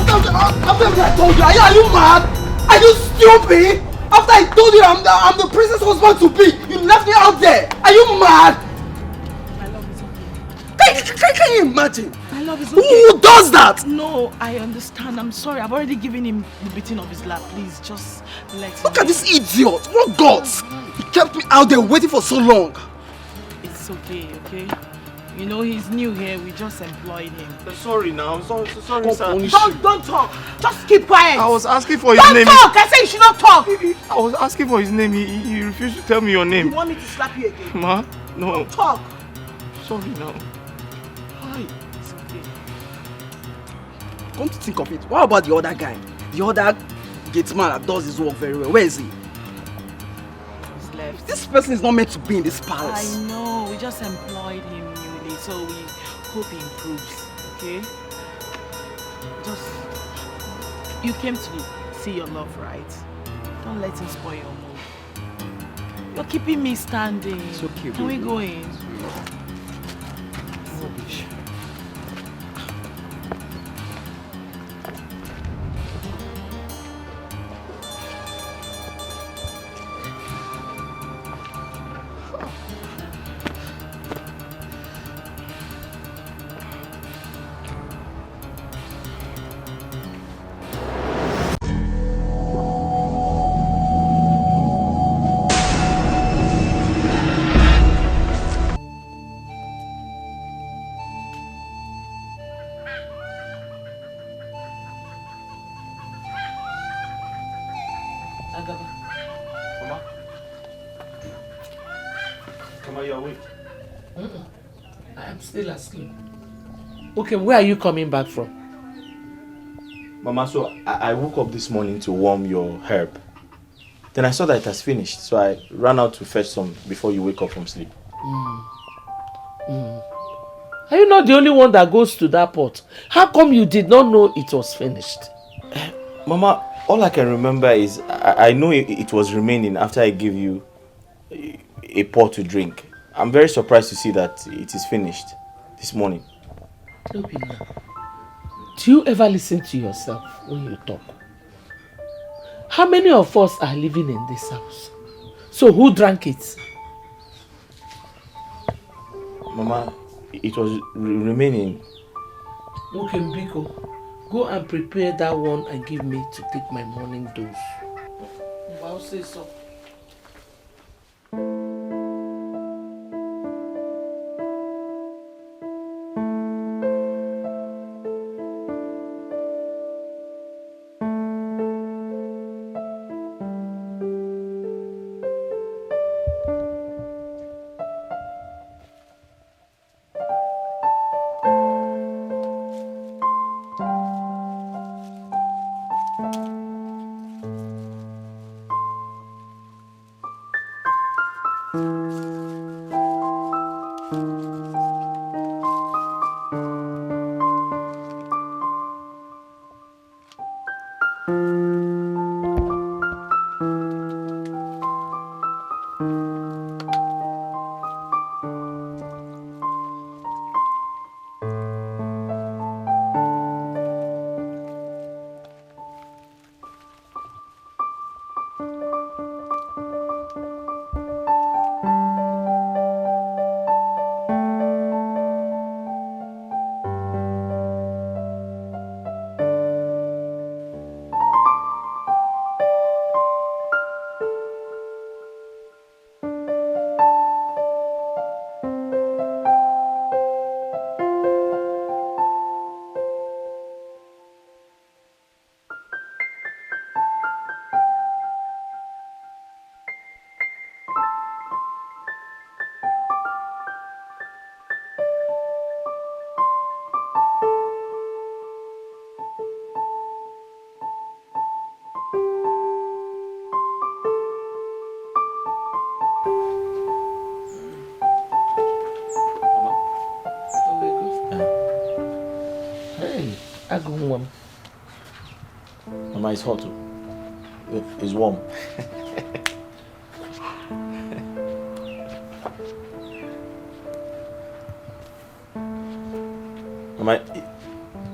After I told you, are you mad? Are you stupid? After I told you I'm the princess husband to be, you left me out there. Are you mad? My love is okay. Can you imagine? My love is okay. Who does that? No, I understand. I'm sorry. I've already given him the beating of his lap. Please, just let him. Look at this idiot. What guts? He kept me out there waiting for so long. It's okay, okay? You know, he's new here. We just employed him. Sorry now. Sorry, sir. Don't talk. Just keep quiet. I was asking for his name. Don't talk. I said you should not talk. I was asking for his name. He refused to tell me your name. You want me to slap you again? Ma? No. Don't talk. Sorry now. Hi. It's okay. Come to think of it, what about the other guy? The other gateman that does his work very well. Where is he? He's left. This person is not meant to be in this palace. I know. We just employed him newly, so we hope he improves. Okay? Just you came to see your love, right? Don't let him spoil your mood. You're keeping me standing. It's okay. Can we go in? Rubbish. Still asleep. Okay, where are you coming back from? Mama, so I woke up this morning to warm your herb. Then I saw that it has finished, so I ran out to fetch some before you wake up from sleep. Are you not the only one that goes to that pot? How come you did not know it was finished? Mama, all I can remember is I know it was remaining after I gave you a pot to drink. I'm very surprised to see that it is finished this morning. Obinna, do you ever listen to yourself when you talk? How many of us are living in this house? So who drank it? Mama, it was remaining. Okay, Mbiko, go and prepare that one and give me to take my morning dose. I'll say so. Mama, it's hot. It's warm. Mama,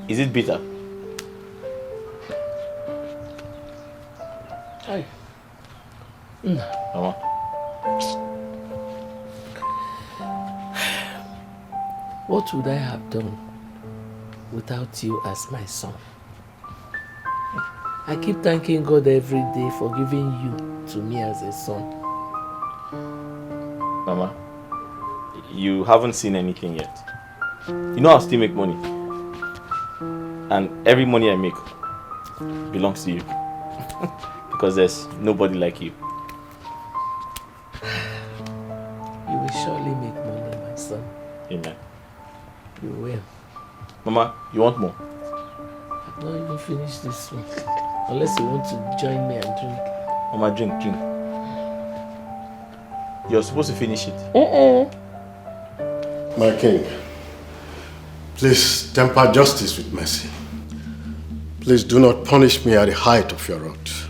is it bitter? Mama. What would I have done without you as my son? I keep thanking God every day for giving you to me as a son. Mama, you haven't seen anything yet. You know I'll still make money. And every money I make belongs to you. Because there's nobody like you. You will surely make money, my son. Amen. You will. Mama, you want more? I've not even finished this one. Unless you want to join me and drink. Mama, drink. You're supposed to finish it. My king, please temper justice with mercy. Please do not punish me at the height of your wrath.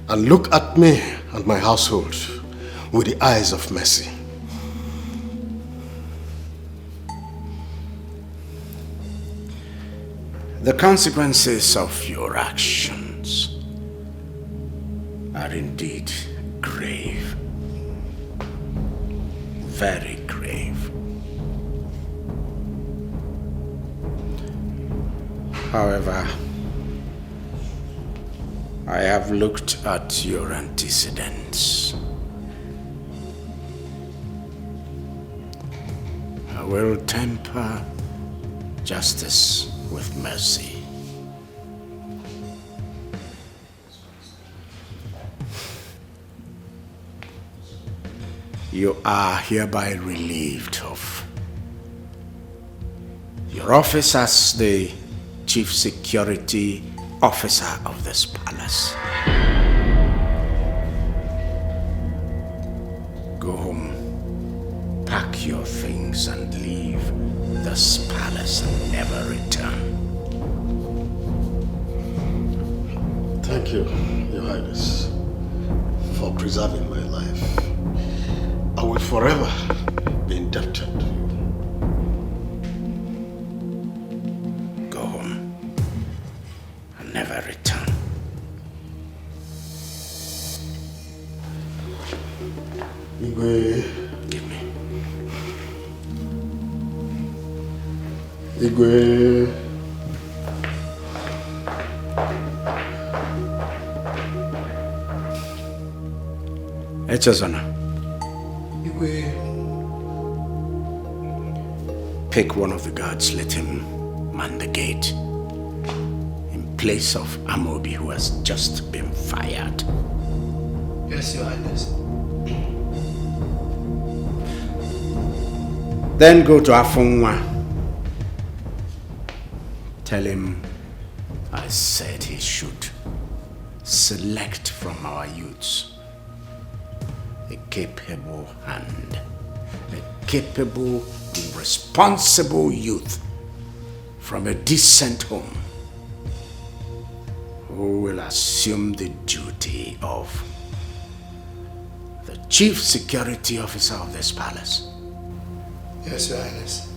And look at me and my household with the eyes of mercy. The consequences of your actions are indeed grave. Very grave. However, I have looked at your antecedents. I will temper justice with mercy. You are hereby relieved of your office as the Chief Security Officer of this palace. Go home, pack your things and leave this palace and never return. Thank you, Your Highness, for preserving my life. I will forever be indebted to you. Go home and never return. Igwe. Give me. Igwe. Echezona. Igwe. Pick one of the guards, let him man the gate in place of Amobi, who has just been fired. Yes, Your Highness. Then go to Afunwa. Tell him I said he should select from our youths a capable hand, a capable, responsible youth from a decent home who will assume the duty of the Chief Security Officer of this palace. Yes, Your Highness.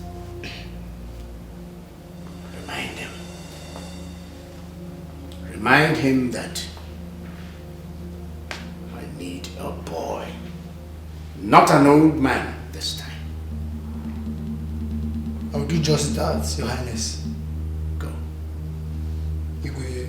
Remind him. Remind him that I need a boy, not an old man this time. I'll do just that, Your Highness. Go. Igwe.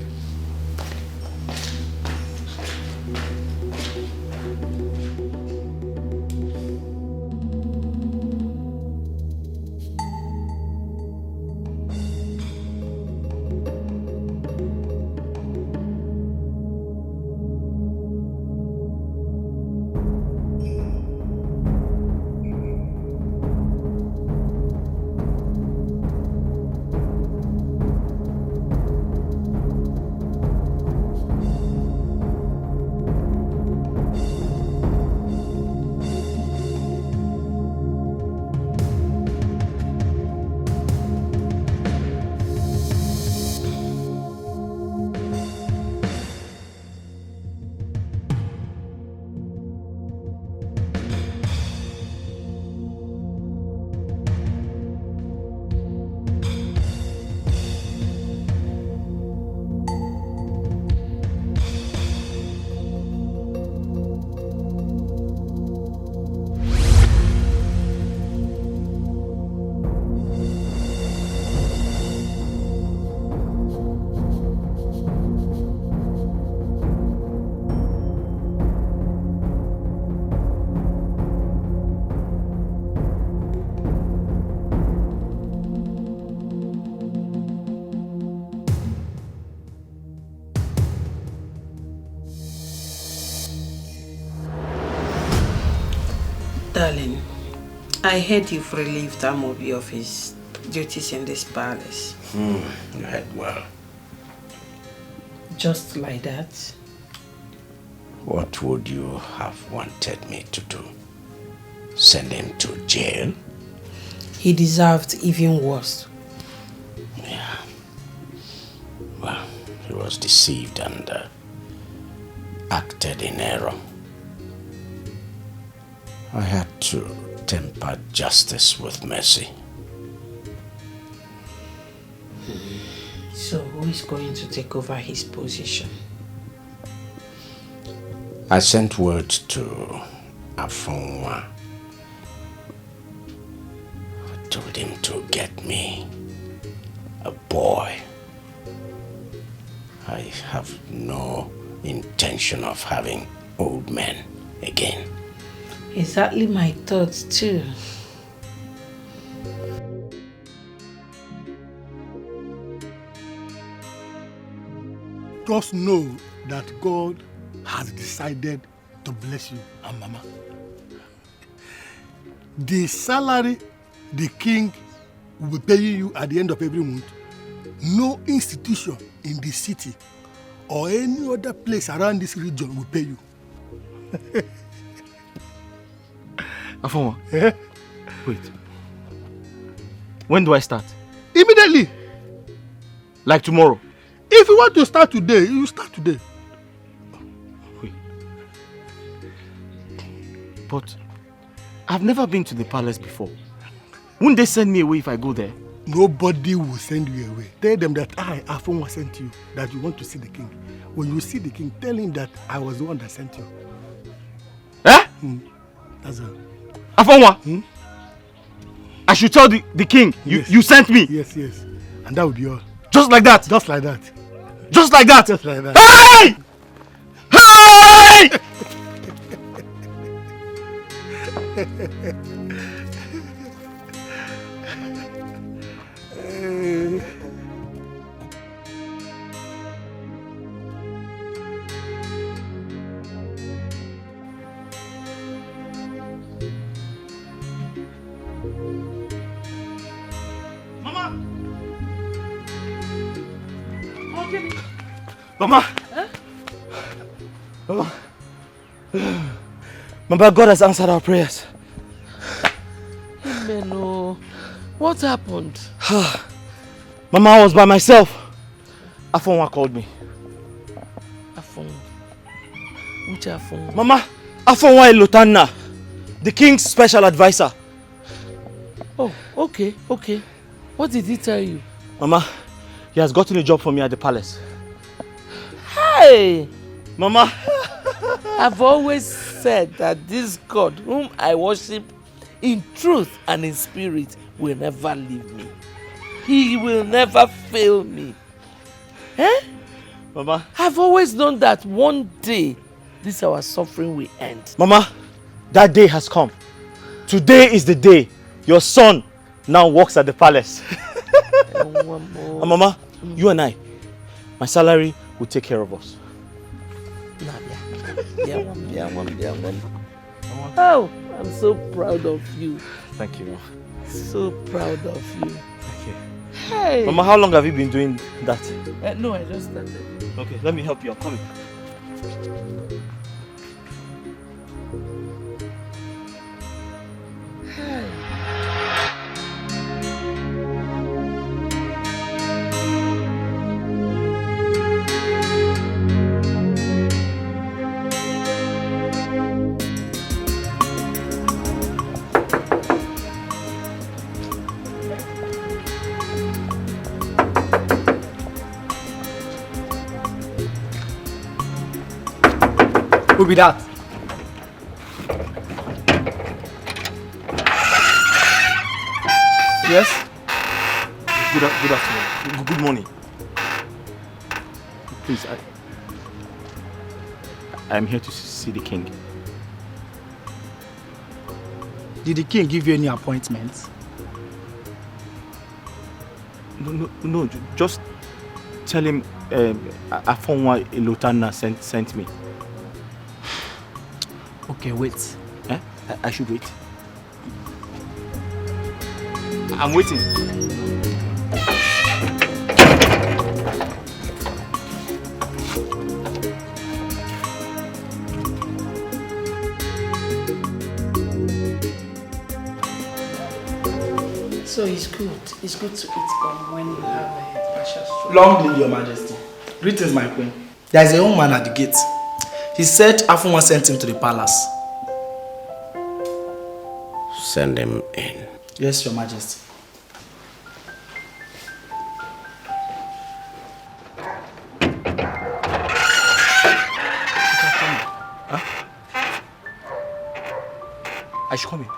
Darling, I heard you've relieved Amobi of his duties in this palace. You heard well. Just like that? What would you have wanted me to do? Send him to jail? He deserved even worse. Yeah. Well, he was deceived and acted in error. I had to temper justice with mercy. So who is going to take over his position? I sent word to Afonwa. I told him to get me a boy. I have no intention of having old men again. Exactly my thoughts too. Just know that God has decided to bless you and Mama. The salary the king will be paying you at the end of every month, no institution in the city or any other place around this region will pay you. Afonwa, wait. When do I start? Immediately. Like tomorrow? If you want to start today, you start today. Wait. But I've never been to the palace before. Wouldn't they send me away if I go there? Nobody will send you away. Tell them that I, Afonwa, sent you, that you want to see the king. When you see the king, tell him that I was the one that sent you. Eh? That's all. Afonwa? I should tell the king you sent me? Yes, yes. And that would be all. Just like that? Just like that. Just like that? Just like that. Hey! Hey! Mama! Huh? Mama, God has answered our prayers. Amen. Oh, what happened? Mama, I was by myself. Afonwa called me. Afonwa? Which Afonwa? Mama, Afonwa Ilotana, the king's special advisor. Oh, okay, okay. What did he tell you? Mama, he has gotten a job for me at the palace. Hey! Mama! I've always said that this God whom I worship in truth and in spirit will never leave me. He will never fail me. Eh? Mama? I've always known that one day this our suffering will end. Mama, that day has come. Today is the day your son now works at the palace. And Mama, you and I, my salary will take care of us. Oh, I'm so proud of you. Thank you, Mama. So proud of you. Thank you. Hey. Mama, how long have you been doing that? No, I just started. Okay, let me help you. I'm coming. Who be that? Yes? Good afternoon. Good morning. Please, I'm here to see the king. Did the king give you any appointments? No, just tell him Afonwa Ilotana sent me. Okay, wait. Eh? I should wait. I'm waiting. So it's good. It's good to eat gum when you have a partial stroke. Long live your majesty. Greetings, my queen. There is a young man at the gate. He said Afunwa sent him to the palace. Send him in. Yes, your majesty. I should come in.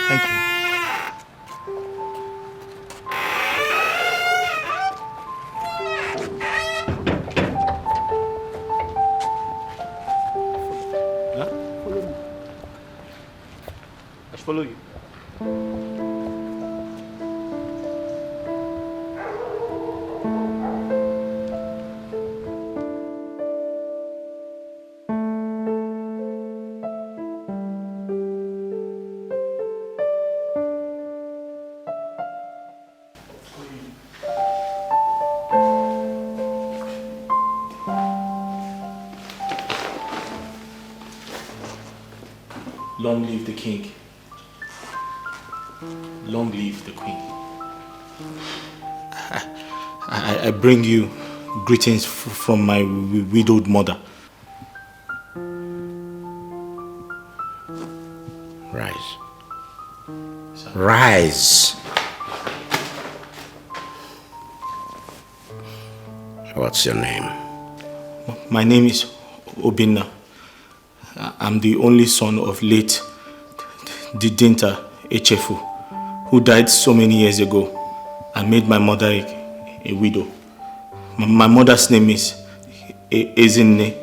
Thank you. Huh? Follow me. I should follow you. Long live the king. Long live the queen. I bring you greetings from my widowed mother. Rise. Rise. What's your name? My name is Obinna. I'm the only son of late Didinta Echefu, who died so many years ago and made my mother a widow. My mother's name is Ezinne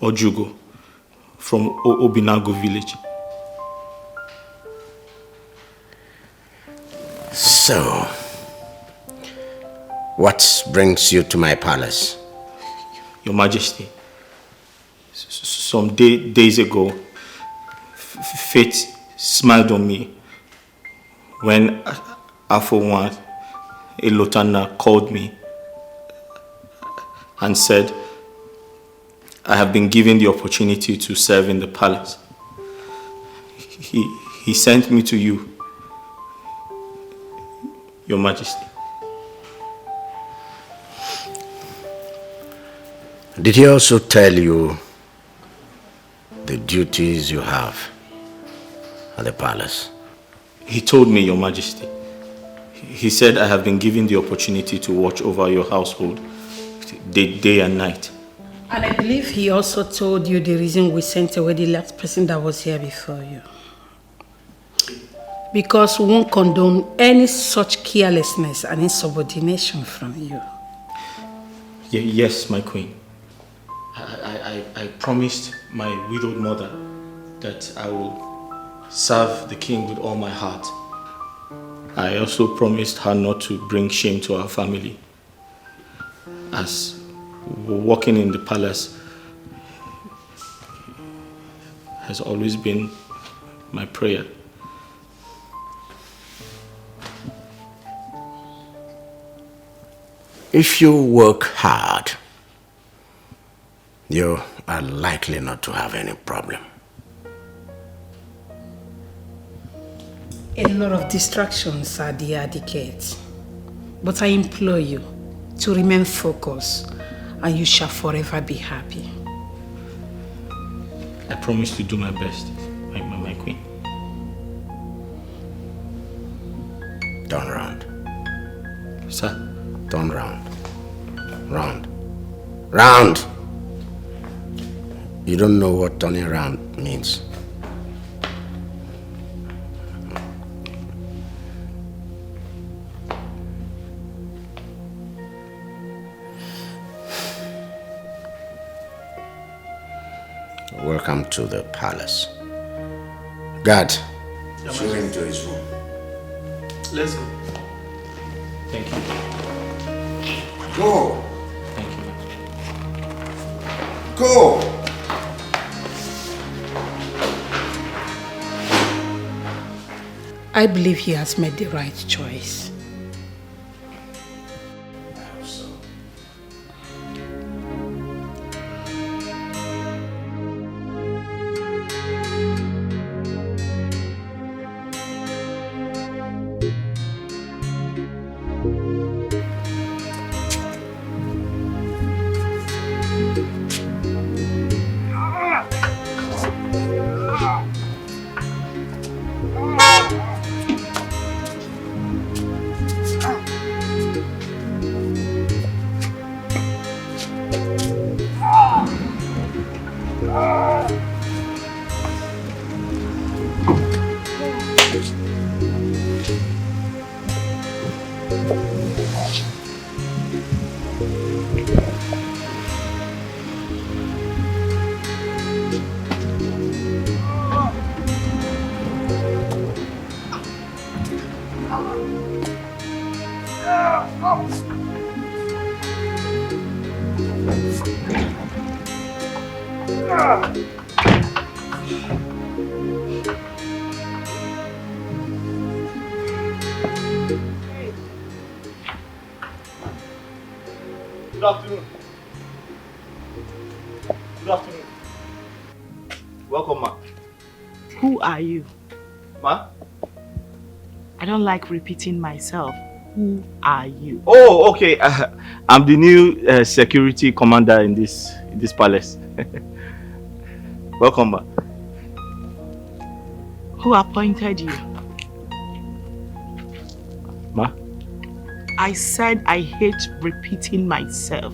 Ojugo from Obinago village. So, what brings you to my palace? Your Majesty, some days ago, fate smiled on me when Afunwa Elotana called me and said, I have been given the opportunity to serve in the palace. He sent me to you, Your Majesty. Did he also tell you the duties you have at the palace? He told me, Your Majesty. He said I have been given the opportunity to watch over your household day and night. And I believe he also told you the reason we sent away the last person that was here before you. Because we won't condone any such carelessness and insubordination from you. Yes, my queen. I promised my widowed mother that I will serve the king with all my heart. I also promised her not to bring shame to our family, as working in the palace has always been my prayer. If you work hard, you are likely not to have any problem. A lot of distractions are there, Dikeh. But I implore you to remain focused and you shall forever be happy. I promise to do my best, my queen. Turn round. Sir? Turn round. Round. Round! You don't know what turning around means. Welcome to the palace. Guard, show him to his room. Let's go. Thank you. Go! Thank you. Go! I believe he has made the right choice. Good afternoon. Good afternoon. Welcome, ma. Who are you? Ma? I don't like repeating myself. Who are you? Oh, okay. I'm the new security commander in this palace. Welcome, ma. Who appointed you? Ma? I said I hate repeating myself.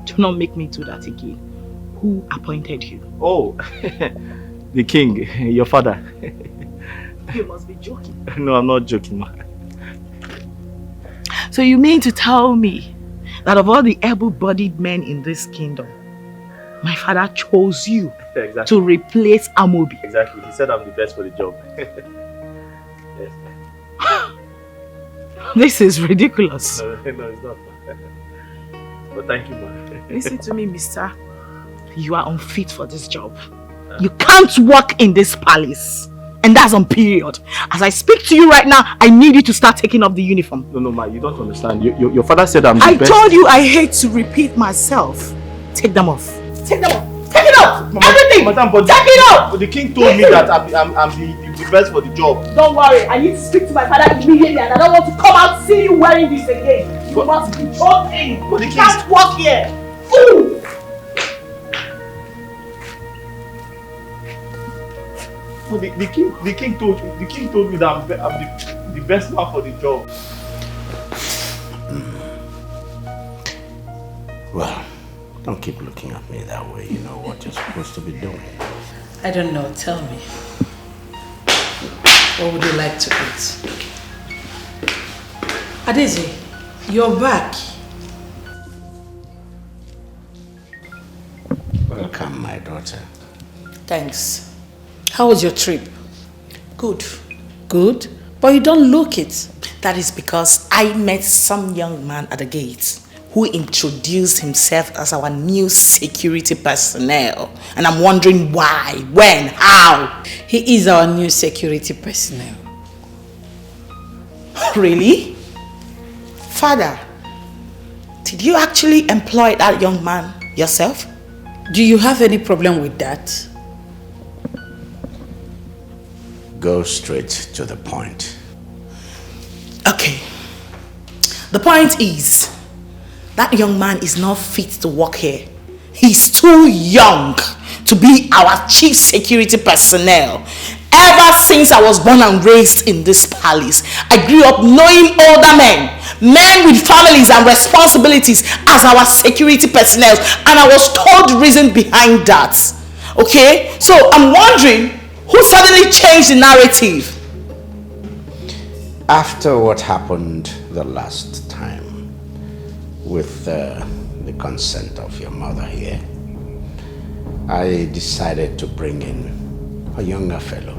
Do not make me do that again. Who appointed you? Oh, the king, your father. You must be joking. No, I'm not joking, ma. So you mean to tell me that of all the able-bodied men in this kingdom, my father chose you Exactly. to replace Amobi? Exactly. He said I'm the best for the job. Yes. This is ridiculous. No, it's not. But thank you, ma. Listen to me, mister. You are unfit for this job. You can't work in this palace. And that's on period. As I speak to you right now, I need you to start taking off the uniform. No, ma, you don't understand. Your father said I'm the best. I told you I hate to repeat myself. Take them off. Take them off. Take it off. Mama, Everything. Madam, but take it off. But the king told me that I'm the best for the job. Don't worry. I need to speak to my father immediately and I don't want to come out see you wearing this again. You must be joking. But the You king can't walk here. Fool. But the king told me that I'm the best man for the job. Well, don't keep looking at me that way. You know what you're supposed to be doing. I don't know. Tell me. What would you like to eat? Adeze, you're back. Welcome, my daughter. Thanks. How was your trip? Good. Good? But you don't look it. That is because I met some young man at the gate who introduced himself as our new security personnel. And I'm wondering why, when, how. He is our new security personnel. Really? Father, did you actually employ that young man yourself? Do you have any problem with that? Go straight to the point. Okay. The point is, that young man is not fit to work here. He's too young to be our chief security personnel. Ever since I was born and raised in this palace, I grew up knowing older men with families and responsibilities as our security personnel, and I was told the reason behind that. Okay? So I'm wondering, who suddenly changed the narrative? After what happened the last time, with the consent of your mother here, I decided to bring in a younger fellow.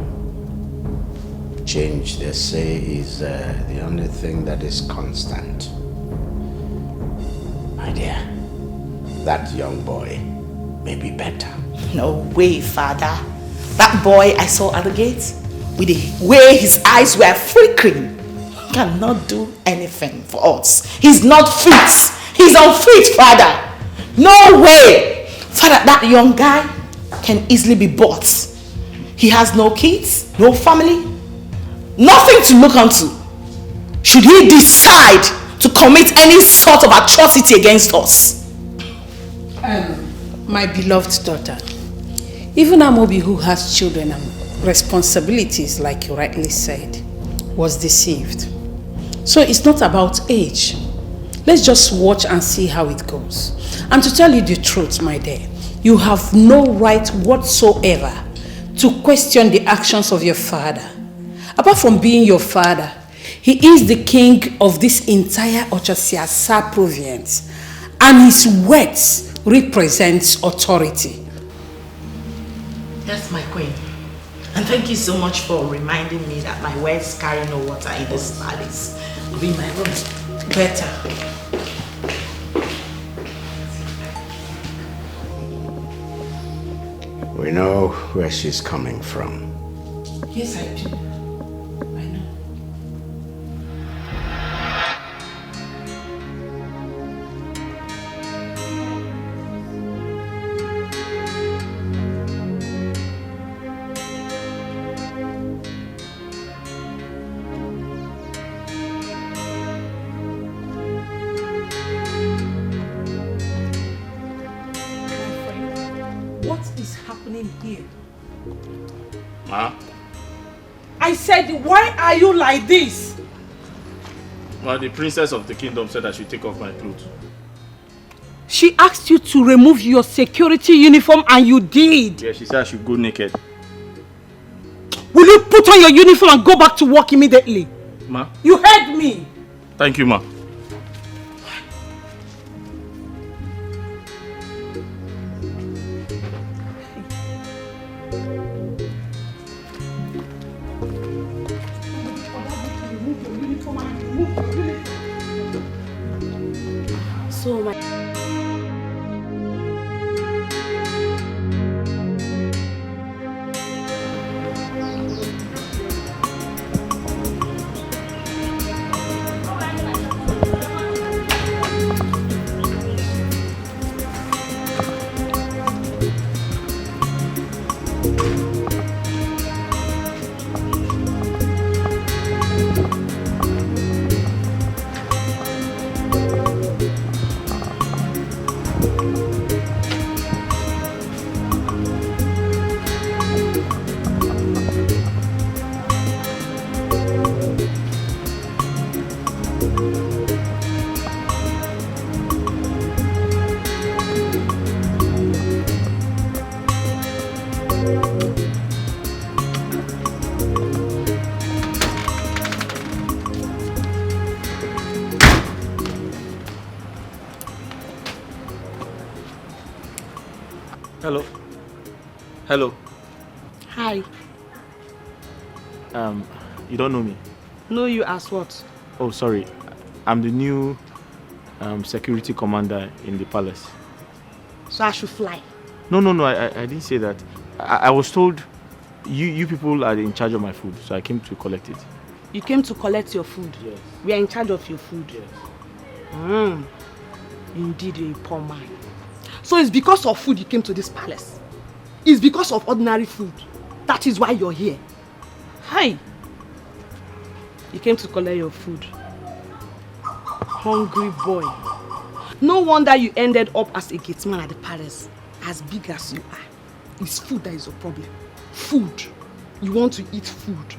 Change, they say, is the only thing that is constant. My dear, that young boy may be better. No way, Father. That boy I saw at the gate, with the way his eyes were freak cream. He cannot do anything for us. He's not fit. He's unfit, Father. No way. Father, that young guy can easily be bought. He has no kids, no family, nothing to look onto. Should he decide to commit any sort of atrocity against us? My beloved daughter, even Amobi, who has children and responsibilities, like you rightly said, was deceived. So it's not about age. Let's just watch and see how it goes. And to tell you the truth, my dear, you have no right whatsoever to question the actions of your father. Apart from being your father, he is the king of this entire Ochasiasa province, and his words represents authority. Yes, my queen. And thank you so much for reminding me that my words carry no water in this palace. I'll be in my room. Better. We know where she's coming from. Yes, I do. I know. What is happening here? Ma? I said, why are you like this? Well, the princess of the kingdom said I should take off my clothes. She asked you to remove your security uniform and you did. Yeah, she said I should go naked. Will you put on your uniform and go back to work immediately? Ma? You heard me. Thank you, ma. So my Hello. Hello. Hi. You don't know me? Know you as what? Oh, sorry. I'm the new security commander in the palace. So I should fly. No, I didn't say that. I was told you people are in charge of my food, so I came to collect it. You came to collect your food? Yes. We are in charge of your food? Yes. Indeed, you're a poor man. So it's because of food you came to this palace? It's because of ordinary food? That is why you're here? Hi! You came to collect your food. Hungry boy. No wonder you ended up as a gateman at the palace. As big as you are. It's food that is your problem. Food. You want to eat food.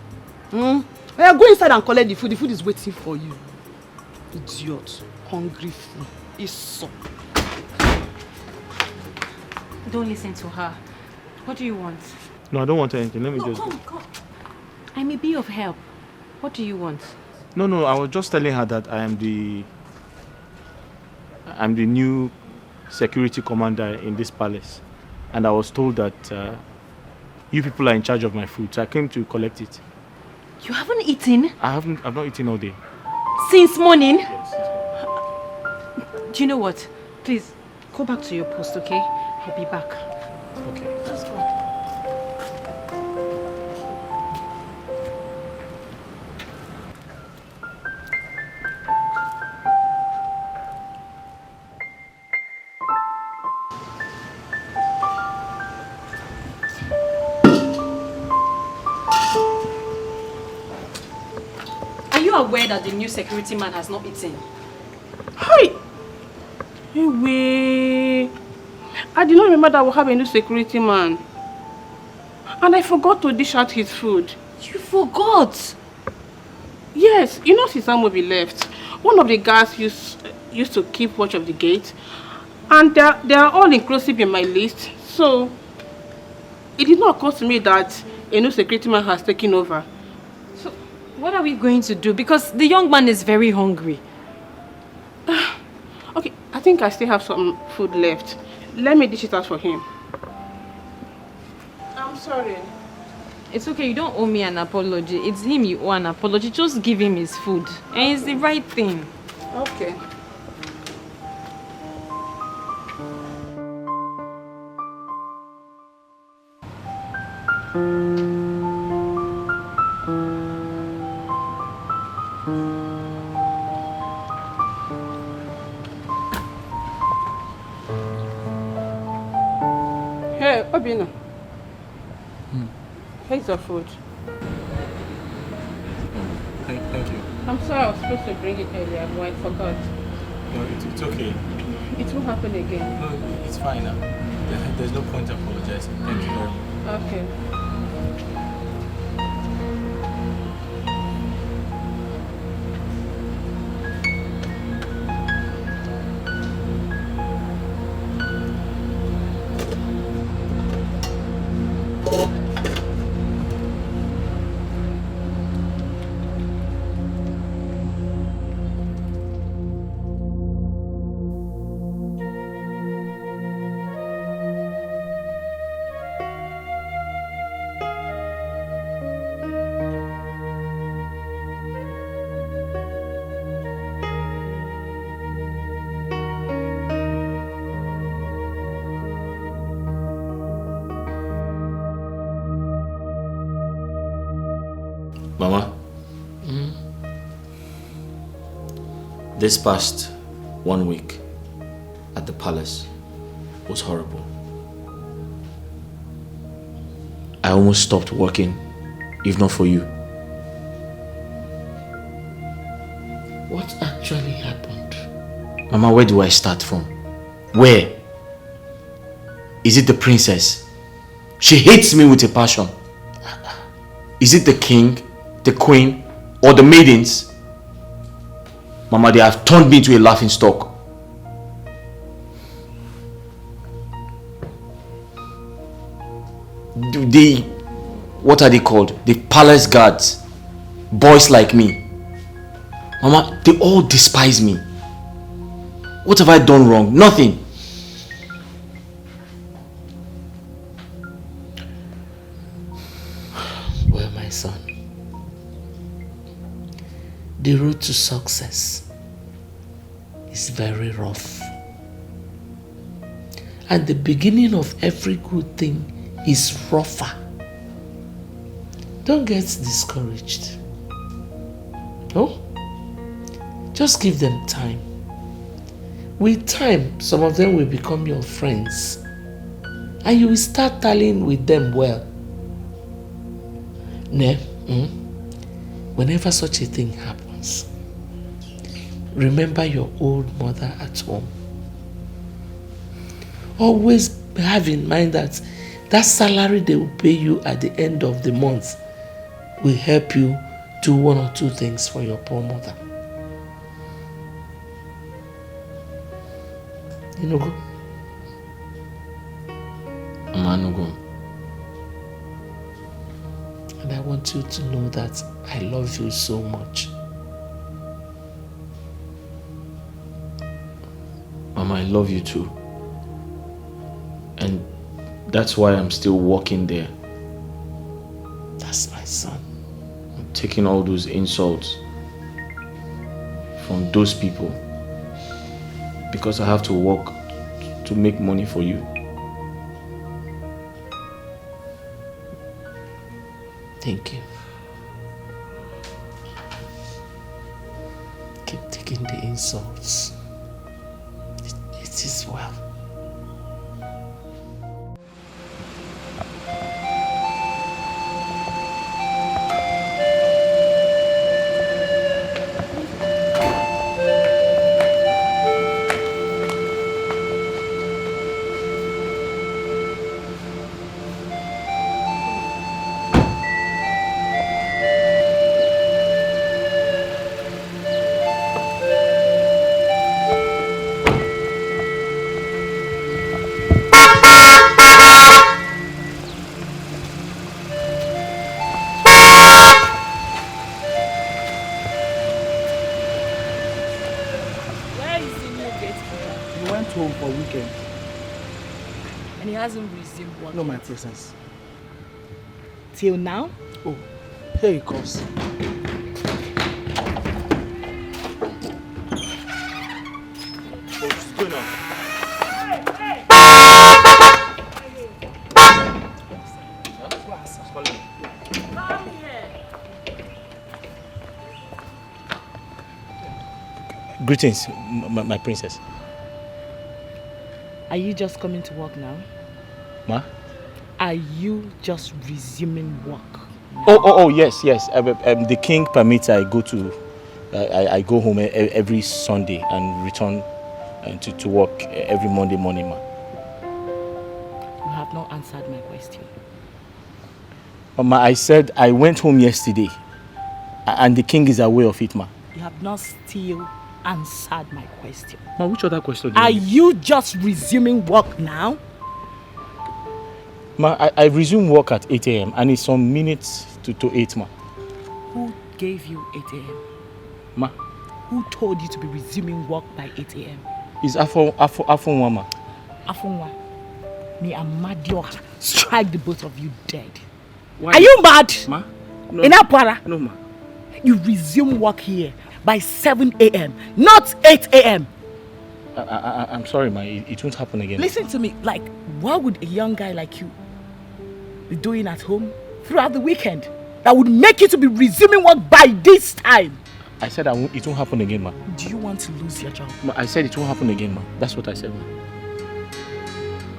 Well, go inside and collect the food. The food is waiting for you. Idiot. Hungry fool. It's Don't listen to her. What do you want? No, I don't want anything. Let me just... Come. I may be of help. What do you want? No, I was just telling her that I'm the new security commander in this palace. And I was told that you people are in charge of my food, so I came to collect it. You haven't eaten? I've not eaten all day. Since morning? Yes. Do you know what? Please, go back to your post, okay? I'll be back. Okay. Let's go. aware that the new security man has not eaten? Hi! Hey, I did not remember that we'll have a new security man. And I forgot to dish out his food. You forgot? Yes, you know since Amobi left, one of the guards used to keep watch of the gate. And they are all inclusive in my list. So, it did not occur to me that a new security man has taken over. So, what are we going to do? Because the young man is very hungry. Okay, I think I still have some food left. Let me dish it out for him. I'm sorry. It's okay, you don't owe me an apology. It's him you owe an apology. Just give him his food. And it's the right thing. Okay. Hey, Obinna. Here's your food. Thank you. I'm sorry, I was supposed to bring it earlier, but I forgot. No, it's okay. It won't happen again. No, it's fine now. There's no point apologizing. Thank you very much. Okay. Mama, this past 1 week at the palace was horrible. I almost stopped working, if not for you. What actually happened? Mama, where do I start from? Where? Is it the princess? She hates me with a passion. Is it the king, the queen, or the maidens? Mama, they have turned me into a laughing stock. What are they called? The palace guards. Boys like me. Mama, they all despise me. What have I done wrong? Nothing. Well, my son, the road to success is very rough. And the beginning of every good thing is rougher. Don't get discouraged. No? Just give them time. With time, some of them will become your friends. And you will start tallying with them well. Whenever such a thing happens, remember your old mother at home. Always have in mind that that salary they will pay you at the end of the month will help you do one or two things for your poor mother. You know, go. Mama, And I want you to know that I love you so much. Mama, I love you too. And that's why I'm still working there. That's my son. I'm taking all those insults from those people because I have to work to make money for you. Thank you. Keep taking the insults. It is well. home for weekend. And he hasn't resumed work. No, my presence. Till now? Oh, here he comes. What's going on? Greetings, my princess. Are you just coming to work now? Ma? Are you just resuming work? Oh, yes. The king permits I go to, I go home every Sunday and return to work every Monday morning, ma. You have not answered my question. Ma, I said I went home yesterday, and the king is aware of it, ma. You have not still answered my question. Ma, which other question do you Are need? you just resuming work now? Ma, I resume work at 8 a.m. and it's some minutes to 8, ma. Who gave you 8 a.m.? Ma? Who told you to be resuming work by 8 a.m.? It's Afonwa, ma. Afonwa, may Amadioha strike the both of you dead. Why? Are you mad? Ma? No. In Apara? No, ma. You resume work here by 7 a.m., not 8 a.m. I'm sorry, ma. It won't happen again. Listen to me. Like, what would a young guy like you be doing at home throughout the weekend that would make you to be resuming work by this time? I said it won't happen again, ma. Do you want to lose your job? Ma, I said it won't happen again, ma. That's what I said, ma.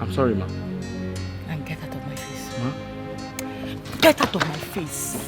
I'm sorry, ma. And get out of my face. Ma? Get out of my face.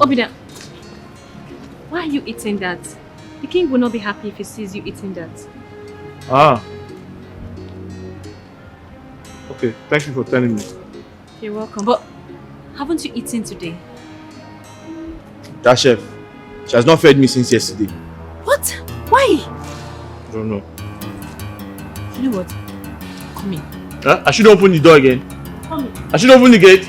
Obinna, why are you eating that? The king will not be happy if he sees you eating that. Ah. Okay, thank you for telling me. You're welcome. But haven't you eaten today? That chef, she has not fed me since yesterday. What? Why? I don't know. You know what? Come in. Huh? I should open the door again. Come in. I should open the gate.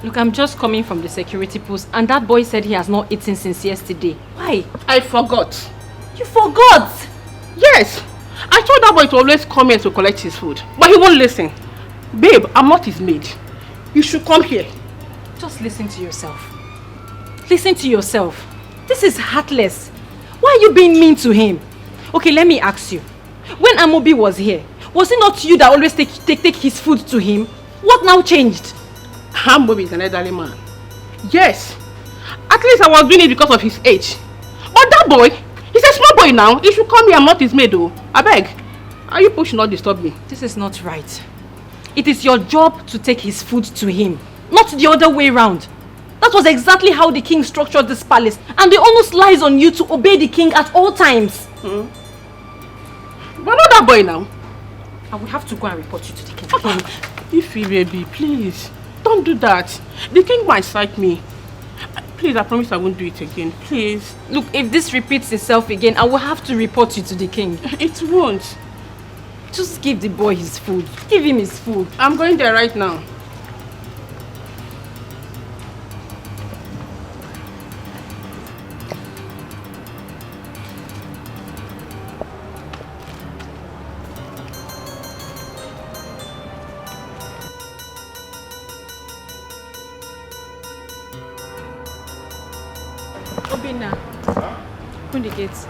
Look, I'm just coming from the security post and that boy said he has not eaten since yesterday. Why? I forgot. You forgot? Yes. I told that boy to always come here to collect his food. But he won't listen. Babe, I'm not his maid. You should come here. Just listen to yourself. Listen to yourself. This is heartless. Why are you being mean to him? Okay, let me ask you. When Amobi was here, was it not you that always take his food to him? What now changed? Amobi is an elderly man. Yes. At least I was doing it because of his age. But that boy, he's a small boy now. He should come here. I'm not his maid though. I beg. Are you pushing not disturb me? This is not right. It is your job to take his food to him, not the other way around. That was exactly how the king structured this palace, and the onus lies on you to obey the king at all times. But not that boy now. I will have to go and report you to the king. Ify, baby, please. Don't do that. The king might cite me. Please, I promise I won't do it again. Please. Look, if this repeats itself again, I will have to report you to the king. It won't. Just give the boy his food. Give him his food. I'm going there right now. Obinna, open the gates.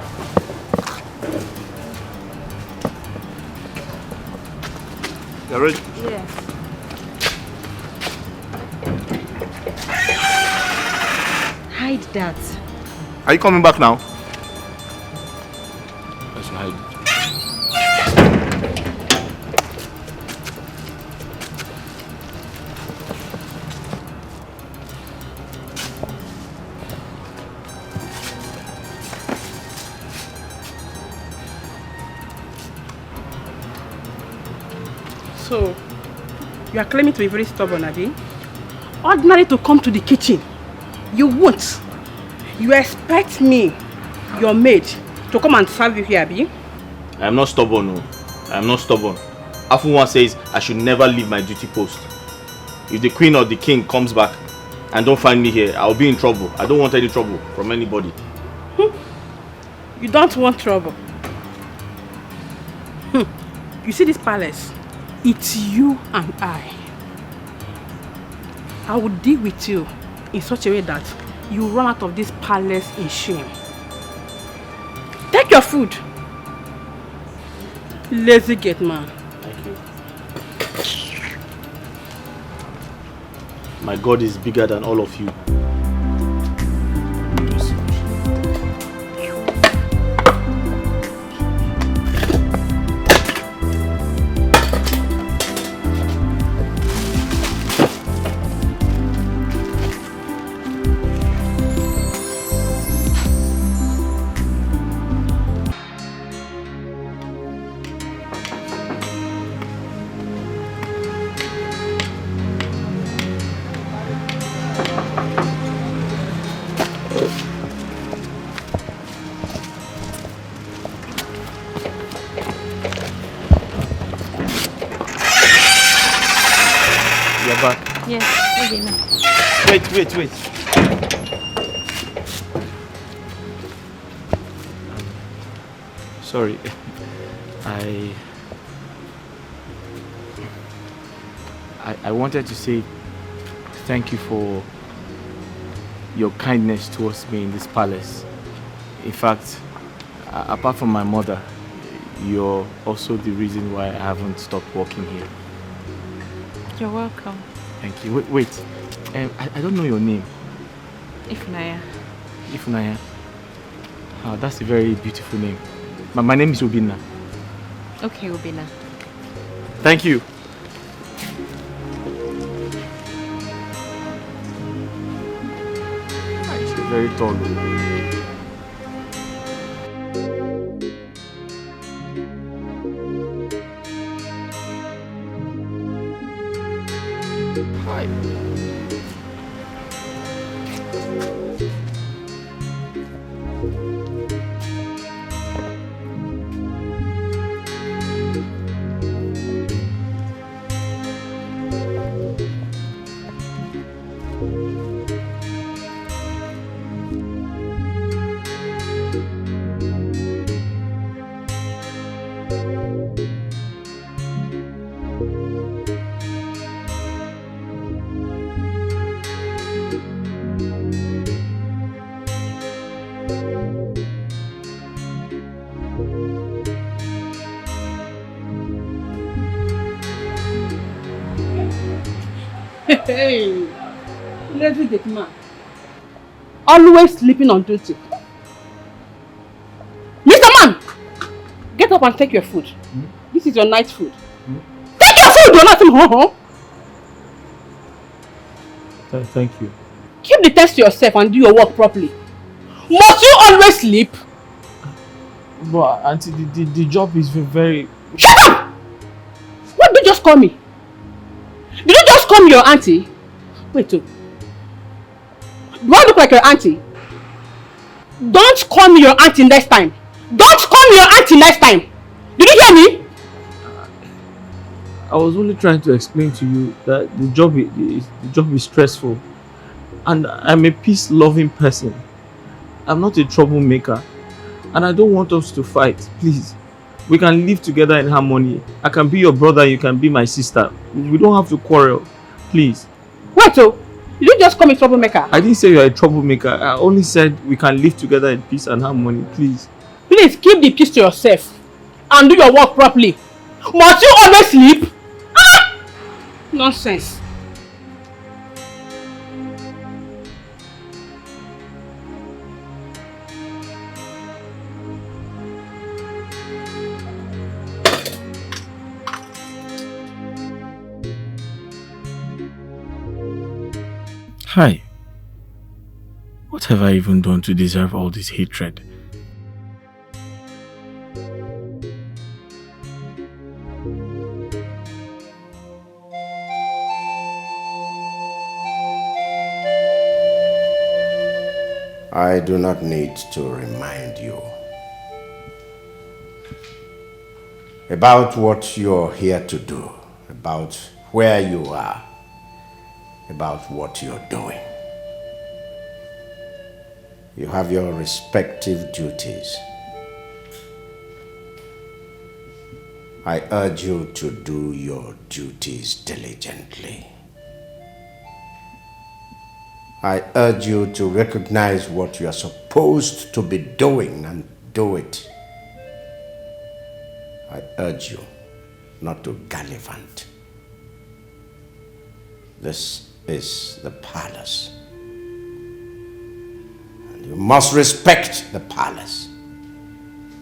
You're ready? Yes. Hide that. Are you coming back now? Let's hide. So, you are claiming to be very stubborn, Abi? Ordinary to come to the kitchen. You won't. You expect me, your maid, to come and serve you here, Abi? I am not stubborn, no. I am not stubborn. Afunwa says I should never leave my duty post. If the queen or the king comes back and don't find me here, I'll be in trouble. I don't want any trouble from anybody. You don't want trouble. You see this palace? It's you and I. I will deal with you in such a way that you run out of this palace in shame. Take your food. Lazy Gateman. Thank you. My God is bigger than all of you. Yes, Obinna. Wait. Sorry. I wanted to say thank you for your kindness towards me in this palace. In fact, apart from my mother, you're also the reason why I haven't stopped working here. You're welcome. Thank you. Wait. I don't know your name. Ifnaya. Oh, that's a very beautiful name. My name is Obinna. Okay, Obinna. Thank you. She's very tall. Hi. Hey, lazy Gateman. Always sleeping on duty. Mr. Man! Get up and take your food. This is your night food. Take your food! You're not Thank you. Keep the test to yourself and do your work properly. Must you always sleep? But auntie, the job is very... Shut up! What did you just call me? Did you just call me your auntie? Wait, do I look like your auntie? Don't call me your auntie next time. Don't call me your auntie next time. Did you hear me? I was only trying to explain to you that the job is stressful. And I'm a peace-loving person. I'm not a troublemaker. And I don't want us to fight, please. We can live together in harmony. I can be your brother, you can be my sister. We don't have to quarrel, please. Wait, Did you just call me troublemaker? I didn't say you are a troublemaker. I only said we can live together in peace and harmony, please. Please keep the peace to yourself and do your work properly. Must you always sleep? Ah! Nonsense. Hi. What have I even done to deserve all this hatred? I do not need to remind you about what you're here to do, about where you are, about what you're doing. You have your respective duties. I urge you to do your duties diligently. I urge you to recognize what you are supposed to be doing and do it. I urge you not to gallivant. This is the palace. And you must respect the palace.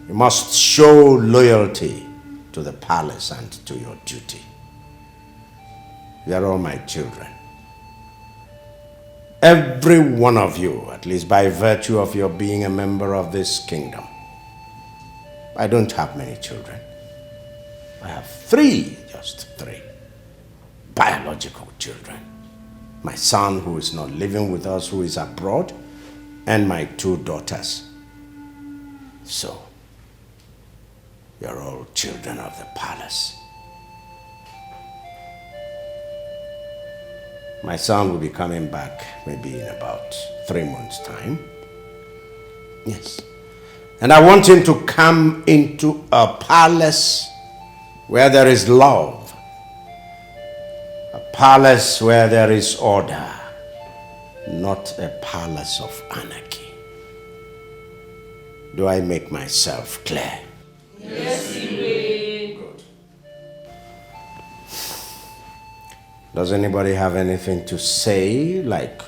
You must show loyalty to the palace and to your duty. They are all my children. Every one of you, at least by virtue of your being a member of this kingdom. I don't have many children. I have three, just three, biological children. My son, who is not living with us, who is abroad, and my two daughters. So, you're all children of the palace. My son will be coming back maybe in about 3 months' time. Yes. And I want him to come into a palace where there is love. A palace where there is order. Not a palace of anarchy. Do I make myself clear? Yes, you will. Good. Does anybody have anything to say? Like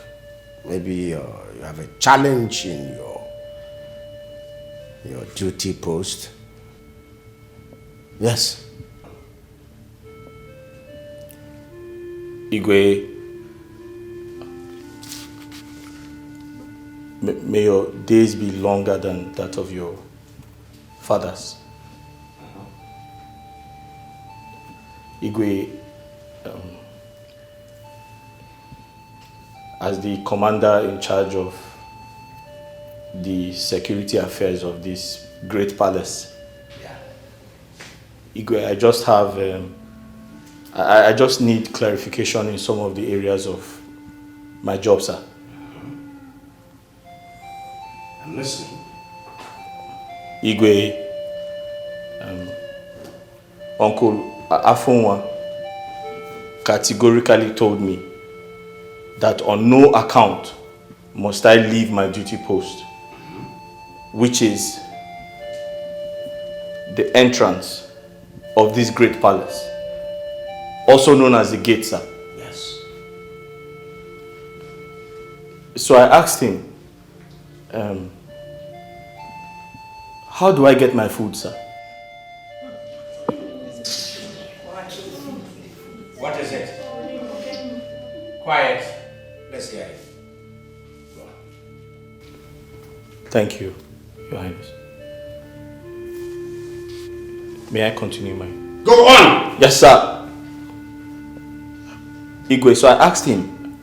maybe you have a challenge in your duty post? Yes. Igwe, may your days be longer than that of your fathers. Igwe, as the commander in charge of the security affairs of this great palace, Igwe, I just have, I just need clarification in some of the areas of my job, sir. I'm listening. Igwe, Uncle Afunwa categorically told me that on no account must I leave my duty post, which is the entrance of this great palace, also known as the gate, sir. Yes. So I asked him, how do I get my food, sir? What is it? Quiet. Let's hear it. Go on. Thank you, Your Highness. May I continue my... Go on! Yes, sir. Igwe, so I asked him,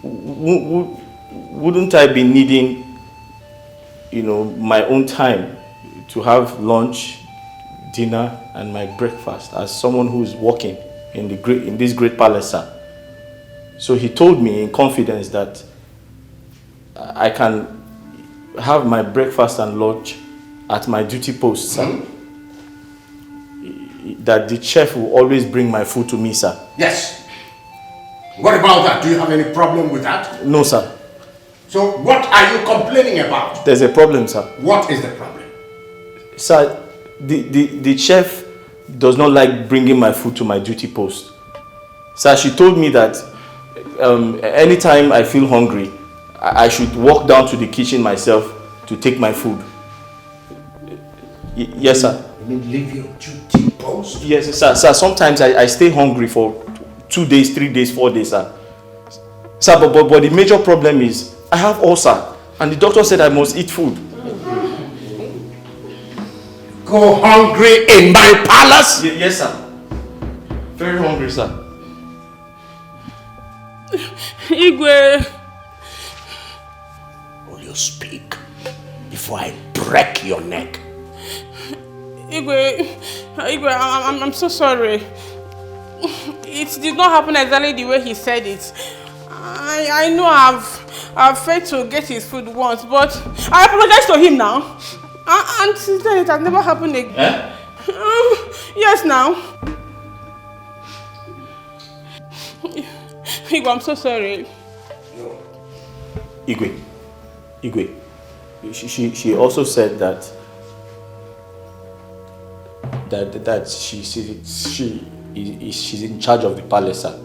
wouldn't I be needing, my own time to have lunch, dinner, and my breakfast as someone who's working in this great palace, sir? So he told me in confidence that I can have my breakfast and lunch at my duty post, sir. That the chef will always bring my food to me, sir. Yes. What about that? Do you have any problem with that? No, sir. So what are you complaining about? There's a problem, sir. What is the problem? Sir, the chef does not like bringing my food to my duty post. Sir, she told me that anytime I feel hungry, I should walk down to the kitchen myself to take my food. Yes, sir. You mean leave your duty post? Yes, sir. Sir, sometimes I stay hungry for 2 days, 3 days, 4 days, sir. Sir, but the major problem is I have ulcer, and the doctor said I must eat food. Go hungry in my palace? Yes, sir. Very hungry, sir. Igwe. Will you speak before I break your neck? Igwe, I'm so sorry. It did not happen exactly the way he said it. I know I've failed to get his food once, but I apologize to him now. And since then it has never happened again. Eh? Yes, now. Igwe, I'm so sorry. Igwe. She also said that she's in charge of the palace, sir.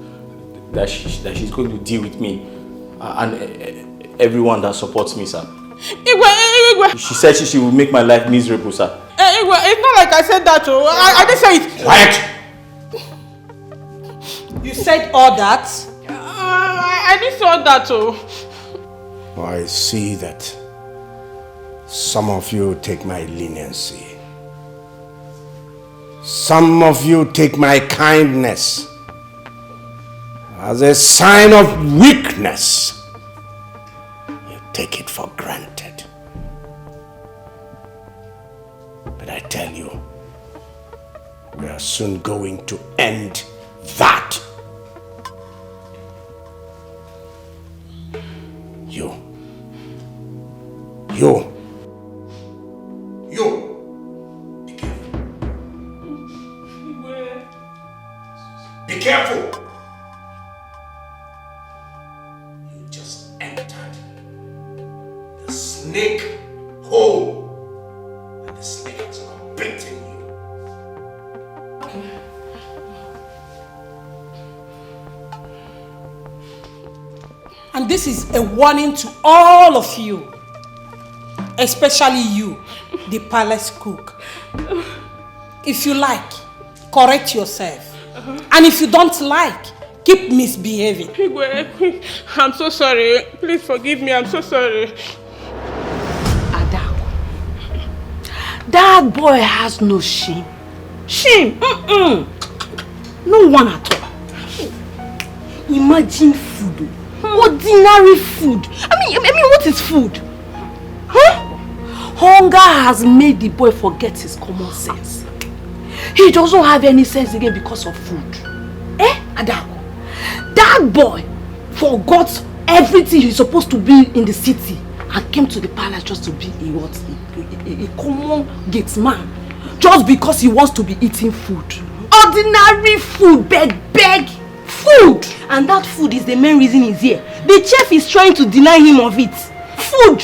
That she's going to deal with me and everyone that supports me, sir. Igwe. She said she will make my life miserable, sir. Igwe, it's not like I said that, oh. I didn't say it. Quiet! You said all that? I didn't say all that, oh. I see that some of you take my leniency. Some of you take my kindness as a sign of weakness. You take it for granted. But I tell you, we are soon going to end that. You. Be careful. You just entered the snake hole, and the snake has now bitten you. And this is a warning to all of you, especially you, the palace cook. If you like, correct yourself. And if you don't like, keep misbehaving. Igwe, I'm so sorry. Please forgive me. I'm so sorry. Adako, that boy has no shame. Shame? No one at all. Imagine food. Ordinary food. I mean, what is food? Huh? Hunger has made the boy forget his common sense. He doesn't have any sense again because of food. Adako? That boy forgot everything he's supposed to be in the city and came to the palace just to be a common gateman. Just because he wants to be eating food. Ordinary food, beg food. And that food is the main reason he's here. The chef is trying to deny him of it. Food.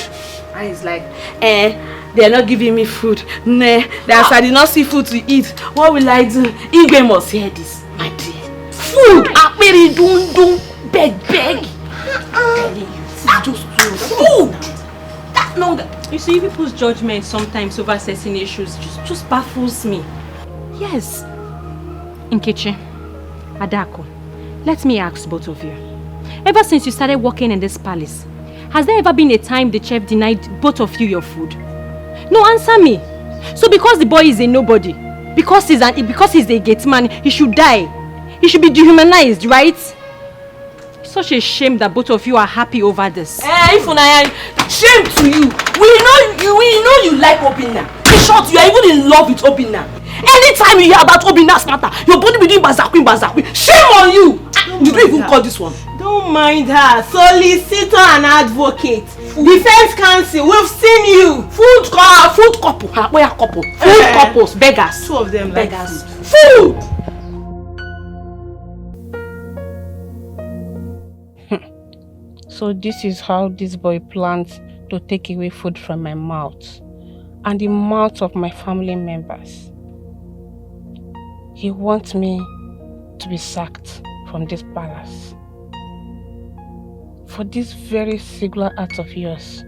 And he's like, they're not giving me food. Nah, I did not see food to eat. What will I do? Igwe must hear this, my dear. Food! Akperi dun beg. Just food! That longer. You see, people's judgment sometimes over certain issues just baffles me. Yes. Nkechi, Adako, let me ask both of you. Ever since you started working in this palace, has there ever been a time the chef denied both of you your food? No, answer me. So because the boy is a nobody, because he's a gateman, he should die. He should be dehumanized, right? Such a shame that both of you are happy over this. Shame to you. We know you like Obinna. In short, you are even in love with Obinna. Anytime you hear about Obinna's matter, your body be doing bazakwi. Shame on you. You don't even call this one. Don't mind her. Solicitor and advocate. Defense counsel, we've seen you. Food couple. Where are couple? Food couples, beggars. Two of them beggars. Food. So this is how this boy plans to take away food from my mouth and the mouth of my family members. He wants me to be sacked from this palace. For this very singular act of yours,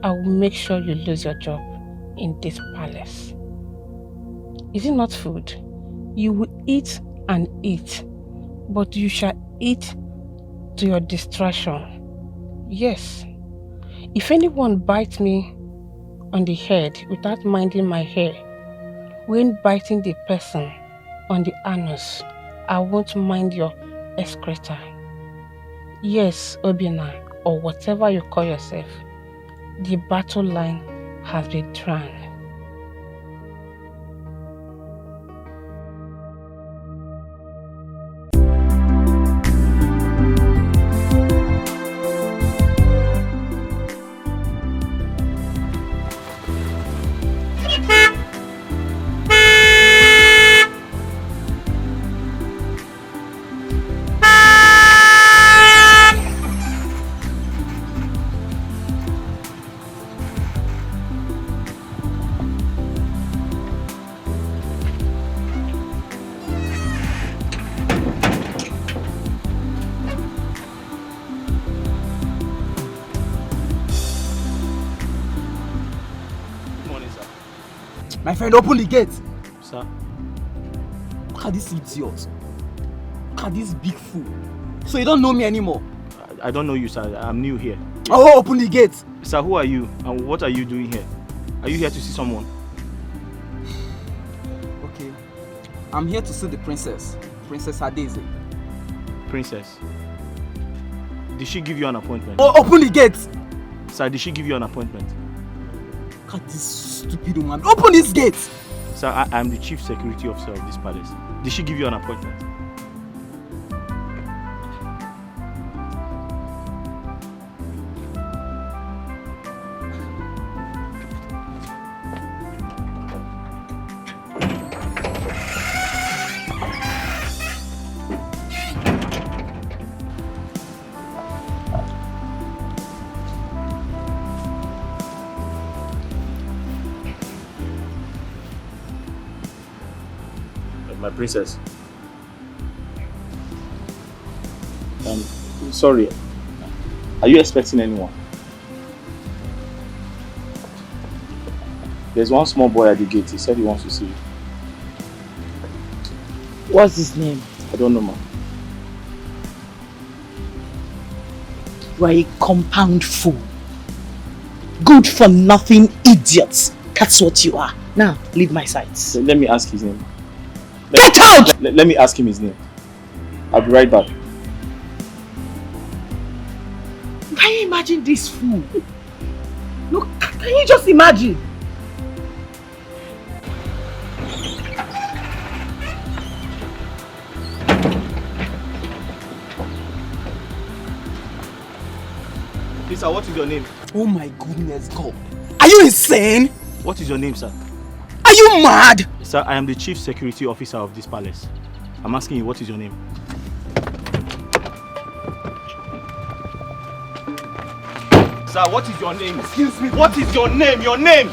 I will make sure you lose your job in this palace. Is it not food? You will eat and eat, but you shall eat to your distraction. Yes. If anyone bites me on the head without minding my hair, when biting the person on the anus, I won't mind your excreta. Yes, Obinna, or whatever you call yourself, the battle line has been drawn. My friend, open the gate. Sir? Look at this idiot. Look at this big fool. So you don't know me anymore? I don't know you, sir. I'm new here. Oh, open the gate. Sir, who are you? And what are you doing here? Are you here to see someone? Okay. I'm here to see the princess. Princess Adeze. Princess? Did she give you an appointment? Oh, open the gate. Sir, did she give you an appointment? Look at this stupid woman. Open this gate. Sir, I am the chief security officer of this palace. Did she give you an appointment? My princess. Sorry. Are you expecting anyone? There's one small boy at the gate. He said he wants to see you. What's his name? I don't know, ma'am. You are a compound fool. Good for nothing idiots. That's what you are. Now, leave my sight. Let me ask his name. Get out! Let me ask him his name. I'll be right back. Can you imagine this fool? Look, can you just imagine? Please, sir, what is your name? Oh my goodness, God. Are you insane? What is your name, sir? Are you mad? Sir, I am the chief security officer of this palace. I'm asking you, what is your name? Sir, what is your name? Excuse me. What is your name? Your name?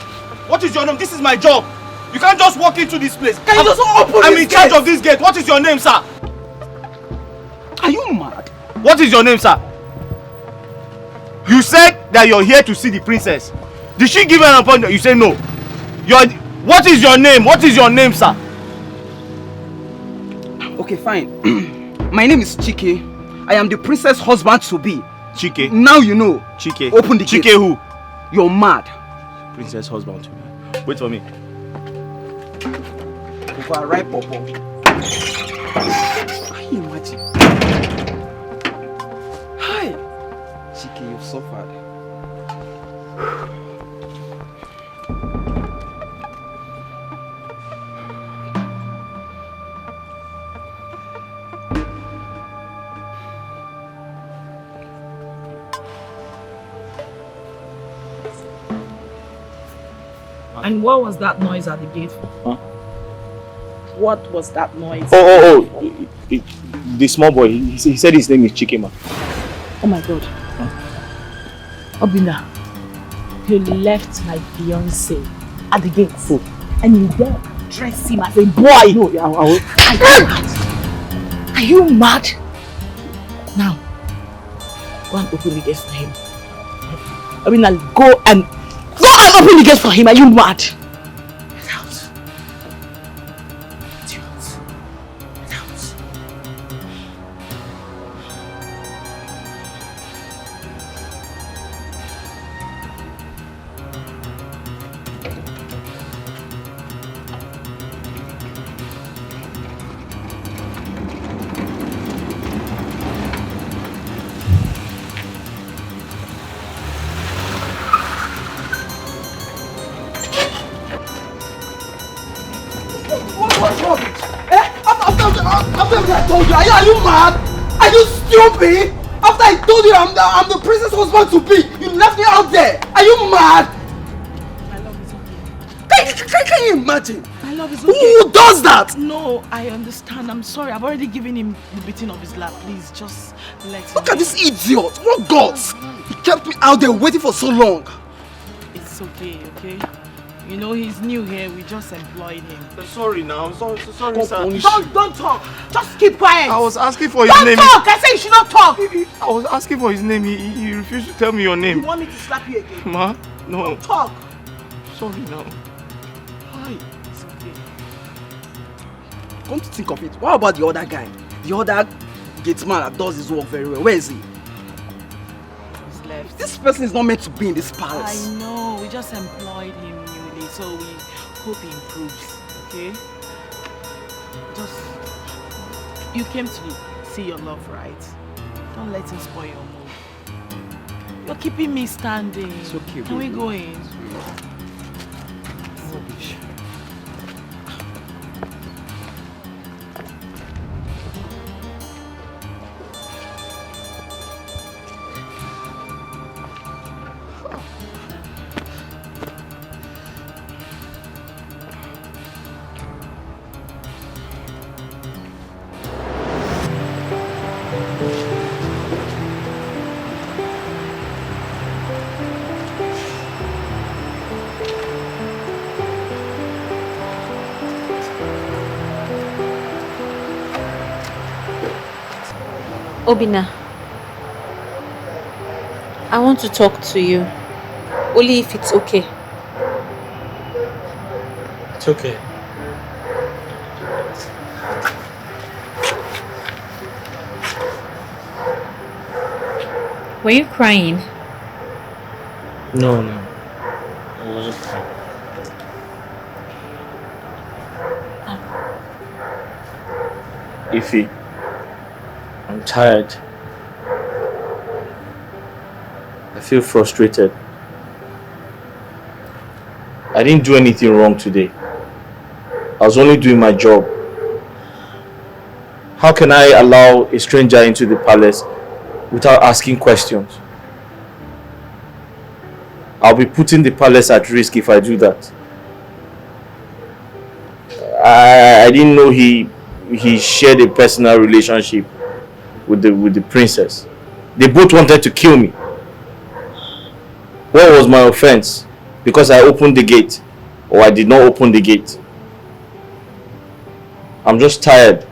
What is your name? This is my job. You can't just walk into this place. Can you just open I'm this in charge gate? of this gate. What is your name, sir? Are you mad? What is your name, sir? You said that you're here to see the princess. Did she give you an appointment? You say no. What is your name? What is your name, sir? Okay, fine. My name is Chike. I am the princess husband to be. Chike? Now you know. Chike? Open the gate. Chike who? You're mad. Princess husband to be. Wait for me. Over right, Popo. Can you imagine? Hi. Chike, you've suffered. And what was that noise at the gate for? Huh? What was that noise? The small boy. He said his name is Chikema. Oh my God. Obinna, you left my fiancé at the gate. And you then dress him as a boy. No, I will. Are you mad? Now, go and open the gate for him. Obinna, go and open the gate for him. Are you mad? Get out. Get out. Get out. What's rubbish? After I told you, are you mad? Are you stupid? After I told you I'm the princess husband to be, you left me out there. Are you mad? My love is okay. Can you imagine? My love is okay. Who does that? No, I understand. I'm sorry. I've already given him the beating of his lap. Please, just let him. Look at this idiot. What guts? He kept me out there waiting for so long. It's okay, okay? You know, he's new here. We just employed him. Sorry now. Sorry, sir. Don't talk. Just keep quiet. I was asking for his name. Don't talk. I said you should not talk. I was asking for his name. He refused to tell me your name. You want me to slap you again? Ma? No. Don't talk. Sorry now. Why? It's okay. Come to think of it, what about the other guy? The other gateman that does his work very well. Where is he? He's left. This person is not meant to be in this palace. I know. We just employed him newly, so we hope he improves. Okay? Just you came to see your love, right? Don't let him spoil your mood. You're keeping me standing. It's okay. Can we go in? Rubbish. Obinna, I want to talk to you, only if it's okay. It's okay. Were you crying? No. I wasn't crying. Ify, I'm tired. I feel frustrated. I didn't do anything wrong today. I was only doing my job. How can I allow a stranger into the palace without asking questions? I'll be putting the palace at risk if I do that. I didn't know he shared a personal relationship with the princess. They both wanted to kill me. What was my offense? Because I opened the gate, or I did not open the gate? I'm just tired.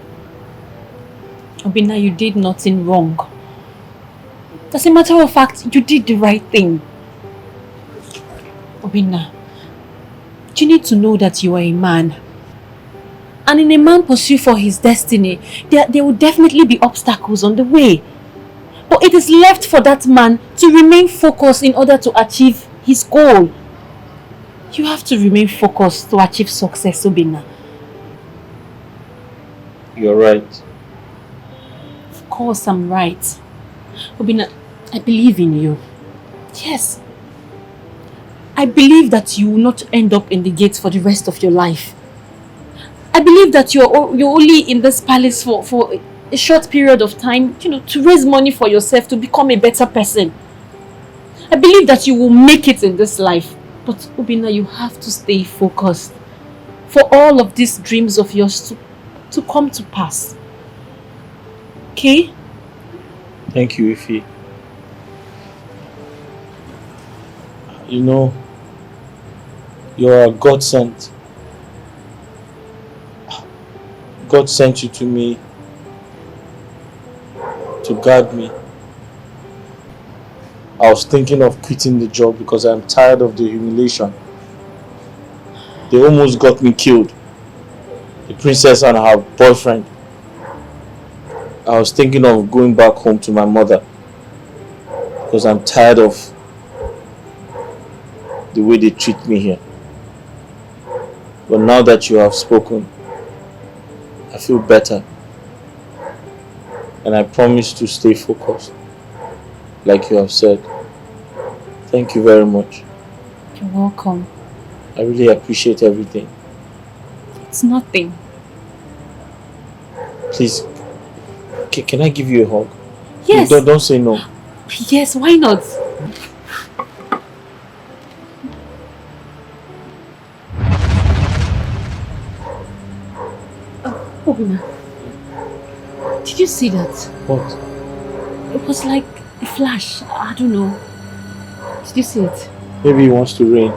Obinna, you did nothing wrong. As a matter of fact, you did the right thing. Obinna, you need to know that you are a man. And in a man pursuit for his destiny, there will definitely be obstacles on the way. But it is left for that man to remain focused in order to achieve his goal. You have to remain focused to achieve success, Obinna. You're right. Of course I'm right. Obinna, I believe in you. Yes. I believe that you will not end up in the gates for the rest of your life. I believe that you're only in this palace for a short period of time, to raise money for yourself, to become a better person. I believe that you will make it in this life. But Obinna, you have to stay focused for all of these dreams of yours to come to pass. Okay? Thank you, Ify. You know, you're a God sent. God sent you to me to guard me. I was thinking of quitting the job because I'm tired of the humiliation. They almost got me killed. The princess and her boyfriend. I was thinking of going back home to my mother because I'm tired of the way they treat me here. But now that you have spoken, I feel better. And I promise to stay focused, like you have said. Thank you very much. You're welcome. I really appreciate everything. It's nothing. Please, can I give you a hug? Yes. Don't say no. Yes, why not? Obinna, did you see that? What? It was like a flash. I don't know. Did you see it? Maybe he wants to rain.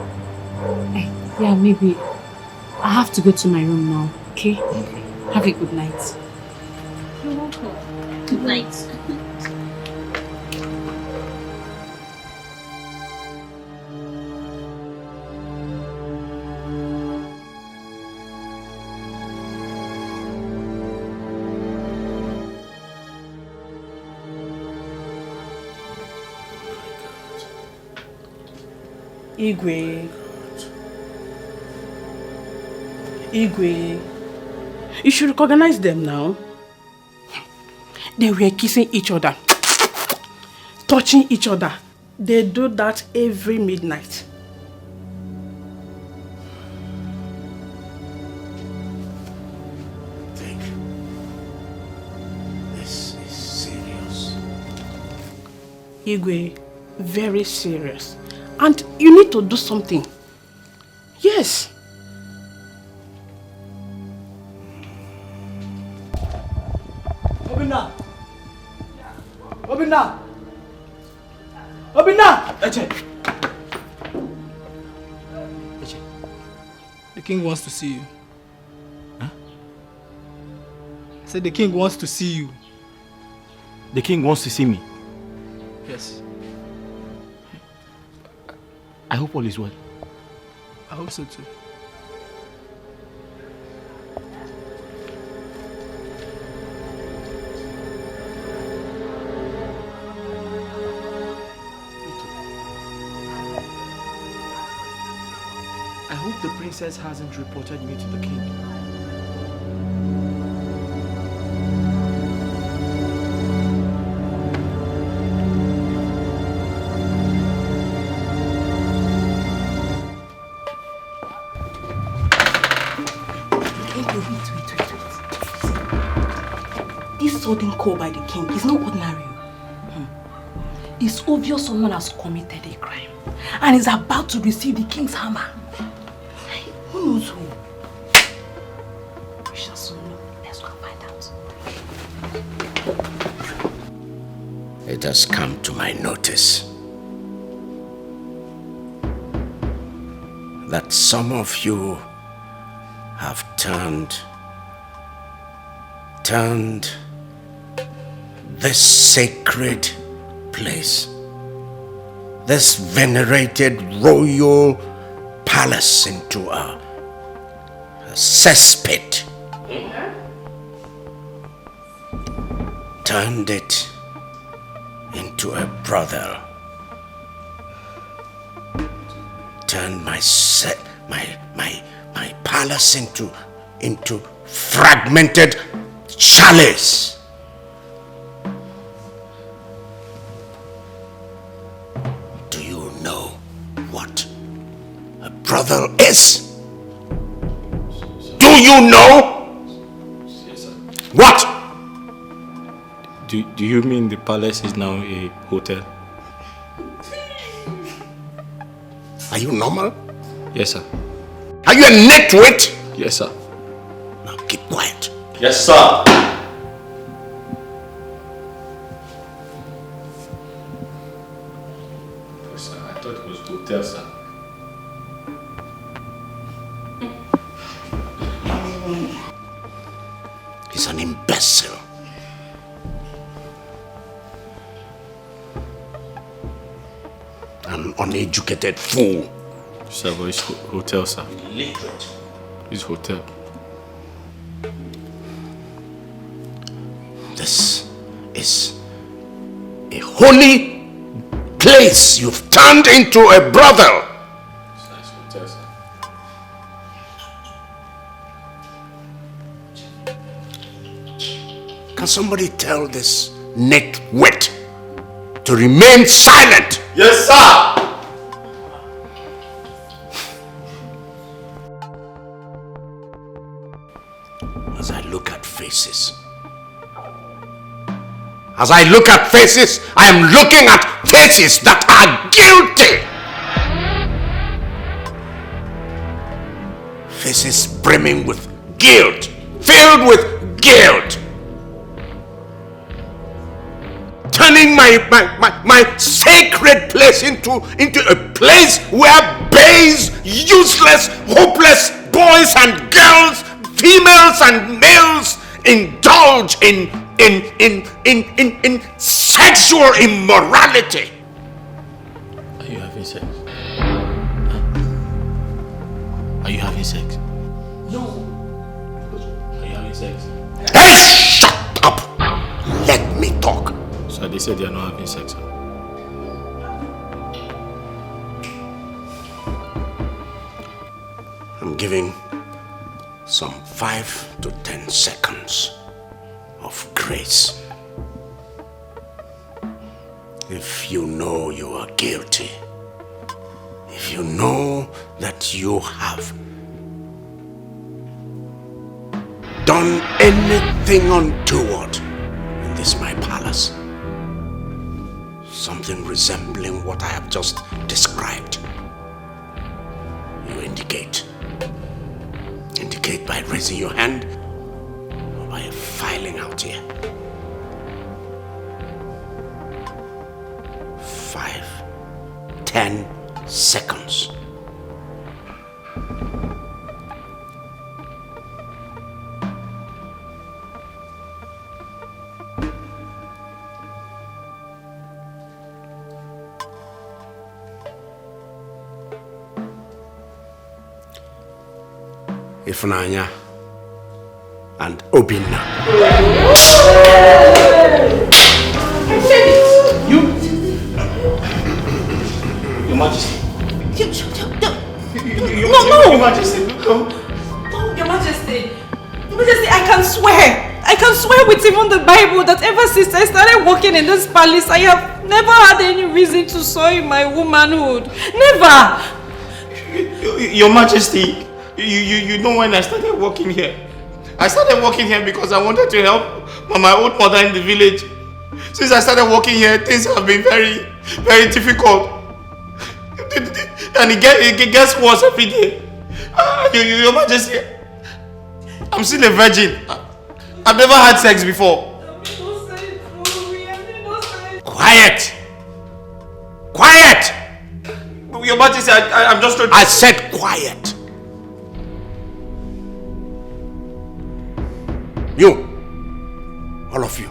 Yeah, maybe. I have to go to my room now, okay? Have a good night. You're welcome. Good night. Igwe, you should recognize them now. They were kissing each other, touching each other. They do that every midnight. Think this is serious. Igwe, very serious. And you need to do something. Yes. Obinna! Obinna! Obinna! Eche! The king wants to see you. Huh? I said the king wants to see you. The king wants to see me. Yes. I hope all is well. I hope so too. I hope the princess hasn't reported me to the king. This sudden call by the king is not ordinary. It's obvious someone has committed a crime and is about to receive the king's hammer. Who knows who? We shall soon know. Let's go and find out. It has come to my notice that some of you have turned this sacred place, this venerated royal palace into a cesspit. Turned it into a brothel. Turned my palace into fragmented chalice. Do you know what a brothel is? Do you know? Yes, sir. What? Do you mean the palace is now a hotel? Are you normal? Yes, sir. Are you a nitwit? Yes, sir. Now keep quiet. Yes, sir. Yes, sir. I thought it was hotel, sir. is an imbecile. An uneducated fool. Sir, but it's hotel, sir. Illiterate. It's hotel. This is a holy place you've turned into a brothel. It's hotel, sir. Can somebody tell this nitwit to remain silent? Yes, sir! As I look at faces, I am looking at faces that are guilty. Faces brimming with guilt, filled with guilt. Turning my sacred place into a place where base, useless, hopeless boys and girls, females and males indulge in sexual immorality. Are you having sex? Are you having sex? No. Are you having sex? Hey, shut up! Let me talk. So they said they are not having sex, sir. I'm giving some 5 to 10 seconds of grace. If you know you are guilty, if you know that you have done anything untoward in this my palace, something resembling what I have just described, you indicate. Indicate by raising your hand or by filing out here. 5, 10 seconds. Ify and Obinna. Your Majesty. No. Your Majesty. No. Your Majesty. Your Majesty, I can swear with even the Bible that ever since I started working in this palace, I have never had any reason to soil my womanhood. Never. Your Majesty, you know when I started working here? I started working here because I wanted to help my old mother in the village. Since I started working here, things have been very, very difficult. And it gets worse every day. Your Majesty, I'm still a virgin. I've never had sex before. Quiet! Quiet! Your Majesty, I'm just trying to... I said quiet. You, all of you,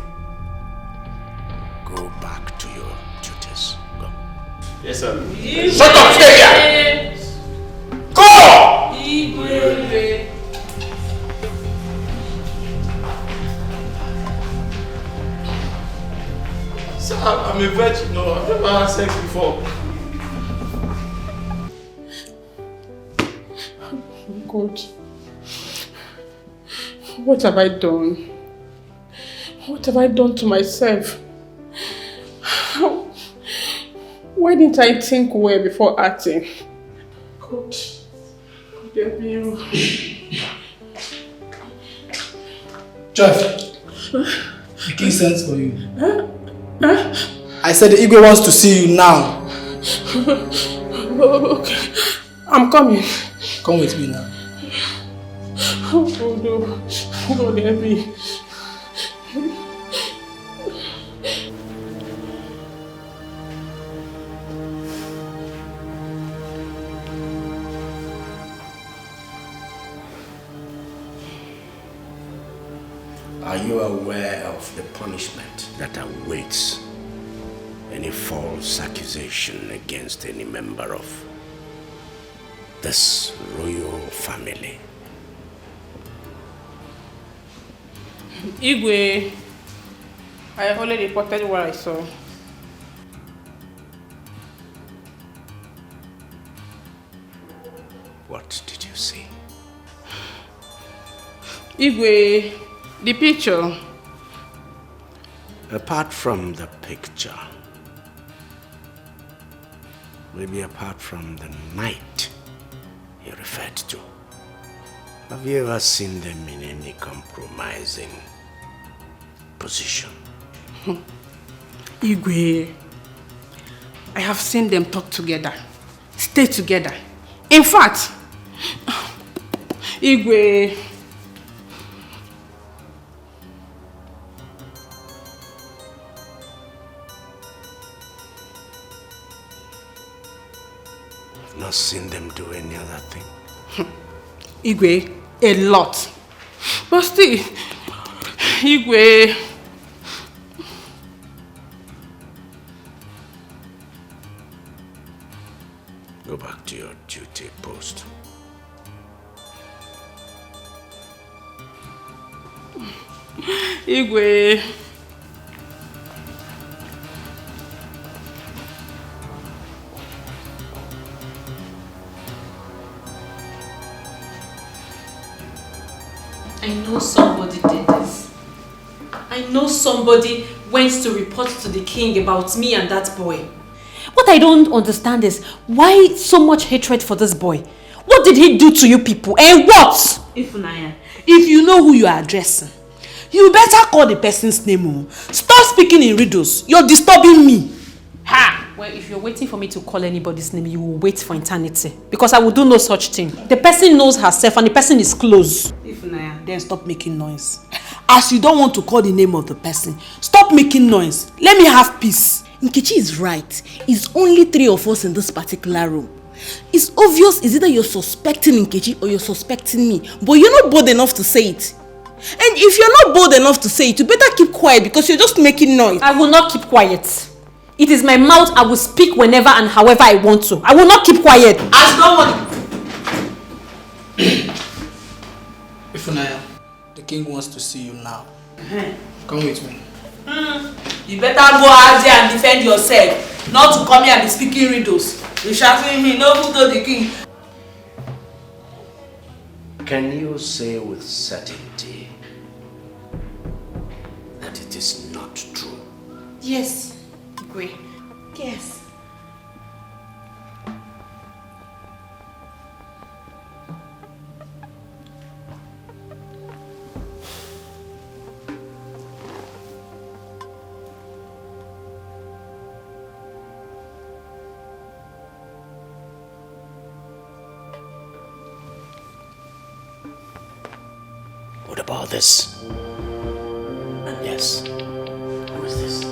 go back to your duties. Go. Yes, sir. Shut up, stay here! Go! Sir, I'm a virgin. No, I've never had sex before. God. What have I done? What have I done to myself? Why didn't I think well before acting? God. Forgive me. Jeff, the king sends for you. I said the Igwe wants to see you now. Okay. I'm coming. Come with me now. Oh no. God help me. Are you aware of the punishment that awaits any false accusation against any member of this royal family? Igwe, I already reported what I saw. What did you see? Igwe, the picture. Apart from the picture, maybe apart from the night you referred to, have you ever seen them in any compromising position? Igwe, I have seen them talk together, stay together. In fact, Igwe, I've not seen them do any other thing. Igwe, a lot. But still, Igwe, go back to your duty post. Igwe. I know somebody did this. I know somebody went to report to the king about me and that boy. What I don't understand is, why so much hatred for this boy? What did he do to you people? And what? Ifunanya, if you know who you are addressing, you better call the person's name. Stop speaking in riddles. You're disturbing me. Ha! Well, if you're waiting for me to call anybody's name, you will wait for eternity. Because I will do no such thing. The person knows herself and the person is close. Ifunanya, then stop making noise. As you don't want to call the name of the person, stop making noise. Let me have peace. Nkechi is right. It's only 3 of us in this particular room. It's obvious it's either you're suspecting Nkechi or you're suspecting me. But you're not bold enough to say it. And if you're not bold enough to say it, you better keep quiet because you're just making noise. I will not keep quiet. It is my mouth. I will speak whenever and however I want to. I will not keep quiet. As no one. Ifunanya, the king wants to see you now. Come with me. You better go out there and defend yourself, not to come here and be speaking riddles. You're shouting me, no food to the king. Can you say with certainty that it is not true? Yes. Agree. Yes. What about this? Yes. Who is this?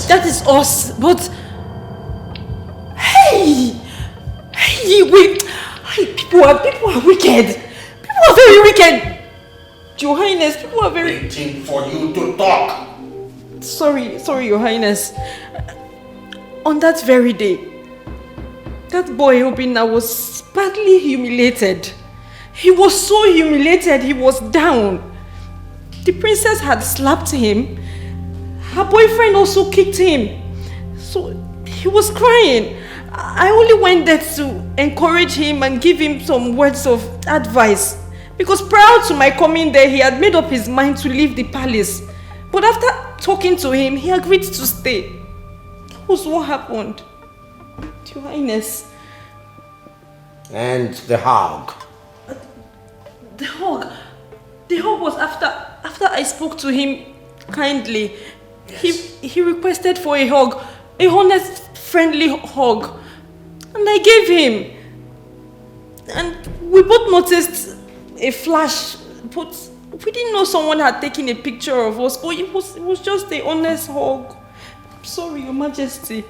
That is us, but hey, wait, people are wicked. People are very wicked. Your Highness, people are very. Waiting for you to talk. Sorry, Your Highness. On that very day, that boy Obinna was badly humiliated. He was so humiliated, he was down. The princess had slapped him. Her boyfriend also kicked him. So he was crying. I only went there to encourage him and give him some words of advice. Because prior to my coming there, he had made up his mind to leave the palace. But after talking to him, he agreed to stay. That was what happened. Your Highness. And the hug? The hug was after I spoke to him kindly. Yes. He requested for a hug, a honest, friendly hug, and I gave him. And we both noticed a flash, but we didn't know someone had taken a picture of us. But it was just a honest hug. I'm sorry, Your Majesty.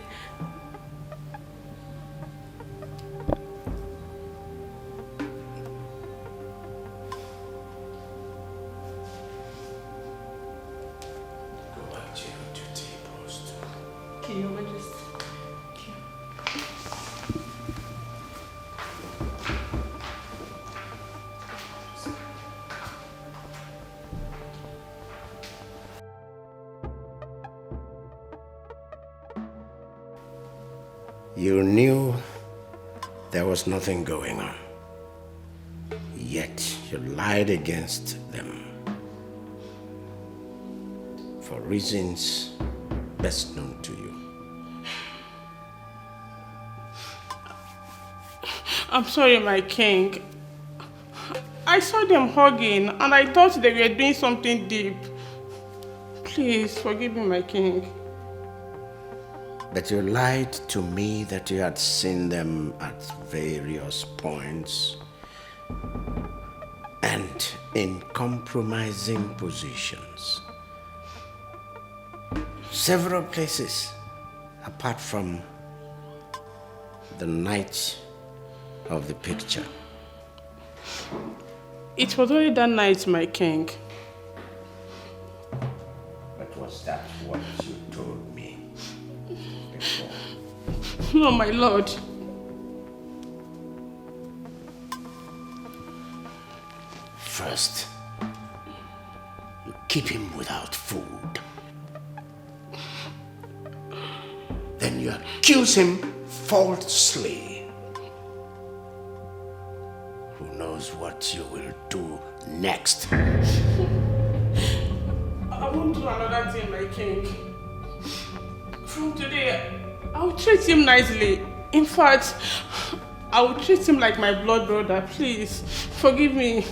You knew there was nothing going on, yet you lied against them for reasons best known to you. I'm sorry, my king. I saw them hugging and I thought they were doing something deep. Please forgive me, my king. But you lied to me that you had seen them at various points and in compromising positions. Several places apart from the night of the picture. It was only that night, my king. But was that what you told me before? No, my lord. First, you keep him without food. Then you accuse him falsely. Who knows what you will do next? I won't do another thing, my king. From today, I'll treat him nicely. In fact, I will treat him like my blood brother. Please, forgive me.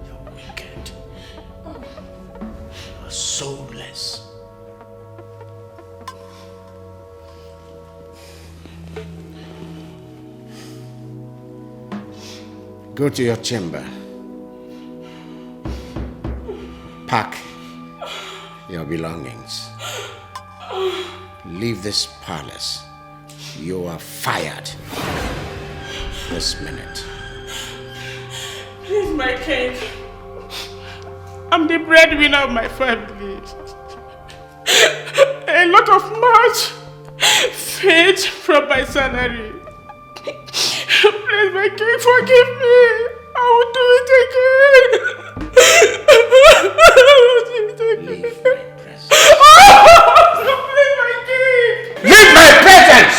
You're wicked. You're soulless. Go to your chamber. Pack your belongings. Leave this palace. You are fired this minute. Please, my king. I'm the breadwinner of my family. A lot of much fed from my salary. Please, my king, forgive me. I will do it again. Leave my presence. Please, my king. Leave my presence!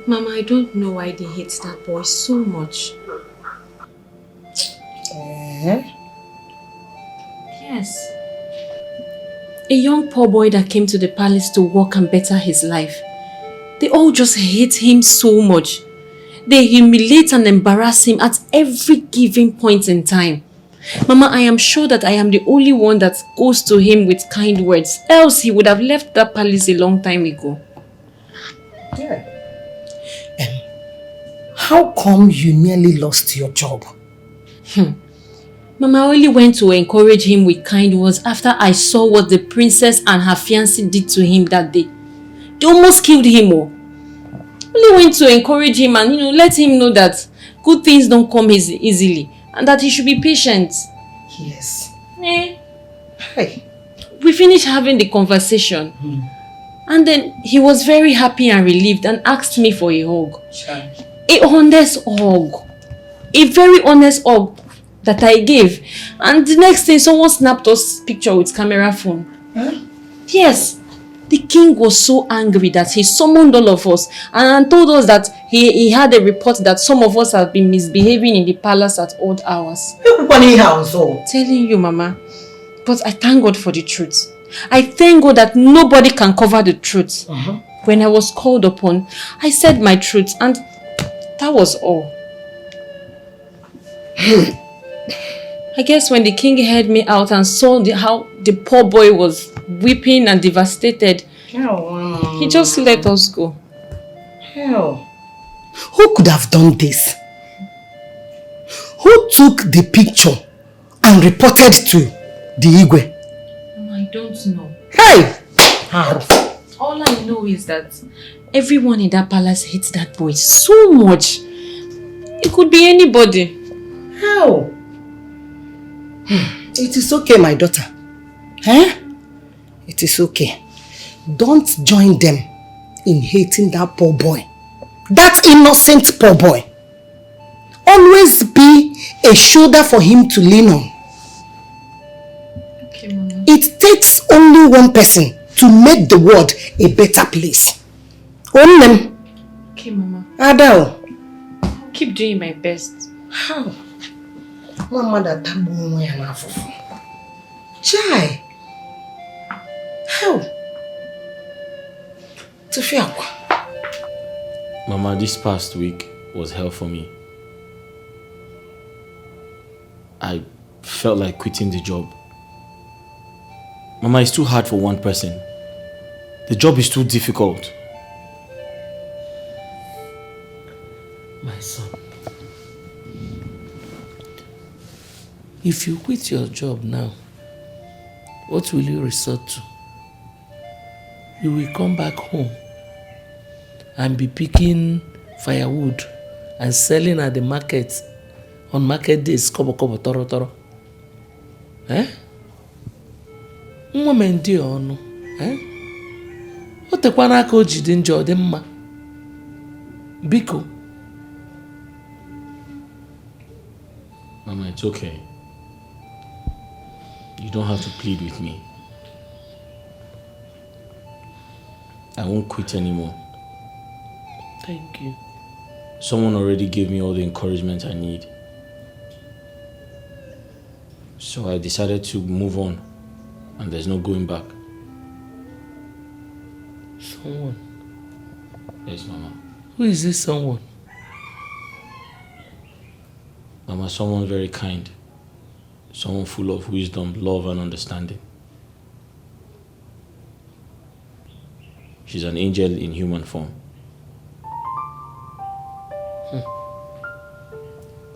Mama, I don't know why they hate that boy so much. Yes. A young poor boy that came to the palace to work and better his life. They all just hate him so much. They humiliate and embarrass him at every given point in time. Mama, I am sure that I am the only one that goes to him with kind words. Else he would have left that palace a long time ago. Yeah. How come you nearly lost your job? Mama, I only went to encourage him with kind words after I saw what the princess and her fiancé did to him that day. They almost killed him. Only went to encourage him and let him know that good things don't come easily and that he should be patient. Yes. Hey. We finished having the conversation. And then he was very happy and relieved and asked me for a hug. A honest hug. A very honest hug that I gave. And the next day, someone snapped us picture with camera phone. Yes. The king was so angry that he summoned all of us and told us that he had a report that some of us have been misbehaving in the palace at odd hours. Telling you, Mama. But I thank God for the truth. I thank God that nobody can cover the truth. When I was called upon, I said my truth and that was all. I guess when the king heard me out and saw how the poor boy was weeping and devastated, he just let us go. Who could have done this? Who took the picture and reported to the Igwe? I don't know. Hey! All I know is that everyone in that palace hates that boy so much. It could be anybody. How? It is okay, my daughter. It is okay. Don't join them in hating that poor boy. That innocent poor boy. Always be a shoulder for him to lean on. Okay, Mama. It takes only one person to make the world a better place. Only. Okay, Mama. Adele. Keep doing my best. How? Mama that tabu Chai. How? Mama, this past week was hell for me. I felt like quitting the job. Mama, it's too hard for one person. The job is too difficult. My son, if you quit your job now, what will you resort to? You will come back home and be picking firewood and selling at the market on market days, kobo toro toro. Eh? Woman di onu. Eh? O tekwana aka o jide njọ dị mma. Biko. Mama, it's okay. You don't have to plead with me. I won't quit anymore. Thank you. Someone already gave me all the encouragement I need. So I decided to move on, and there's no going back. Someone? Yes, Mama. Who is this someone? Mama, someone very kind. Someone full of wisdom, love, and understanding. She's an angel in human form.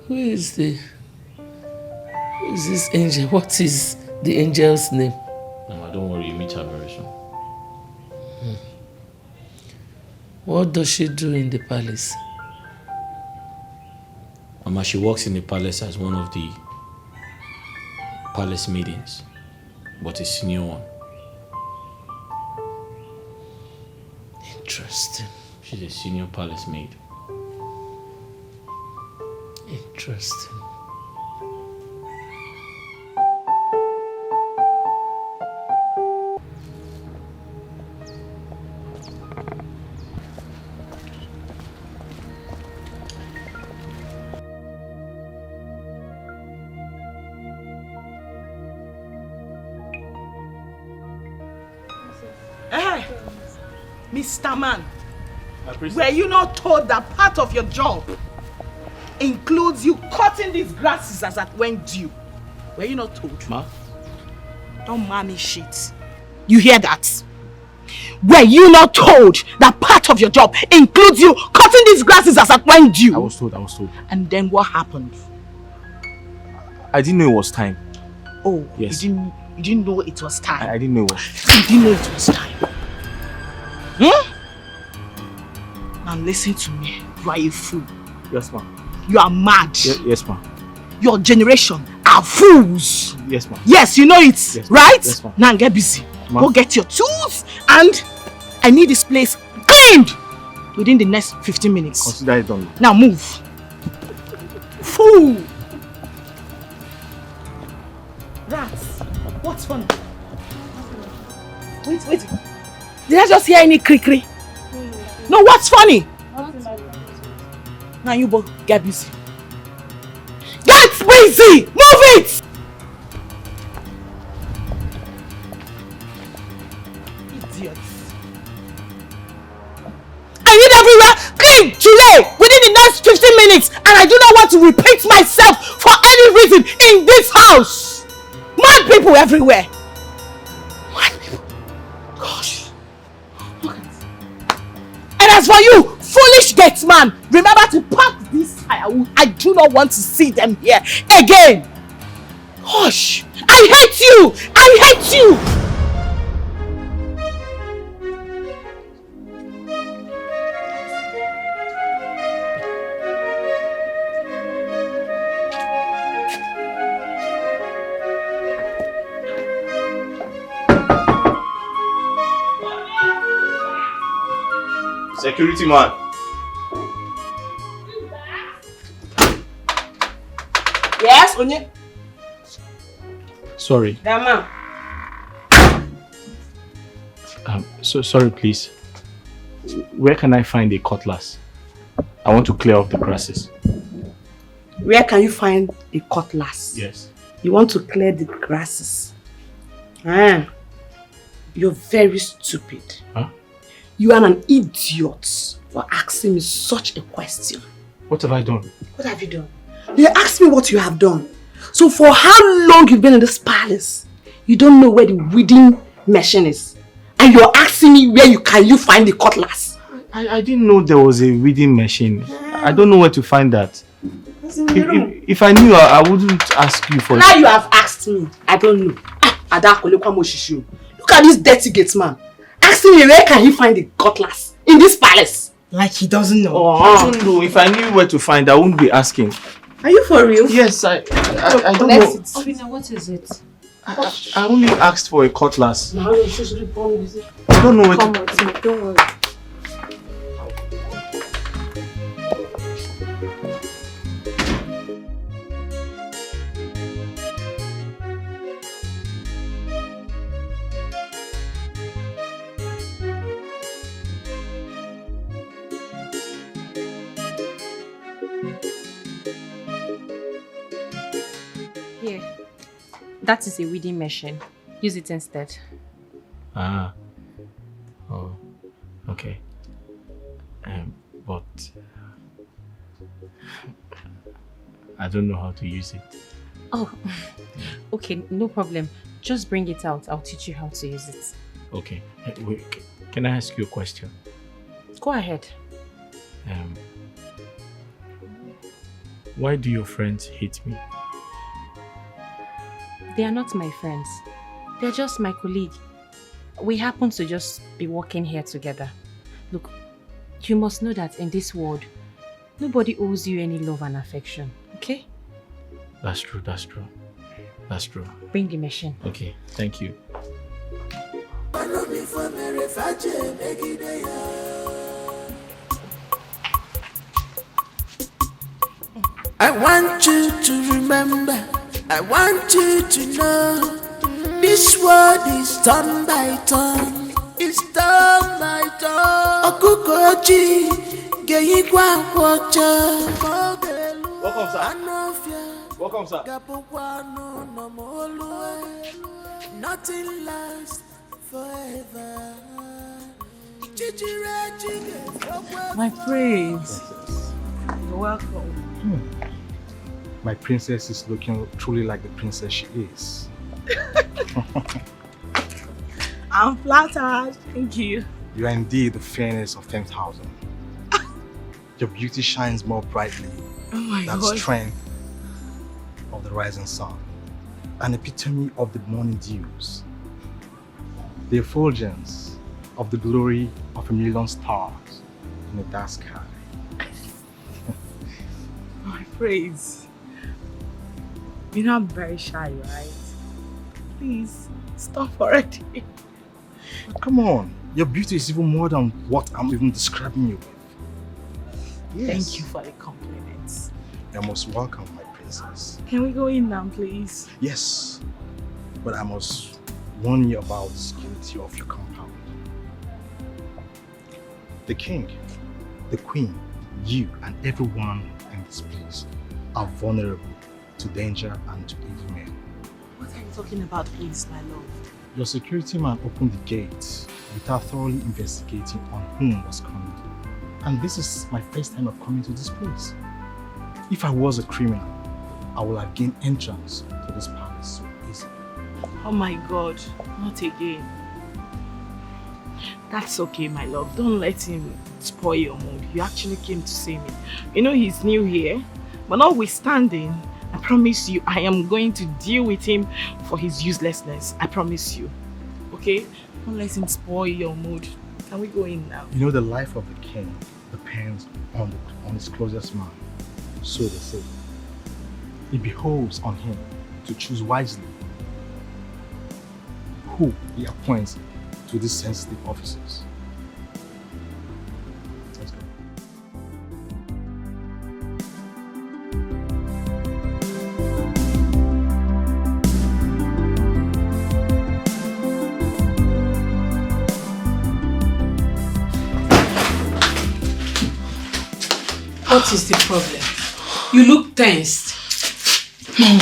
Who is this angel? What is the angel's name? Mama, don't worry, you meet her very soon. What does she do in the palace? Mama, she works in the palace as one of the palace maidens, but a senior one. Interesting. She's a senior palace maid. Interesting. Hey, Mr. Man, were you not told that part of your job includes you cutting these grasses as at when due? Were you not told? Ma? Don't mommy shit. You hear that? Were you not told that part of your job includes you cutting these grasses as at when due? I was told. And then what happened? I didn't know it was time. Oh, yes. You didn't know it was time. I didn't know it was. You didn't know it was time. Now listen to me. You are a fool. Yes, ma'am. You are mad. Yes, ma'am. Your generation are fools. Yes, ma'am. Yes, you know it, yes, right? Yes, ma'am. Now get busy. Go get your tools and I need this place cleaned within the next 15 minutes. Consider it done. Now move. Fool. Rats. What's funny? Wait. Did I just hear any cri-cri? No, what's funny? Now you both get busy. Get busy! Move it! Idiots. I need everywhere clean today within the next 15 minutes and I do not want to repeat myself for any reason in this house. Mad people everywhere. Mad people. Gosh. And as for you, foolish Gateman, remember to pack this firewood. I do not want to see them here again. Gosh, I hate you! I hate you! Security man. Yeah? Yes, Onye. Sorry. Dama. So sorry, please. Where can I find a cutlass? I want to clear off the grasses. Where can you find a cutlass? Yes. You want to clear the grasses? Ah, you're very stupid. Huh? You are an idiot for asking me such a question. What have I done? What have you done? You asked me what you have done. So for how long you've been in this palace, you don't know where the weeding machine is. And you're asking me where can you find the cutlass? I didn't know there was a weeding machine. I don't know where to find that. If I knew, I wouldn't ask you for it. Now you have asked me. I don't know. Look at this dirty Gateman. Asking me where can he find the cutlass in this palace? Like he doesn't know. I don't know. If I knew where to find, I wouldn't be asking. Are you for real? Yes, I don't know. Obinna, what is it? I only asked for a cutlass. No, you should report me. I don't know where Come to... on, Tim, don't worry. Here. That is a weeding machine. Use it instead. Ah. Oh. Okay. But... I don't know how to use it. Oh. Okay, no problem. Just bring it out. I'll teach you how to use it. Okay. Wait, can I ask you a question? Go ahead. Why do your friends hate me? They are not my friends. They're just my colleague. We happen to just be working here together. Look, you must know that in this world, nobody owes you any love and affection, okay? That's true, that's true. That's true. Bring the machine. Okay, thank you. I want you to remember, I want you to know, this world is turn by turn, it's turn by turn. Okukoji, Geyikwa Wacha. Welcome, sir. Welcome, sir. Nothing lasts forever. My praise. You're welcome. My princess is looking truly like the princess she is. I'm flattered. Thank you. You are indeed the fairness of 10,000. Your beauty shines more brightly Oh than God. strength of the rising sun, an epitome of the morning dews, the effulgence of the glory of a million stars in the dark sky. My praise. You know I'm very shy, right? Please, stop already. Come on, your beauty is even more than what I'm even describing you with. Yes. Thank you for the compliments. You're most welcome, my princess. Can we go in now, please? Yes, but I must warn you about the security of your compound. The king, the queen, you and everyone in this place are vulnerable to danger and to evil men. What are you talking about, please, my love? Your security man opened the gate without thoroughly investigating on whom was coming. And this is my first time of coming to this place. If I was a criminal, I would have gained entrance to this palace so easily. Oh my God, not again. That's okay, my love. Don't let him spoil your mood. You actually came to see me. You know he's new here, but notwithstanding, I promise you I am going to deal with him for his uselessness. I promise you. Okay? Don't let him spoil your mood. Can we go in now? You know, the life of the king depends on his closest man. So they say. It behoves on him to choose wisely who he appoints to these sensitive offices. Let's go. What is the problem? You look tensed. Mom,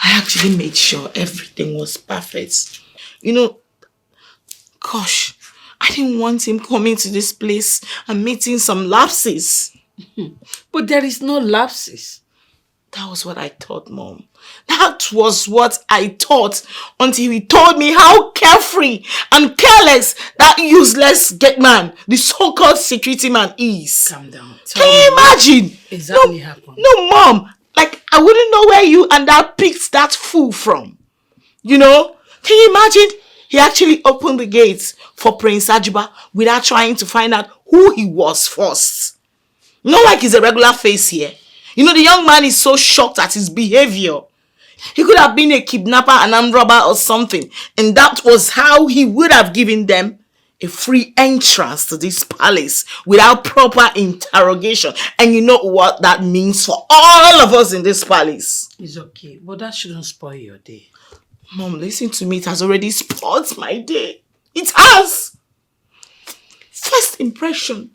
I actually made sure everything was perfect. You know, gosh, I didn't want him coming to this place and meeting some lapses. But there is no lapses. That was what I thought, Mom. That was what I thought until he told me how carefree and careless that useless Gateman, the so-called security man, is. Calm down. Can you imagine? Exactly happened. No, Mom. Like, I wouldn't know where you and that picked that fool from. You know? Can you imagine? He actually opened the gates for Prince Ajiba without trying to find out who he was first. Not like he's a regular face here. You know, the young man is so shocked at his behavior. He could have been a kidnapper, an armed robber or something. And that was how he would have given them a free entrance to this palace without proper interrogation. And you know what that means for all of us in this palace. It's okay, but that shouldn't spoil your day. Mom, listen to me. It has already spoiled my day. It has. First impression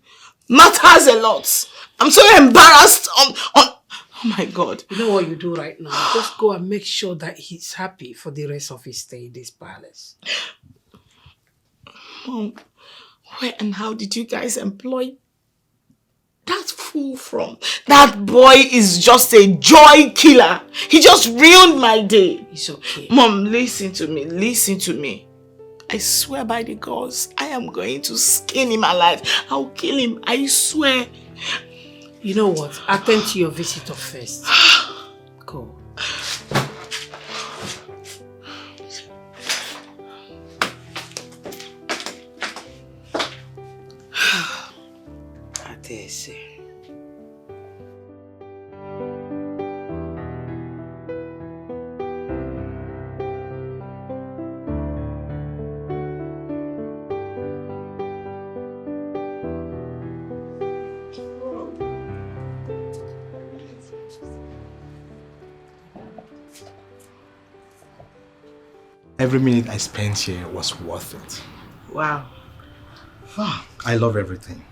matters a lot. I'm so embarrassed on oh my God. You know what you do right now? Just go and make sure that he's happy for the rest of his stay in this palace. Mom, where and how did you guys employ that fool from? That boy is just a joy killer. He just ruined my day. It's okay. Mom, listen to me. Listen to me. I swear by the gods, I am going to skin him alive. I'll kill him. I swear. You know what? Attend to your visitor first. Go. Atese. Every minute I spent here was worth it. Wow. I love everything.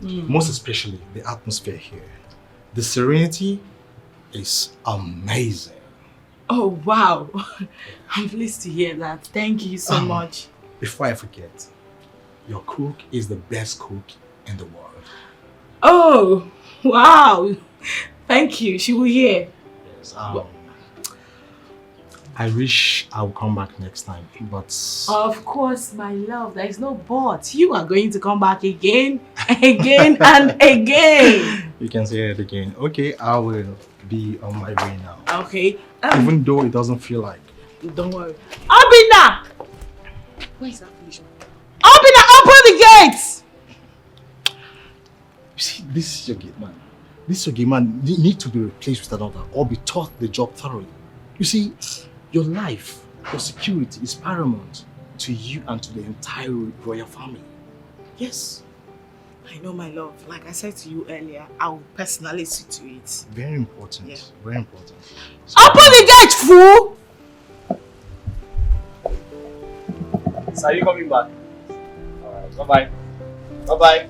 Most especially the atmosphere here. The serenity is amazing. Oh, wow. I'm pleased to hear that. Thank you so much. Before I forget, your cook is the best cook in the world. Oh, wow. Thank you. She will hear. Yes, I wish I would come back next time, but... Of course, my love. There is no but. You are going to come back again, again, and again. You can say it again. Okay, I will be on my way now. Okay. Even though it doesn't feel like. Don't worry. Obinna! Where is that foolish man? Obinna, open the gates! You see, this is your gate man. This is your gate man. You need to be replaced with another or be taught the job thoroughly. You see, your life, your security is paramount to you and to the entire royal family. Yes. I know, my love. Like I said to you earlier, I will personally see to it. Very important. Yeah. Very important. So, open the gate, fool! So are you coming back? Alright, bye-bye. Bye-bye.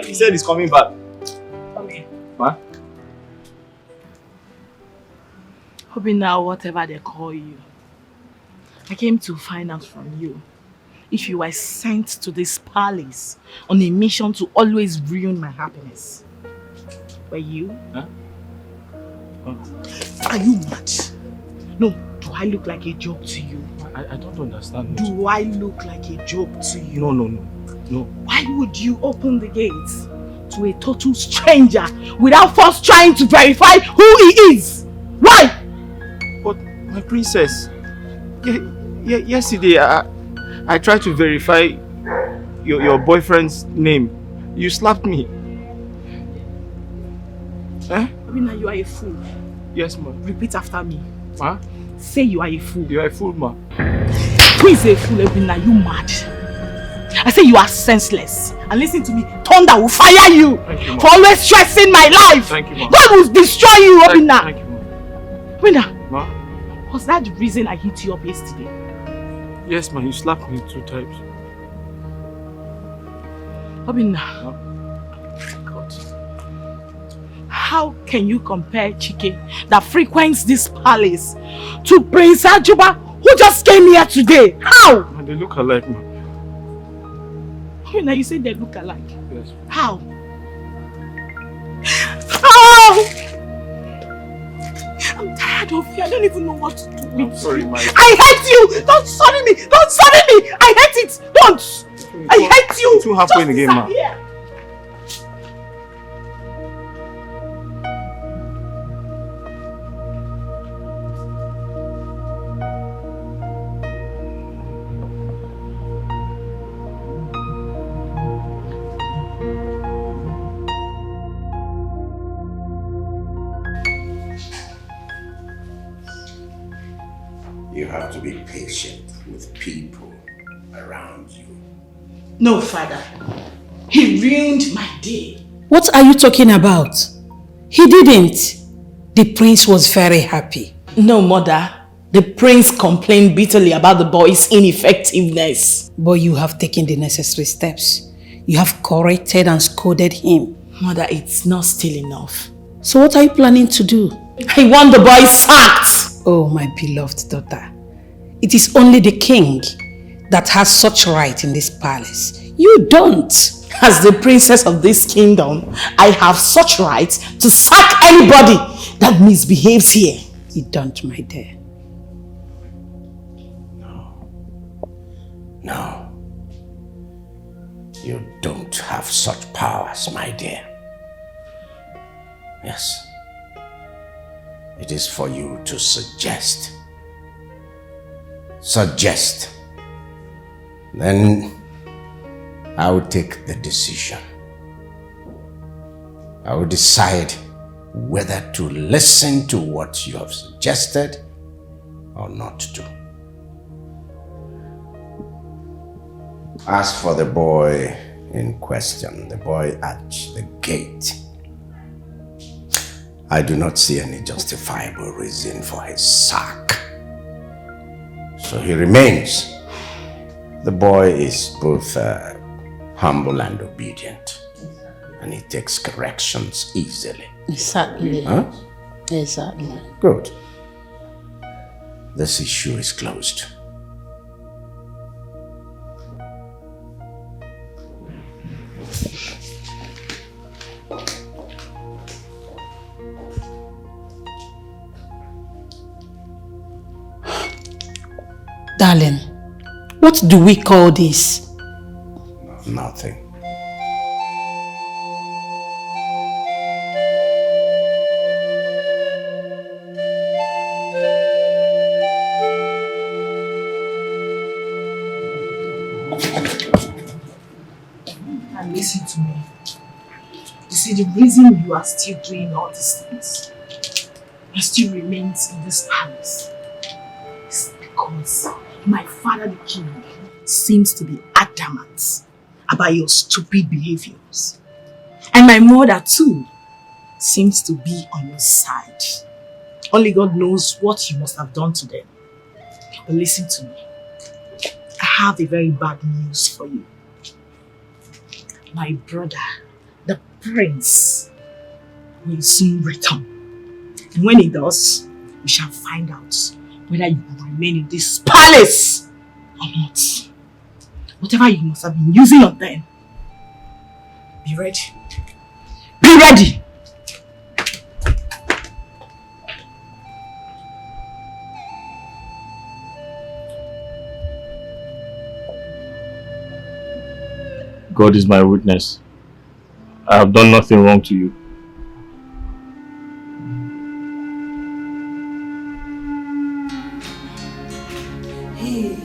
He said he's coming back. Okay. What? Obinna, whatever they call you, I came to find out from you if you were sent to this palace on a mission to always ruin my happiness. Were you? Huh? Are you mad? No, do I look like a joke to you? I don't understand. Do I look like a joke to you? No. Why would you open the gates to a total stranger without first trying to verify who he is? Why? But my princess, yesterday I tried to verify your boyfriend's name. You slapped me. Eh? Obinna, you are a fool. Yes, ma. Repeat after me. Huh? Say you are a fool. You are a fool, ma. Who is a fool, Obinna? You mad? I say you are senseless. And listen to me, thunder will fire you, Thank you, for always stressing my life. Thank you, ma. God will destroy you, Obinna. Thank you, ma. Obinna, Ma? was that the reason I hit you up yesterday? Yes, ma, you slapped me 2 times. Obinna. God. How can you compare Chike that frequents this palace to Prince Ajuba who just came here today? How? Ma, they look alike, ma. Obinna, you say they look alike? Yes. How? How? I'm tired of you. I don't even know what to do with you. Sorry, my. I hate you! Don't sorry me! Don't sorry me! I hate it! Don't! I hate you! It's too halfway in the game, ma. Disappear. You have to be patient with people around you. No, father. He ruined my day. What are you talking about? He didn't. The prince was very happy. No, mother. The prince complained bitterly about the boy's ineffectiveness. But you have taken the necessary steps. You have corrected and scolded him. Mother, it's not still enough. So what are you planning to do? I want the boy sacked! Oh, my beloved daughter. It is only the king that has such right in this palace. You don't. As the princess of this kingdom, I have such right to sack anybody that misbehaves here. You don't, my dear. No. You don't have such powers, my dear. Yes. It is for you to suggest. Suggest. Then I will take the decision. I will decide whether to listen to what you have suggested or not to. As for the boy in question, the boy at the gate, I do not see any justifiable reason for his sack. So he remains. The boy is both humble and obedient, and he takes corrections easily. Exactly. Huh? Exactly. Good. This issue is closed. Darling, what do we call this? Nothing. And listen to me. You see, the reason you are still doing all these things and still remains in this palace is because my father the king seems to be adamant about your stupid behaviors. And my mother too seems to be on your side. Only God knows what you must have done to them. But listen to me. I have a very bad news for you. My brother, the prince, will soon return. And when he does, we shall find out whether you will remain in this palace or not. Whatever you must have been using on them, be ready. Be ready! God is my witness. I have done nothing wrong to you. Hey,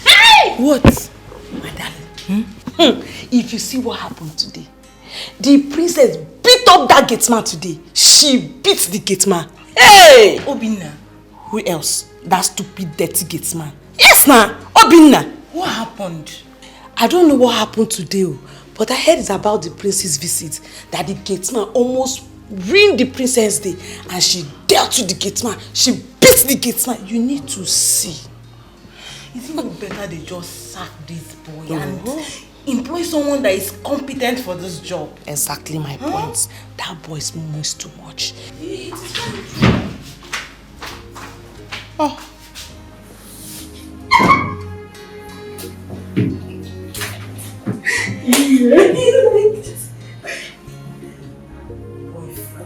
hey! What? My darling. If you see what happened today, the princess beat up that gateman today. She beat the gateman. Hey! Obinna. Who else? That stupid dirty gateman. Yes, na. Obinna. What happened? I don't know what happened today, but I heard it's about the prince's visit that the gateman almost ruined the princess day and she dealt with the gateman. She beat the gateman. You need to see. Is it not better they just sack this boy and employ someone that is competent for this job? Exactly my point. That boy is almost too much. It is very true. Oh.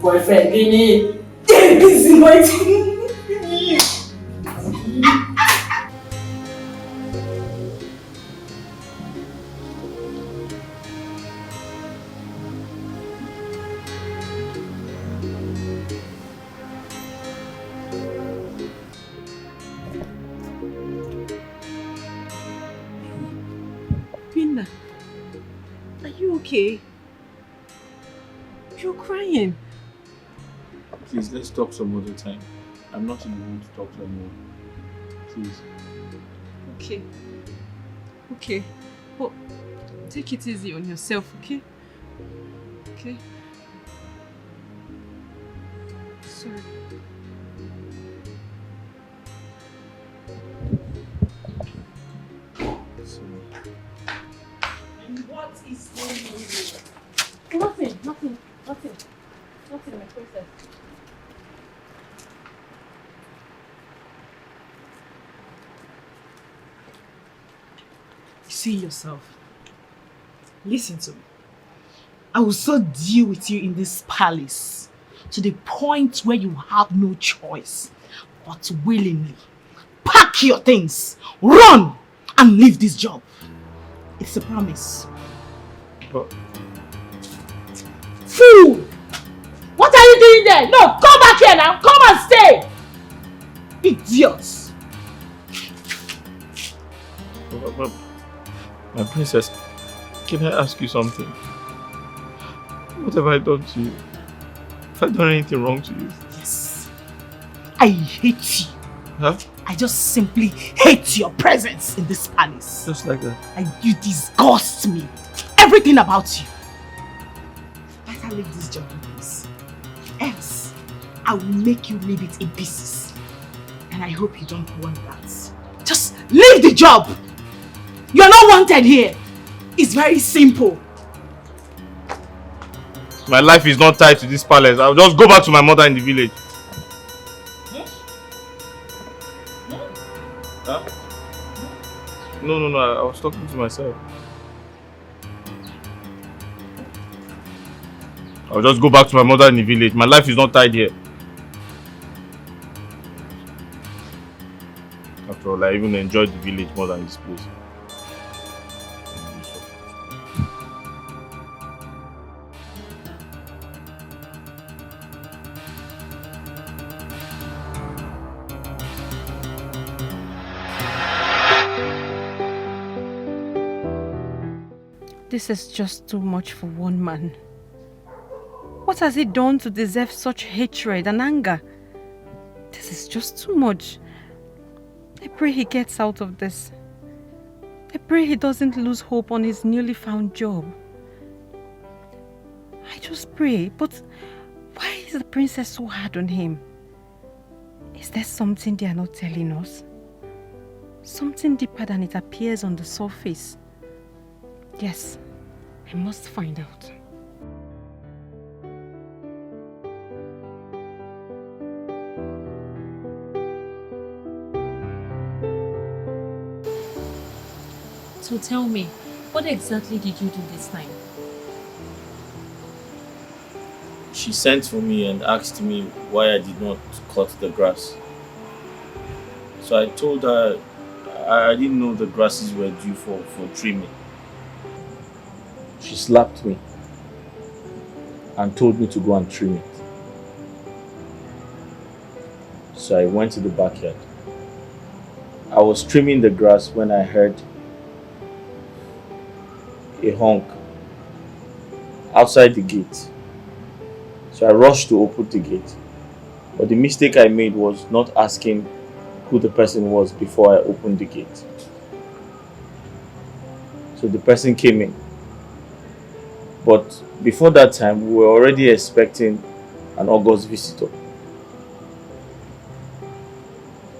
Boyfriend, Ini. This is my thing. Obinna, are you okay? You're crying. Please, let's talk some other time. I'm not in the mood to talk to anyone. Please. Okay. Okay. But take it easy on yourself, okay? Okay? Sorry. What is going on? Nothing, nothing, nothing. Nothing, my princess. See yourself. Listen to me. I will so deal with you in this palace to the point where you have no choice but willingly pack your things, run and leave this job. It's a promise. But Fool! What are you doing there? No, come back here now. Come and stay. Idiots. But my princess, can I ask you something? What have I done to you? Have I done anything wrong to you? Yes. I hate you. Huh? I just simply hate your presence in this palace. Just like that? And you disgust me. Everything about you. Better leave this job in peace. Else, I will make you leave it in pieces. And I hope you don't want that. Just leave the job. You're not wanted here. It's very simple. My life is not tied to this palace. I'll just go back to my mother in the village. Huh? No, I was talking to myself. I'll just go back to my mother in the village. My life is not tied here. After all, I even enjoyed the village more than this place. This is just too much for one man. What has he done to deserve such hatred and anger? This is just too much. I pray he gets out of this. I pray he doesn't lose hope on his newly found job. I just pray, but why is the princess so hard on him? Is there something they are not telling us? Something deeper than it appears on the surface? Yes, I must find out. So tell me, what exactly did you do this time? She sent for me and asked me why I did not cut the grass. So I told her I didn't know the grasses were due for trimming. She slapped me and told me to go and trim it. So I went to the backyard. I was trimming the grass when I heard a honk outside the gate. So I rushed to open the gate. But the mistake I made was not asking who the person was before I opened the gate. So the person came in. But before that time, we were already expecting an August visitor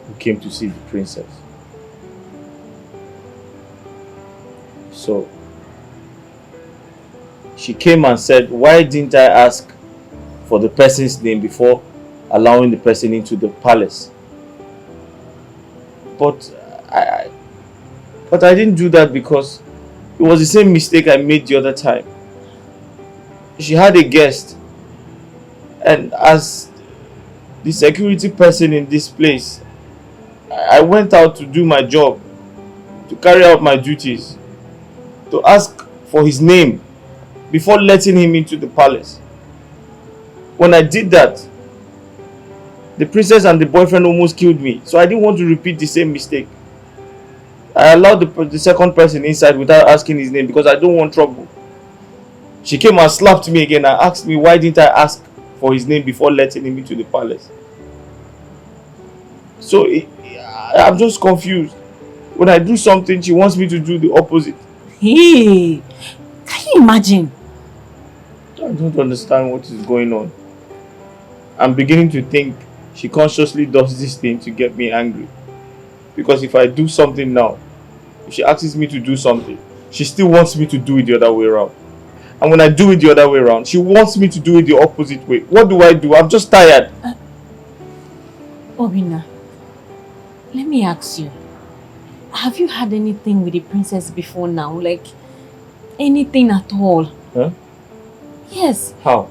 who came to see the princess. So she came and said, why didn't I ask for the person's name before allowing the person into the palace? But I didn't do that because it was the same mistake I made the other time. She had a guest, and as the security person in this place, I went out to do my job, to carry out my duties, to ask for his name before letting him into the palace. When I did that, the princess and the boyfriend almost killed me, so I didn't want to repeat the same mistake. I allowed the second person inside without asking his name because I don't want trouble. She came and slapped me again and asked me why didn't I ask for his name before letting him into the palace. So I'm just confused. When I do something, she wants me to do the opposite. Hey, can you imagine? I don't understand what is going on. I'm beginning to think she consciously does this thing to get me angry. Because if I do something now, if she asks me to do something, she still wants me to do it the other way around. And when I do it the other way around, she wants me to do it the opposite way. What do I do? I'm just tired. Obinna, let me ask you. Have you had anything with the princess before now? Like, anything at all? Huh? Yes. How?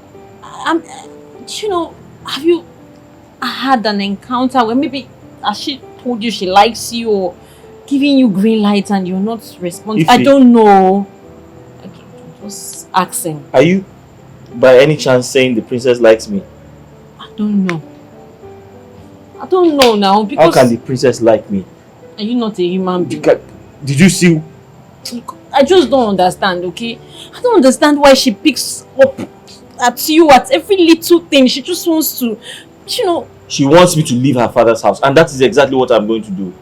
You know, have you had an encounter where maybe has she told you she likes you or giving you green light and you're not responding? I don't know. Okay, just asking. Are you by any chance saying the princess likes me? I don't know. I don't know now because... How can the princess like me? Are you not a human being? Did you see? I just don't understand, okay? I don't understand why she picks up at you at every little thing. She just wants to, you know... She wants me to leave her father's house, and that is exactly what I'm going to do.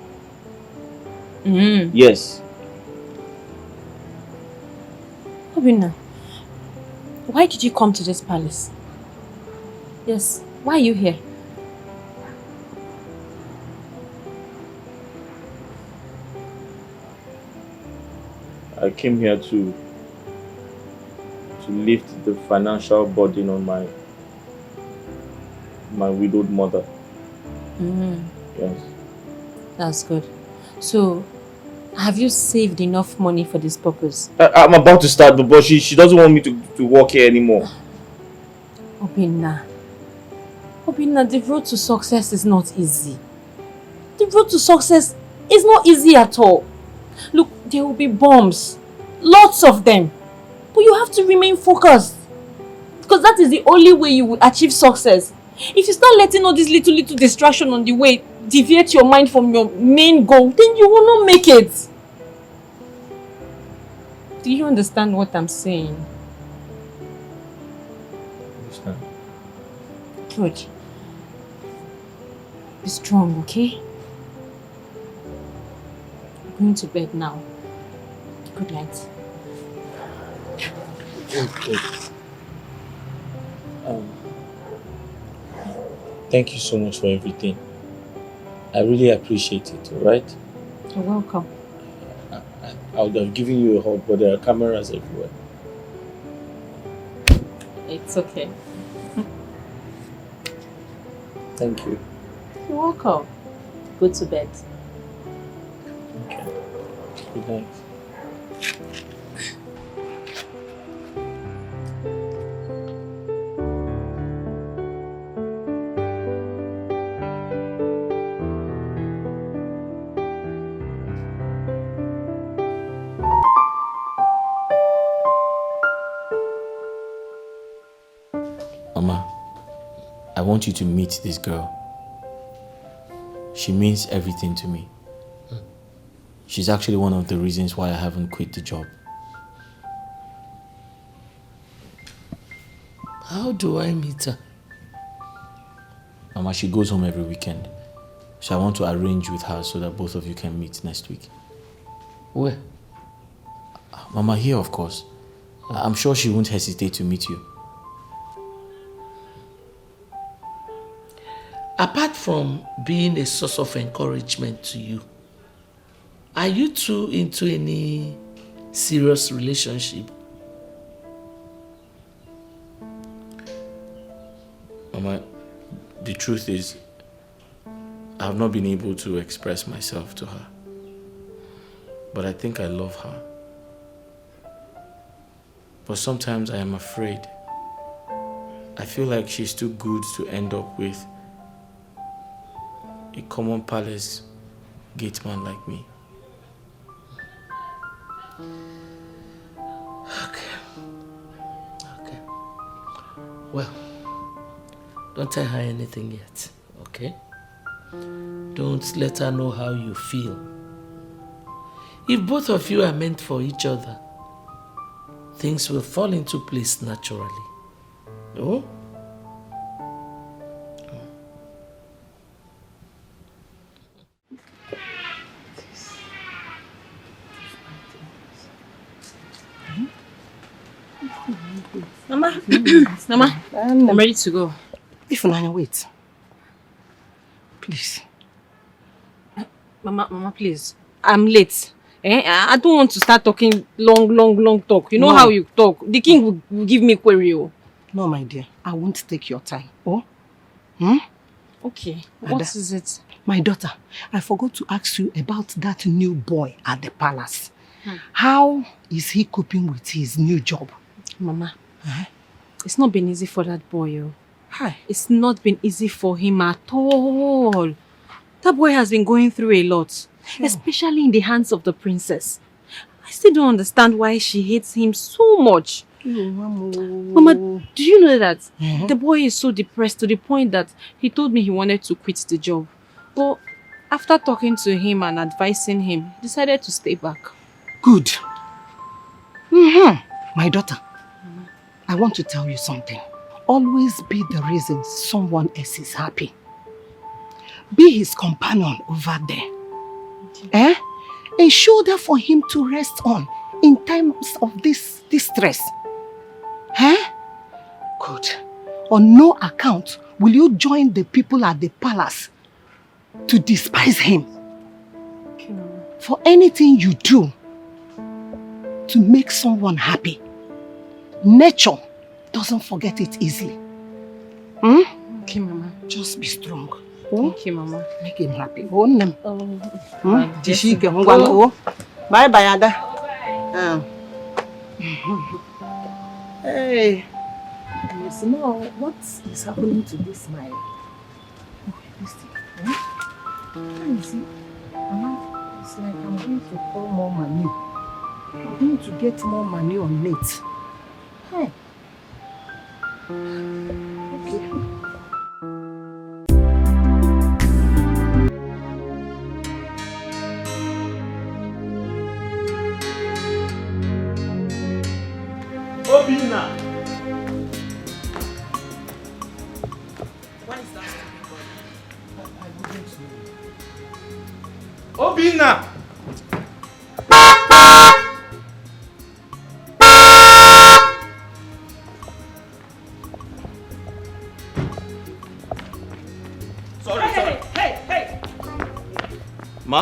Yes. Obinna, why did you come to this palace? Yes, why are you here? I came here to lift the financial burden on my widowed mother. Yes. That's good. So, have you saved enough money for this purpose? I'm about to start, but she doesn't want me to work here anymore. Obinna, the road to success is not easy. The road to success is not easy at all. Look, there will be bombs. Lots of them. But you have to remain focused. Because that is the only way you will achieve success. If you start letting all these little distractions on the way deviate your mind from your main goal, then you will not make it. Do you understand what I'm saying? Understand. Good. Be strong, okay? I'm going to bed now. Good night. Okay. Thank you so much for everything. I really appreciate it, alright? You're welcome. I would have given you a hug, but there are cameras everywhere. It's okay. Thank you. You're welcome. Go to bed. Okay. Good night. Mama, I want you to meet this girl. She means everything to me. She's actually one of the reasons why I haven't quit the job. How do I meet her? Mama, she goes home every weekend. So I want to arrange with her so that both of you can meet next week. Where? Mama, here of course. I'm sure she won't hesitate to meet you. apart from being a source of encouragement to you, are you two into any serious relationship? Mama, the truth is, I have not been able to express myself to her. But I think I love her. But sometimes I am afraid. I feel like she's too good to end up with a common palace gateman like me. Okay. Well, don't tell her anything yet, okay? Don't let her know how you feel. If both of you are meant for each other, things will fall into place naturally. Oh? Mama, Mama, I'm ready to go. Ify, wait. Please. Mama, please. I'm late. I don't want to start talking long talk. You know how you talk. The king will give me query. No, my dear. I won't take your time. Oh? Okay. What is it? My daughter, I forgot to ask you about that new boy at the palace. How is he coping with his new job? Mama, it's not been easy for that boy. It's not been easy for him at all. That boy has been going through a lot, especially in the hands of the princess. I still don't understand why she hates him so much. Mama, do you know that the boy is so depressed to the point that he told me he wanted to quit the job. But after talking to him and advising him, he decided to stay back. Good. My daughter, I want to tell you something. Always be the reason someone else is happy. Be his companion over there. A shoulder for him to rest on in times of this distress. Good. On no account will you join the people at the palace to despise him. For anything you do to make someone happy, nature doesn't forget it easily. Okay, Mama. Just be strong. Thank you, Mama. Make him happy. Bye bye, Ada. Hey. You know what is happening to this smile? You see, Mama, it's like I'm going to pour more manure. I'm going to get more manure on it. Hey. Okay. Obinna! What is that? Obinna! Sorry. Hey! Ma?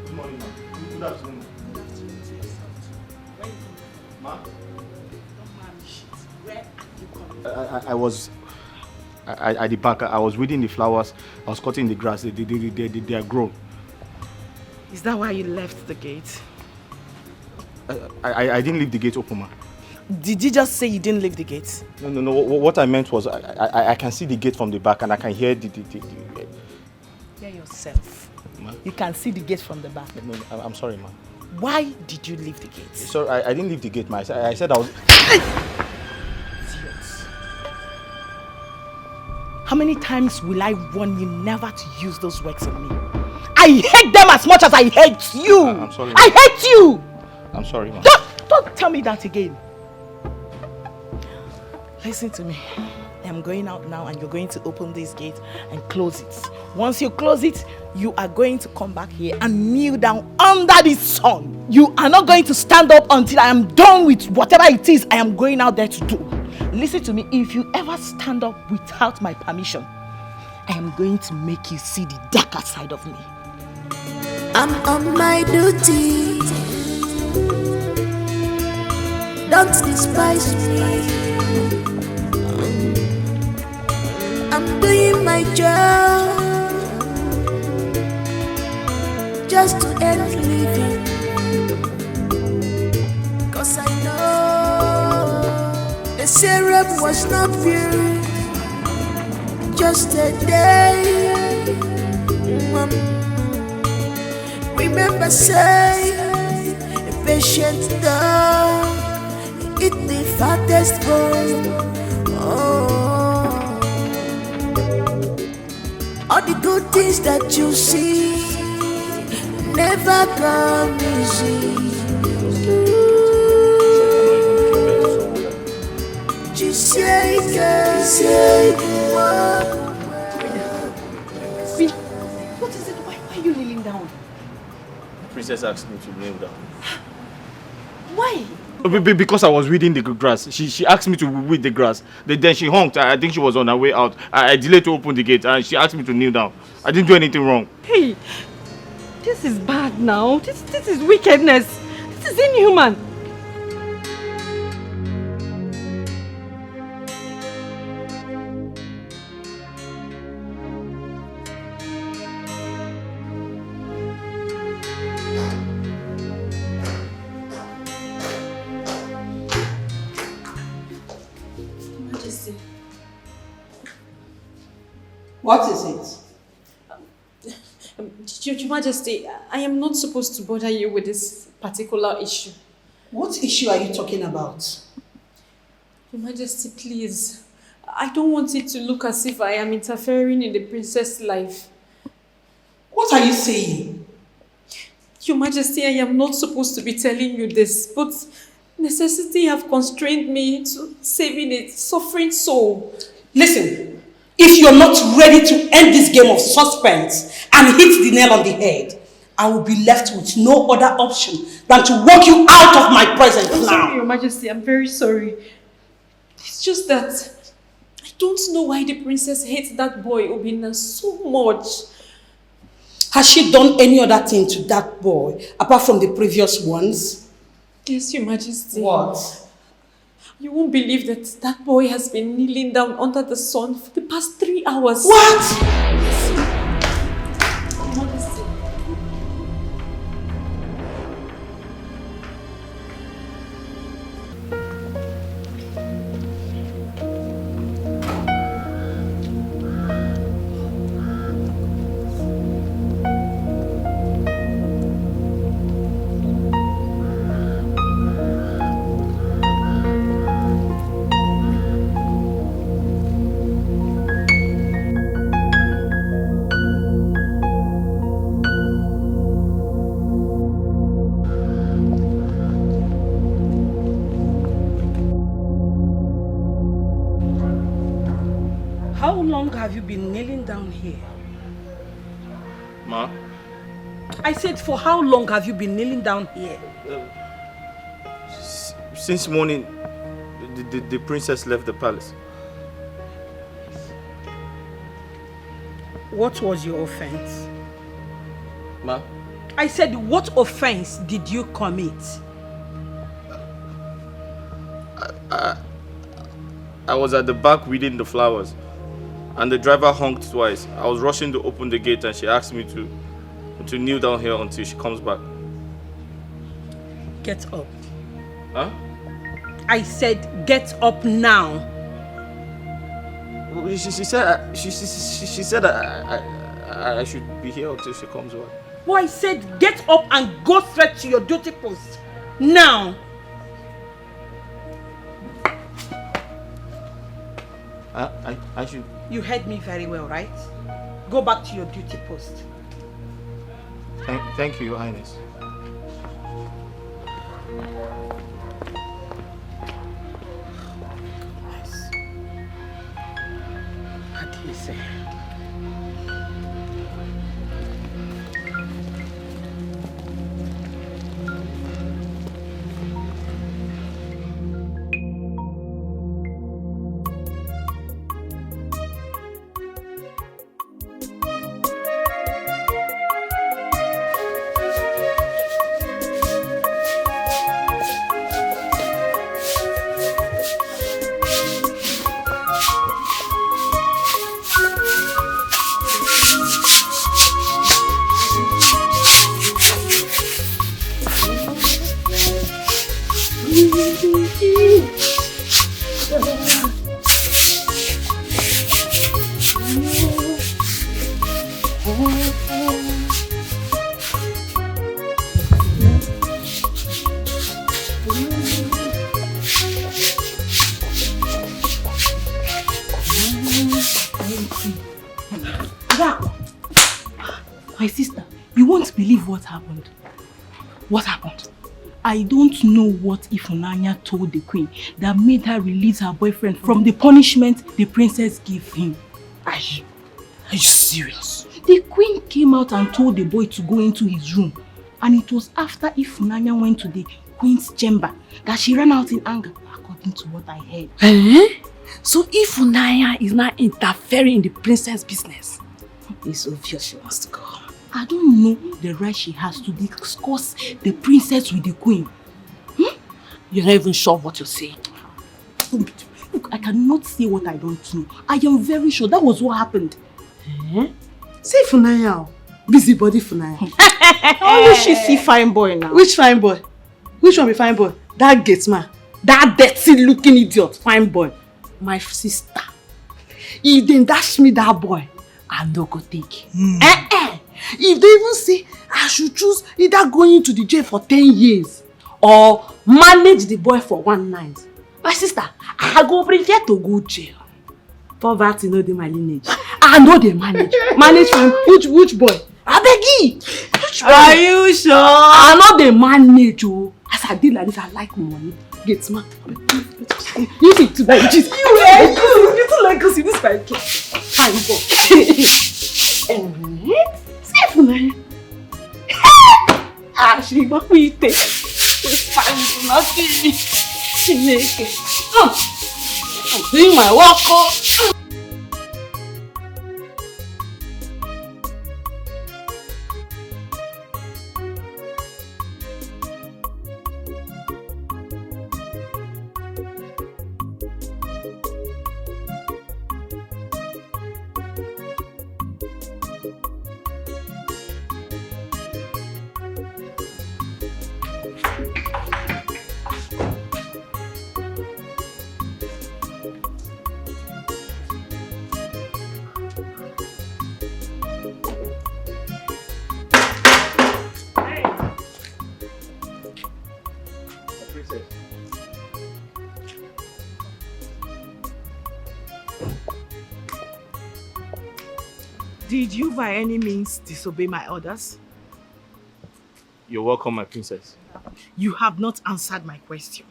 Good morning, ma. Good afternoon. Ma? I was at the back. I was weeding the flowers. I was cutting the grass. They are grown. Is that why you left the gate? I didn't leave the gate open, ma. Did you just say you didn't leave the gate? No. What I meant was I can see the gate from the back and I can hear the Hear yourself. Ma? You can see the gate from the back. No, I'm sorry, ma. Why did you leave the gate? Sorry, I didn't leave the gate, ma. I said I was... Idiots. How many times will I warn you never to use those words on me? I hate them as much as I hate you. I'm sorry, ma. I hate you. I'm sorry, ma. Don't tell me that again. Listen to me. I'm going out now and you're going to open this gate and close it. Once you close it, you are going to come back here and kneel down under the sun. You are not going to stand up until I am done with whatever it is I am going out there to do. Listen to me, if you ever stand up without my permission, I am going to make you see the darker side of me. I'm on my duty. Don't despise me. I'm doing my job just to earn living. 'Cause I know the syrup was not pure. Just a day. Remember, say, a patient dog eat the fattest bone. Oh, all the good things that you see never come easy. What is it? Why are you kneeling down? The princess asked me to kneel down. Why? Because I was weeding the grass. She asked me to weed the grass. Then she honked. I think she was on her way out. I delayed to open the gate and she asked me to kneel down. I didn't do anything wrong. Hey, this is bad now. This is wickedness. This is inhuman. What is it? Your Majesty, I am not supposed to bother you with this particular issue. What issue are you talking about? Your Majesty, please. I don't want it to look as if I am interfering in the princess' life. What are you saying? Your Majesty, I am not supposed to be telling you this, but necessity have constrained me to saving a suffering soul. Listen. If you're not ready to end this game of suspense and hit the nail on the head, I will be left with no other option than to walk you out of my presence now. Sorry, Your Majesty, I'm very sorry. It's just that I don't know why the princess hates that boy Obinna so much. Has she done any other thing to that boy apart from the previous ones? Yes, Your Majesty. What? You won't believe that boy has been kneeling down under the sun for the past 3 hours. What? How long have you been kneeling down here? Ma? I said, for how long have you been kneeling down here? Since morning, the princess left the palace. What was your offense? Ma? I said, what offense did you commit? I was at the back weeding the flowers, and the driver honked twice. I was rushing to open the gate and she asked me to kneel down here until she comes back. Get up. Huh? I said, get up now. She said I should be here until she comes back. Well, I said, get up and go straight to your duty post. Now. I should... You heard me very well, right? Go back to your duty post. Thank you, Your Highness. What do you say? My sister, you won't believe what happened. What happened? I don't know what Ifunanya told the queen that made her release her boyfriend from the punishment the princess gave him. Are you serious? The queen came out and told the boy to go into his room. And it was after Ifunanya went to the queen's chamber that she ran out in anger, according to what I heard. So Ifunanya is now interfering in the princess' business. It's obvious she wants to go. I don't know the right she has to discuss the princess with the queen. You're not even sure what you're saying. Look, I cannot say what I don't know. I am very sure that was what happened. Say Funaya. Busybody Funaya. Only she see fine boy now. Which fine boy? Which one be fine boy? That Gateman. That dirty looking idiot. Fine boy. My sister. If they dash me that boy, I no go take. If they even say I should choose either going into the jail for 10 years or manage the boy for 1 night, my sister, I go prefer to go jail. Poverty no dey my lineage. I know they manage. Manage for him. Which boy? I beg you. Which boy? Are you sure? I know they manage. Oh, as I did like this, I like money. Get smart. You need to buy cheese. You too like us in this kind of fine boy. Safe man. She got me take. Fine, nothing. She make it. I'm doing my work. Did you by any means disobey my orders? You're welcome, my princess. You have not answered my question.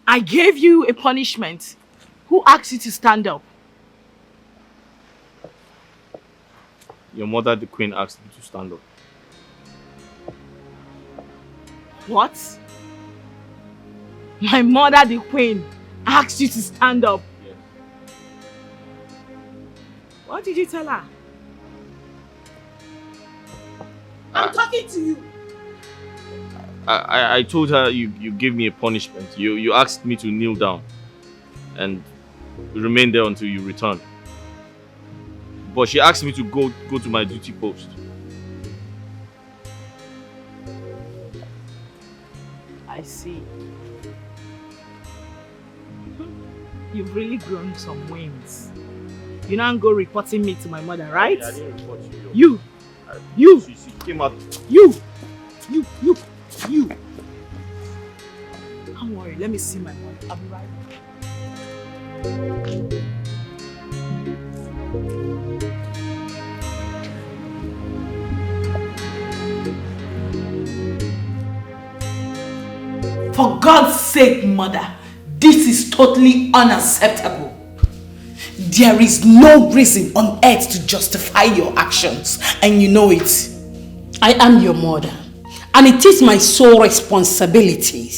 I gave you a punishment. Who asked you to stand up? Your mother, the queen, asked me to stand up. What? My mother, the queen, asked you to stand up? Yes. What did you tell her? I'm talking to you. I told her you gave me a punishment. You asked me to kneel down and remain there until you return. But she asked me to go to my duty post. I see. You've really grown some wings. You now go reporting me to my mother, right? I didn't report you. She came out. You. Don't worry, let me see my mother. I'll be right back. For God's sake, mother, this is totally unacceptable. There is no reason on earth to justify your actions, and you know it. I am your mother, and it is my sole responsibility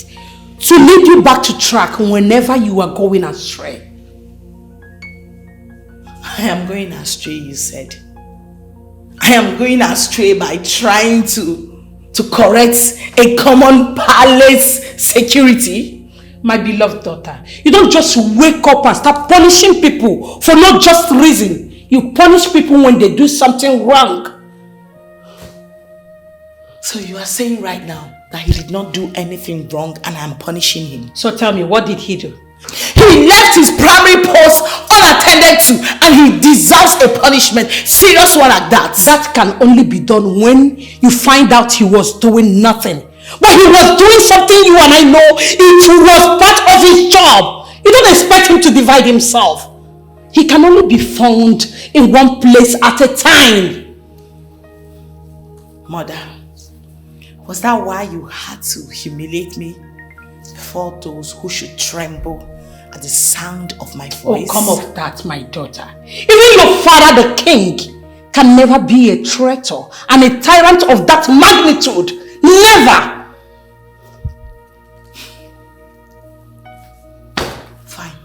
to lead you back to track whenever you are going astray. I am going astray, you said. I am going astray by trying to correct a common palace security. My beloved daughter, you don't just wake up and start punishing people for no just reason. You punish people when they do something wrong. So you are saying right now that he did not do anything wrong and I'm punishing him. So tell me, what did he do? He left his primary post unattended to and he deserves a punishment. Serious one like that. That can only be done when you find out he was doing nothing. But he was doing something you and I know it was part of his job. You don't expect him to divide himself. He can only be found in one place at a time. Mother, was that why you had to humiliate me before those who should tremble at the sound of my voice? Oh, come off that, my daughter. Even your father, the king, can never be a traitor and a tyrant of that magnitude. Never! Fine.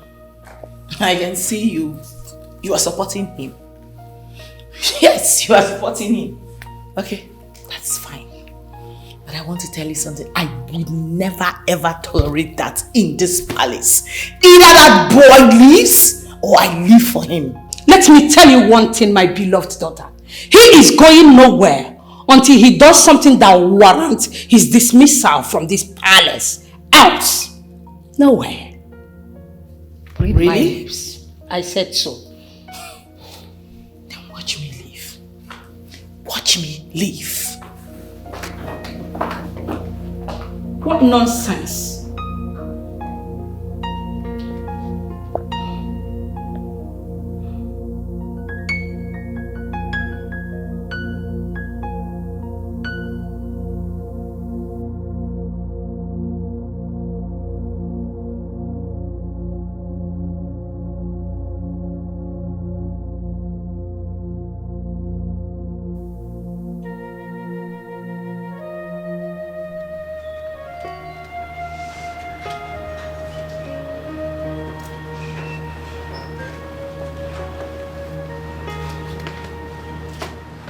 I can see you. You are supporting him. Yes, you are supporting him. Okay, that's fine. But I want to tell you something. I would never ever tolerate that in this palace. Either that boy leaves or I leave for him. Let me tell you one thing, my beloved daughter. He is going nowhere until he does something that warrants his dismissal from this palace. Else, nowhere. Read my lips. I said so. Then watch me leave. Watch me leave. What nonsense.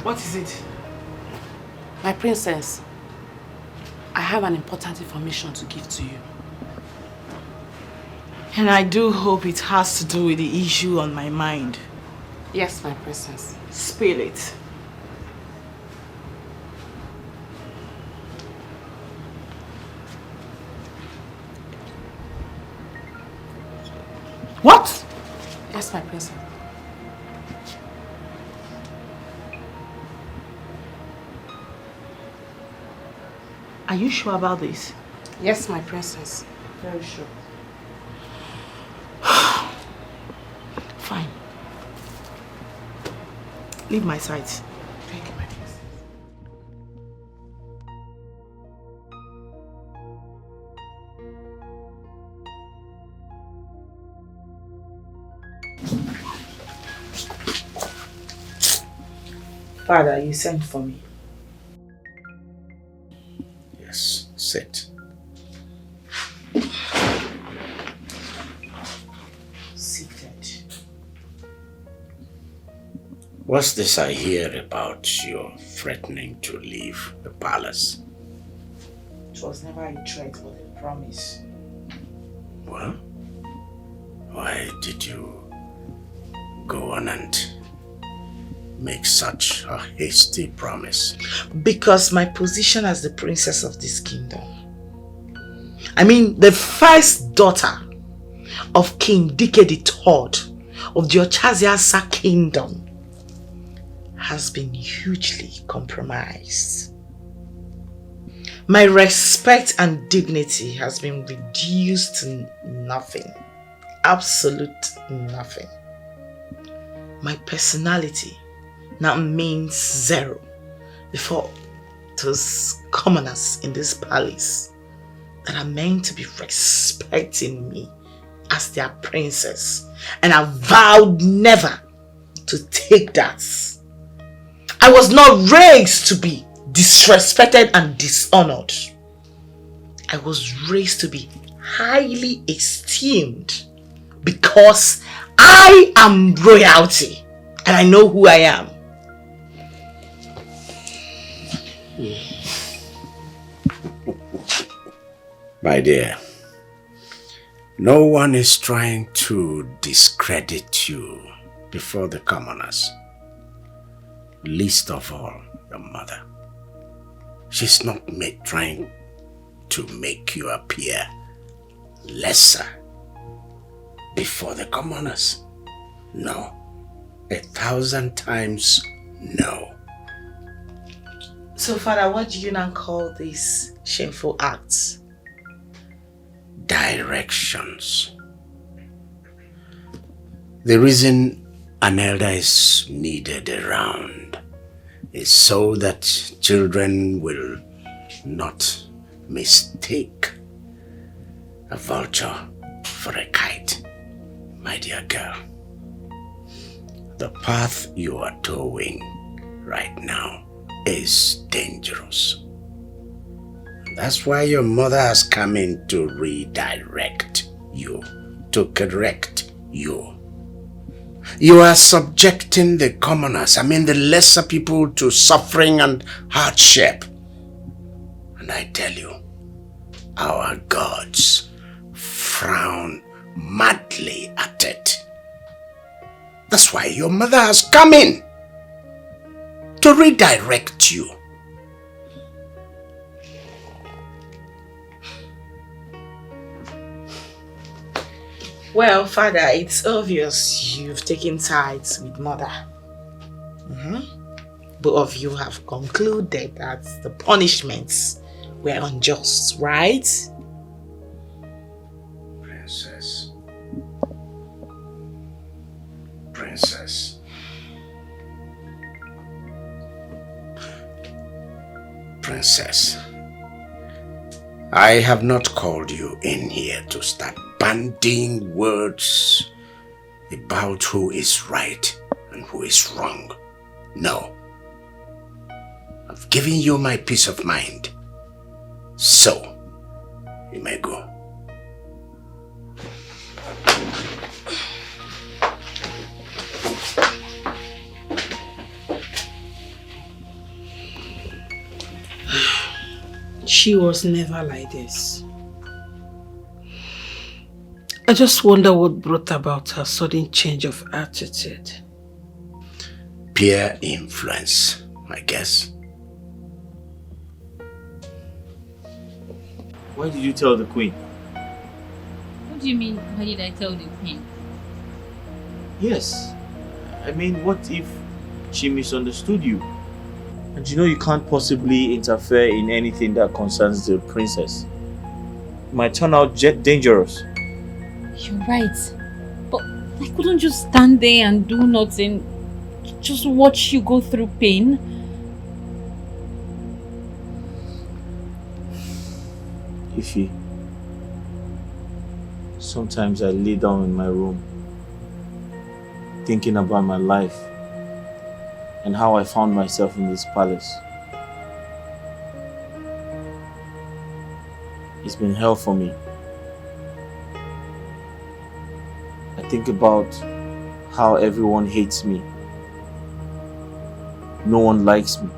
What is it? My princess, I have an important information to give to you. And I do hope it has to do with the issue on my mind. Yes, my princess. Spill it. What? Yes, my princess. Are you sure about this? Yes, my princess. Very sure. Fine. Leave my sight. Thank you, my princess. Father, you sent for me. Yes, sit. Seated. What's this I hear about your threatening to leave the palace? It was never a threat but a promise. Well, why did you go on and make such a hasty promise? Because my position as the princess of this kingdom, I mean the first daughter of King Dikeh III of the Ochaziasa kingdom, has been hugely compromised. My respect and dignity has been reduced to nothing. Absolute nothing. My personality now means zero before those commoners in this palace that are meant to be respecting me as their princess, and I vowed never to take that. I was not raised to be disrespected and dishonored. I was raised to be highly esteemed because I am royalty and I know who I am. My dear, no one is trying to discredit you before the commoners. Least of all, your mother. She's not trying to make you appear lesser before the commoners. No. 1,000 times no. So, Father, what do you now call these shameful acts? Directions. The reason an elder is needed around is so that children will not mistake a vulture for a kite, my dear girl. The path you are towing right now is dangerous. That's why your mother has come in to redirect you, to correct you. You are subjecting the commoners, the lesser people, to suffering and hardship. And I tell you, our gods frown madly at it. That's why your mother has come in to redirect you. Well, Father, it's obvious you've taken sides with Mother. Both of you have concluded that the punishments were unjust, right? Princess. Princess, I have not called you in here to start bandying words about who is right and who is wrong. No. I've given you my peace of mind. So, you may go. She was never like this. I just wonder what brought about her sudden change of attitude. Peer influence, I guess. Why did you tell the queen? What do you mean, why did I tell the queen? Yes. What if she misunderstood you? And you can't possibly interfere in anything that concerns the princess. It might turn out dangerous. You're right. But I couldn't just stand there and do nothing. Just watch you go through pain. Ify, sometimes I lay down in my room thinking about my life and how I found myself in this palace. It's been hell for me. I think about how everyone hates me. No one likes me.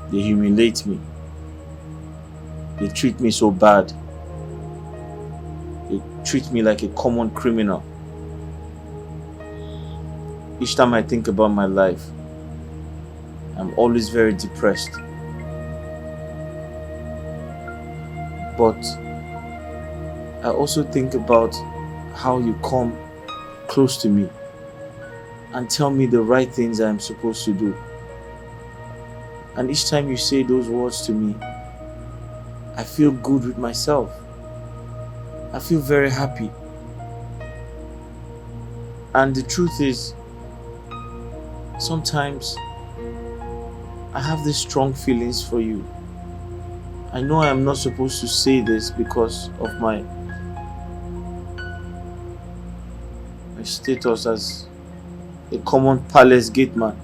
They humiliate me. They treat me so bad. They treat me like a common criminal. Each time I think about my life, I'm always very depressed. But I also think about how you come close to me and tell me the right things I'm supposed to do. And each time you say those words to me, I feel good with myself. I feel very happy. And the truth is, sometimes I have these strong feelings for you. I know I am not supposed to say this because of my status as a common palace gateman.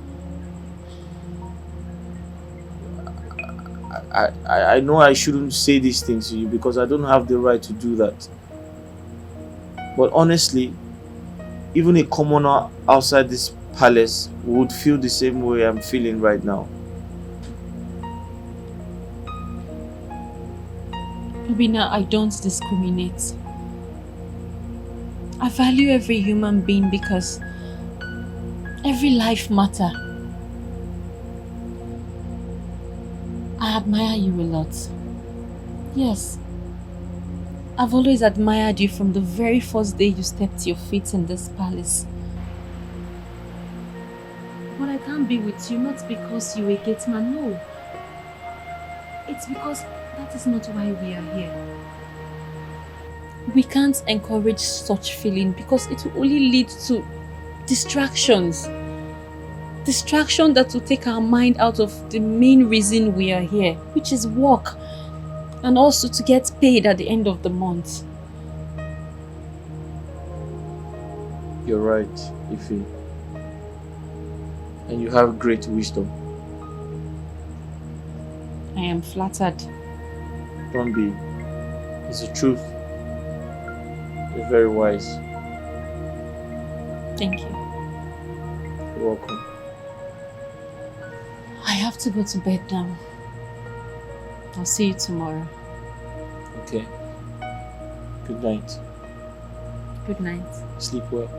I know I shouldn't say these things to you because I don't have the right to do that. But honestly, even a commoner outside this palace would feel the same way I'm feeling right now. Obinna, I don't discriminate. I value every human being because every life matters. I admire you a lot. Yes. I've always admired you from the very first day you stepped your feet in this palace. But I can't be with you not because you're a gateman, no. It's because that is not why we are here. We can't encourage such feeling because it will only lead to distractions. Distraction that will take our mind out of the main reason we are here, which is work. And also to get paid at the end of the month. You're right, Ify. And you have great wisdom. I am flattered. Don't be. It's the truth. You're very wise. Thank you. You're welcome. I have to go to bed now. I'll see you tomorrow. Okay. Good night. Good night. Sleep well.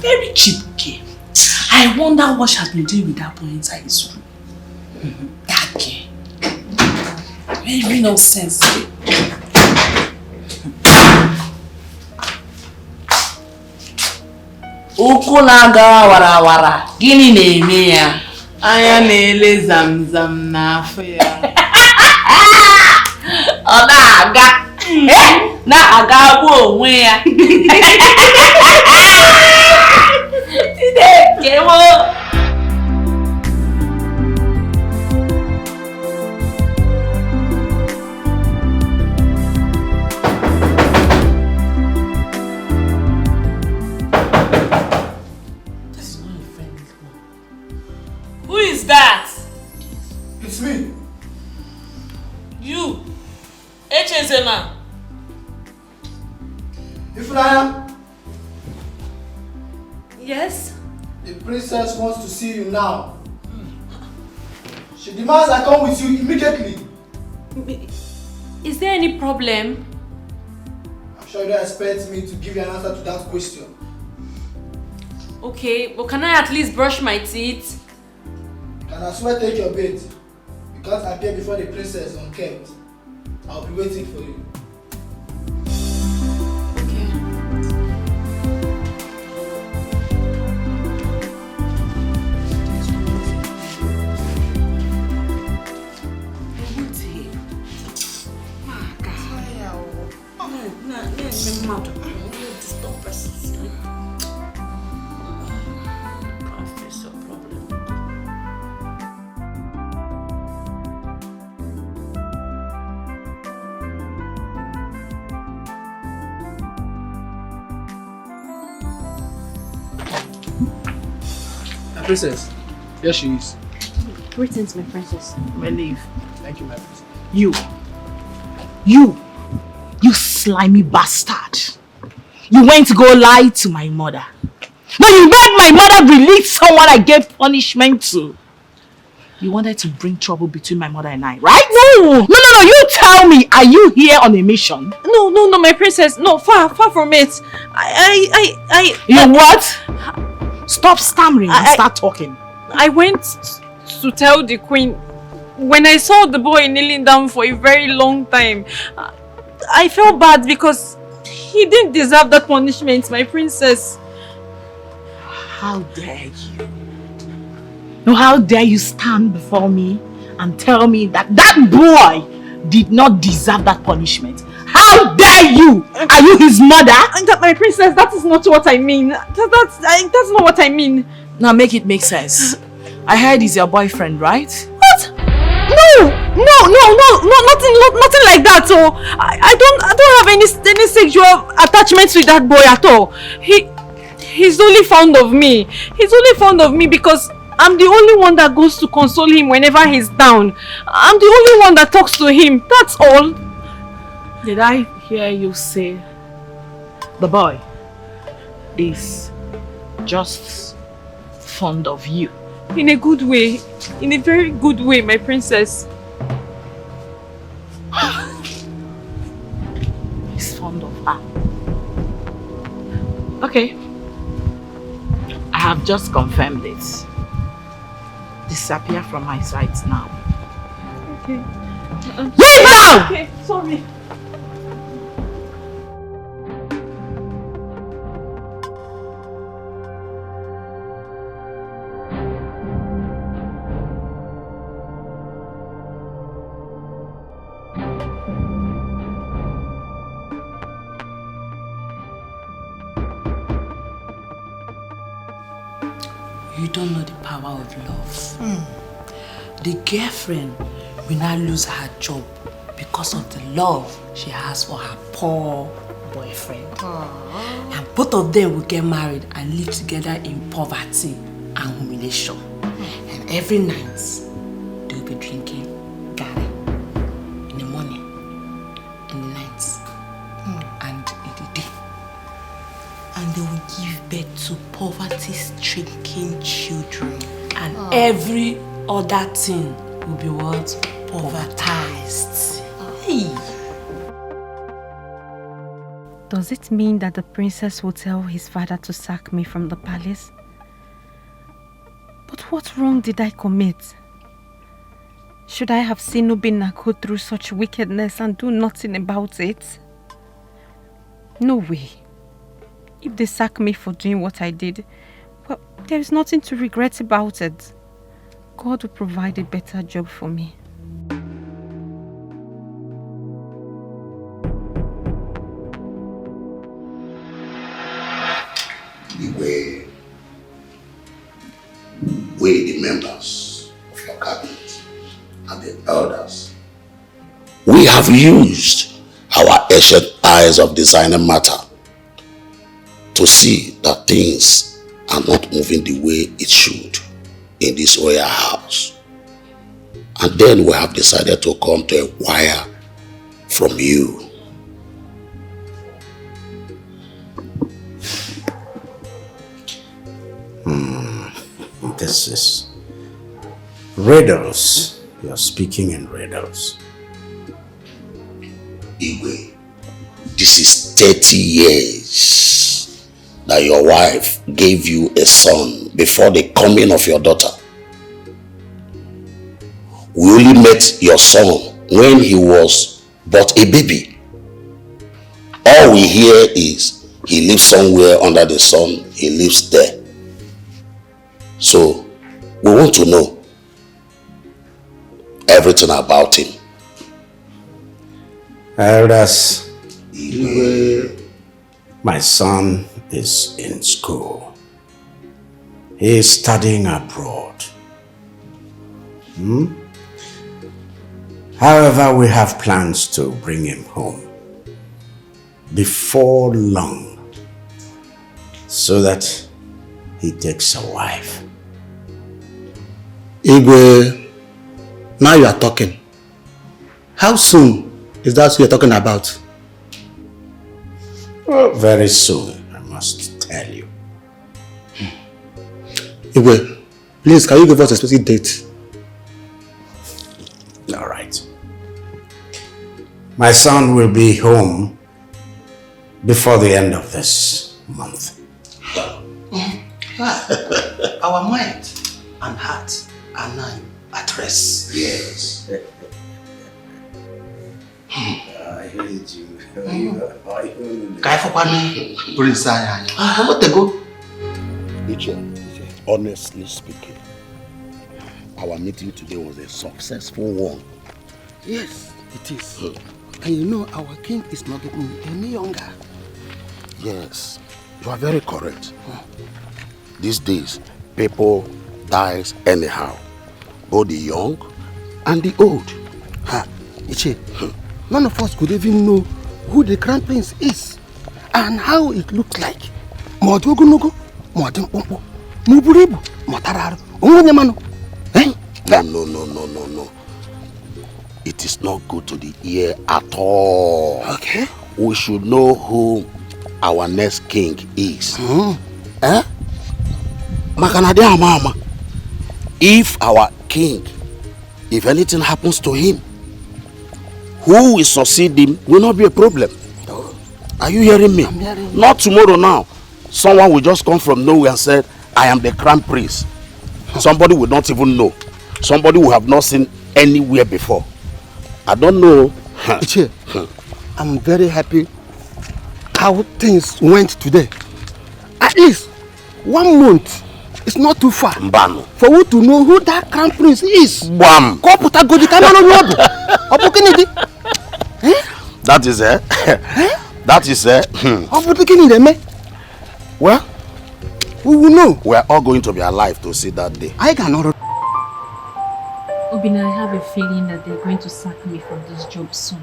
Very cheap game. I wonder what she has been doing with that boy inside his room. That girl. Very nonsense. Ụkwụ na-aga warawara, gịnị na-eme ya? Anya na-ele zamzam n'afọ ya. Ọ na-aga. Na-aga bụ onwe ya. Dikeh mo. Who is that? It's me. You. Echezema. Ify. Yes? The princess wants to see you now. She demands I come with you immediately. Is there any problem? I'm sure you don't expect me to give you an answer to that question. Okay, but can I at least brush my teeth? You can as well take your bed. You can't appear before the princess unkempt. I'll be waiting for you. Princess, here she is. Greetings, my princess. My leave. Thank you, my princess. You slimy bastard. You went to go lie to my mother. But you made my mother release someone I gave punishment to. You wanted to bring trouble between my mother and I, right? No, you tell me, are you here on a mission? No, my princess. No, far from it. You what? Stop stammering and start talking. I went to tell the queen when I saw the boy kneeling down for a very long time. I felt bad because he didn't deserve that punishment, my princess. How dare you? No, how dare you stand before me and tell me that that boy did not deserve that punishment? How dare you? Are you his mother? My princess, that is not what I mean. That's not what I mean. Now make it make sense. I heard he's your boyfriend, right? What? No, nothing like that. So I don't have any sexual attachments with that boy at all. He's only fond of me. He's only fond of me because I'm the only one that goes to console him whenever he's down. I'm the only one that talks to him. That's all. Did I hear you say the boy is just fond of you? In a good way. In a very good way, my princess. fond of her. Okay. I have just confirmed it. Disappear from my sight now. Okay. Leave now! Okay, sorry. You don't know the power of love. The girlfriend will now lose her job because of the love she has for her poor boyfriend. And both of them will get married and live together in poverty and humiliation. And every night, they'll be drinking Gary in the morning, in the night, and in the day. And they will give birth to poverty-stricken children. And every other thing will be what? Povertized. Hey. Does it mean that the princess will tell his father to sack me from the palace? But what wrong did I commit? Should I have seen Obinna go through such wickedness and do nothing about it? No way. If they sack me for doing what I did, well, there is nothing to regret about it. God will provide a better job for me. We, the members of your cabinet and the elders, we have used our ancient eyes of designing matter to see that things are not moving the way it should in this royal house. And then we have decided to come to inquire from you. This is riddles. You're speaking in riddles. Igwe, this is 30 years that your wife gave you a son before the coming of your daughter. We only met your son when he was but a baby. All we hear is he lives somewhere under the sun, he lives there. So, we want to know everything about him. Elders, my son is in school. He is studying abroad. However, we have plans to bring him home before long so that he takes a wife. Igwe, now you are talking. How soon is that you're talking about? Well, very soon, I must tell you. Igwe, please, can you give us a specific date? All right. My son will be home before the end of this month. Our mind and heart are now at rest. Yes. I hate you. Honestly speaking, our meeting today was a successful one. Yes, it is. And you know, our king is not getting any younger. Yes, you are very correct. These days, people dies anyhow. Both the young and the old. Iche, none of us could even know who the crown prince is and how it looks like. No. It is not good to the ear at all. Okay. We should know who our next king is. If our king, if anything happens to him, who will succeed him will not be a problem. Are you hearing me? I'm hearing you. Not tomorrow now. Someone will just come from nowhere and say, I am the crown prince. Somebody will not even know. Somebody will have not seen anywhere before. I don't know. Ichie, I'm very happy how things went today. At least 1 month is not too far Mbano. for you to know who that crown prince is. Bam. That is it. That is it. Well, we will know. We are all going to be alive to see that day. I cannot. Obinna, I have a feeling that they're going to sack me from this job soon.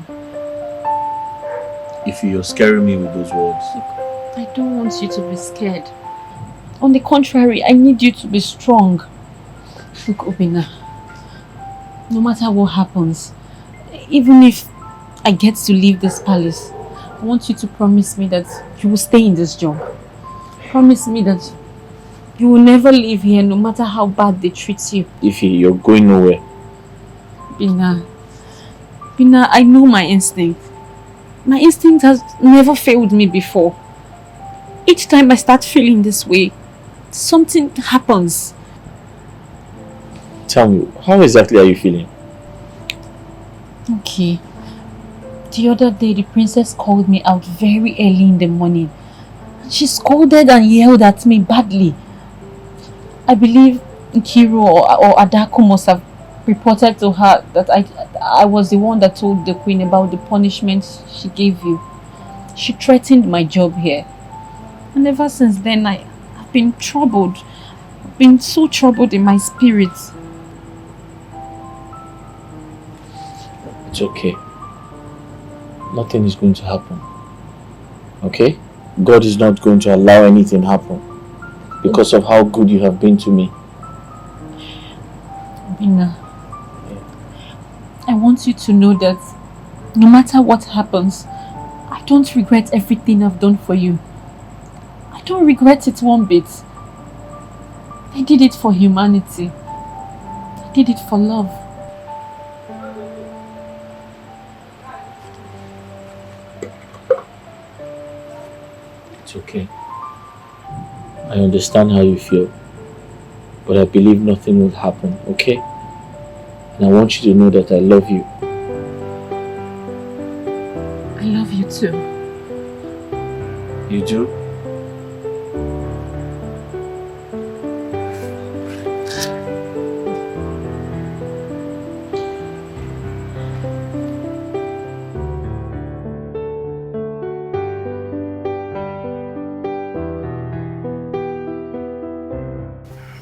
If you're scaring me with those words. Look, I don't want you to be scared. On the contrary, I need you to be strong. Look, Obinna, no matter what happens, even if I get to leave this palace, I want you to promise me that you will stay in this job. Promise me that you will never leave here no matter how bad they treat you. Ify, you're going nowhere. Obinna, I know my instinct. My instinct has never failed me before. Each time I start feeling this way, something happens. Tell me, how exactly are you feeling? Okay. The other day, the princess called me out very early in the morning. She scolded and yelled at me badly. I believe Nkiru or Adako must have reported to her that I was the one that told the queen about the punishment she gave you. She threatened my job here. And ever since then, I've been troubled. I've been so troubled in my spirit. It's okay. Nothing is going to happen. Okay? God is not going to allow anything happen because of how good you have been to me. Obinna, I want you to know that no matter what happens, I don't regret everything I've done for you. I don't regret it one bit. I did it for humanity. I did it for love. It's okay. I understand how you feel, but I believe nothing will happen, okay? And I want you to know that I love you. I love you too. You do?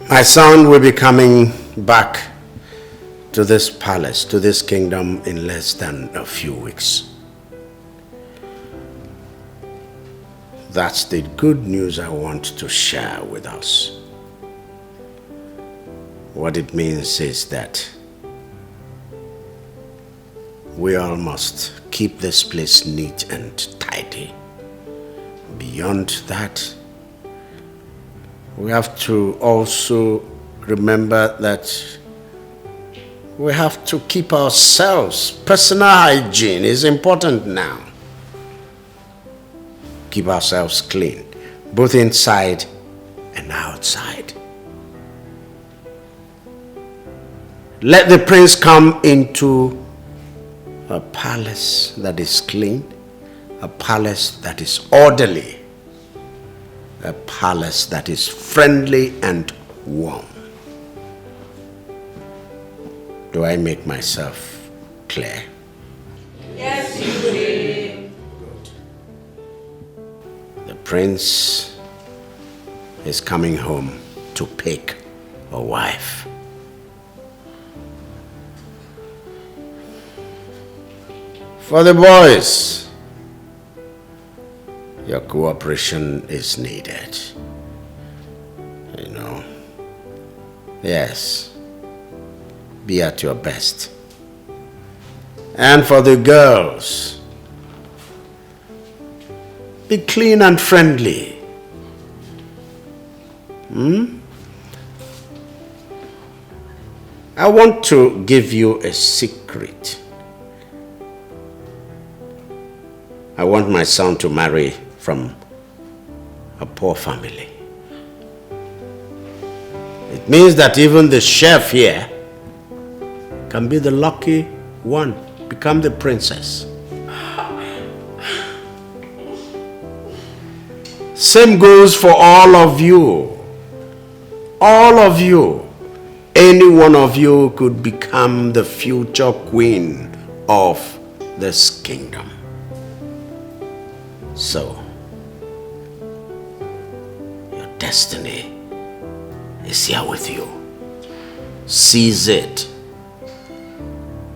My son will be coming back to this palace, to this kingdom in less than a few weeks. That's the good news I want to share with us. What it means is that we all must keep this place neat and tidy. Beyond that, we have to also remember that we have to keep ourselves. Personal hygiene is important now. Keep ourselves clean, both inside and outside. Let the prince come into a palace that is clean, a palace that is orderly, a palace that is friendly and warm. Do I make myself clear? Yes, you did. Good. The prince is coming home to pick a wife. For the boys, your cooperation is needed. You know. Yes. Be at your best. And for the girls, be clean and friendly. I want to give you a secret. I want my son to marry from a poor family. It means that even the chef here can be the lucky one, become the princess. Same goes for all of you. All of you. Any one of you could become the future queen of this kingdom. So, your destiny is here with you. Seize it.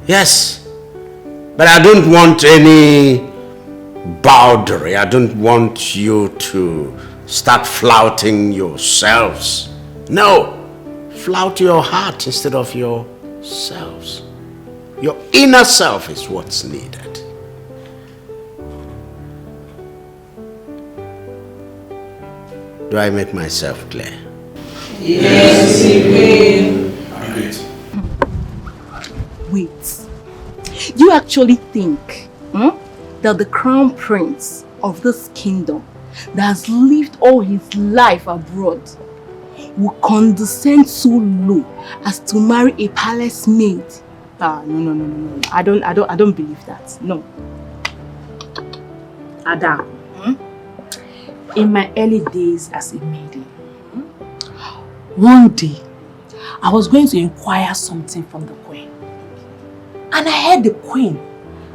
Yes, but I don't want any bowdlery. I don't want you to start flouting yourselves. No, flout your heart instead of yourselves. Your inner self is what's needed. Do I make myself clear? Yes, you will. Wait. Do you actually think that the crown prince of this kingdom that has lived all his life abroad will condescend so low as to marry a palace maid? No. I don't believe that. No. Ada, in my early days as a maiden, one day I was going to inquire something from the queen. And I heard the queen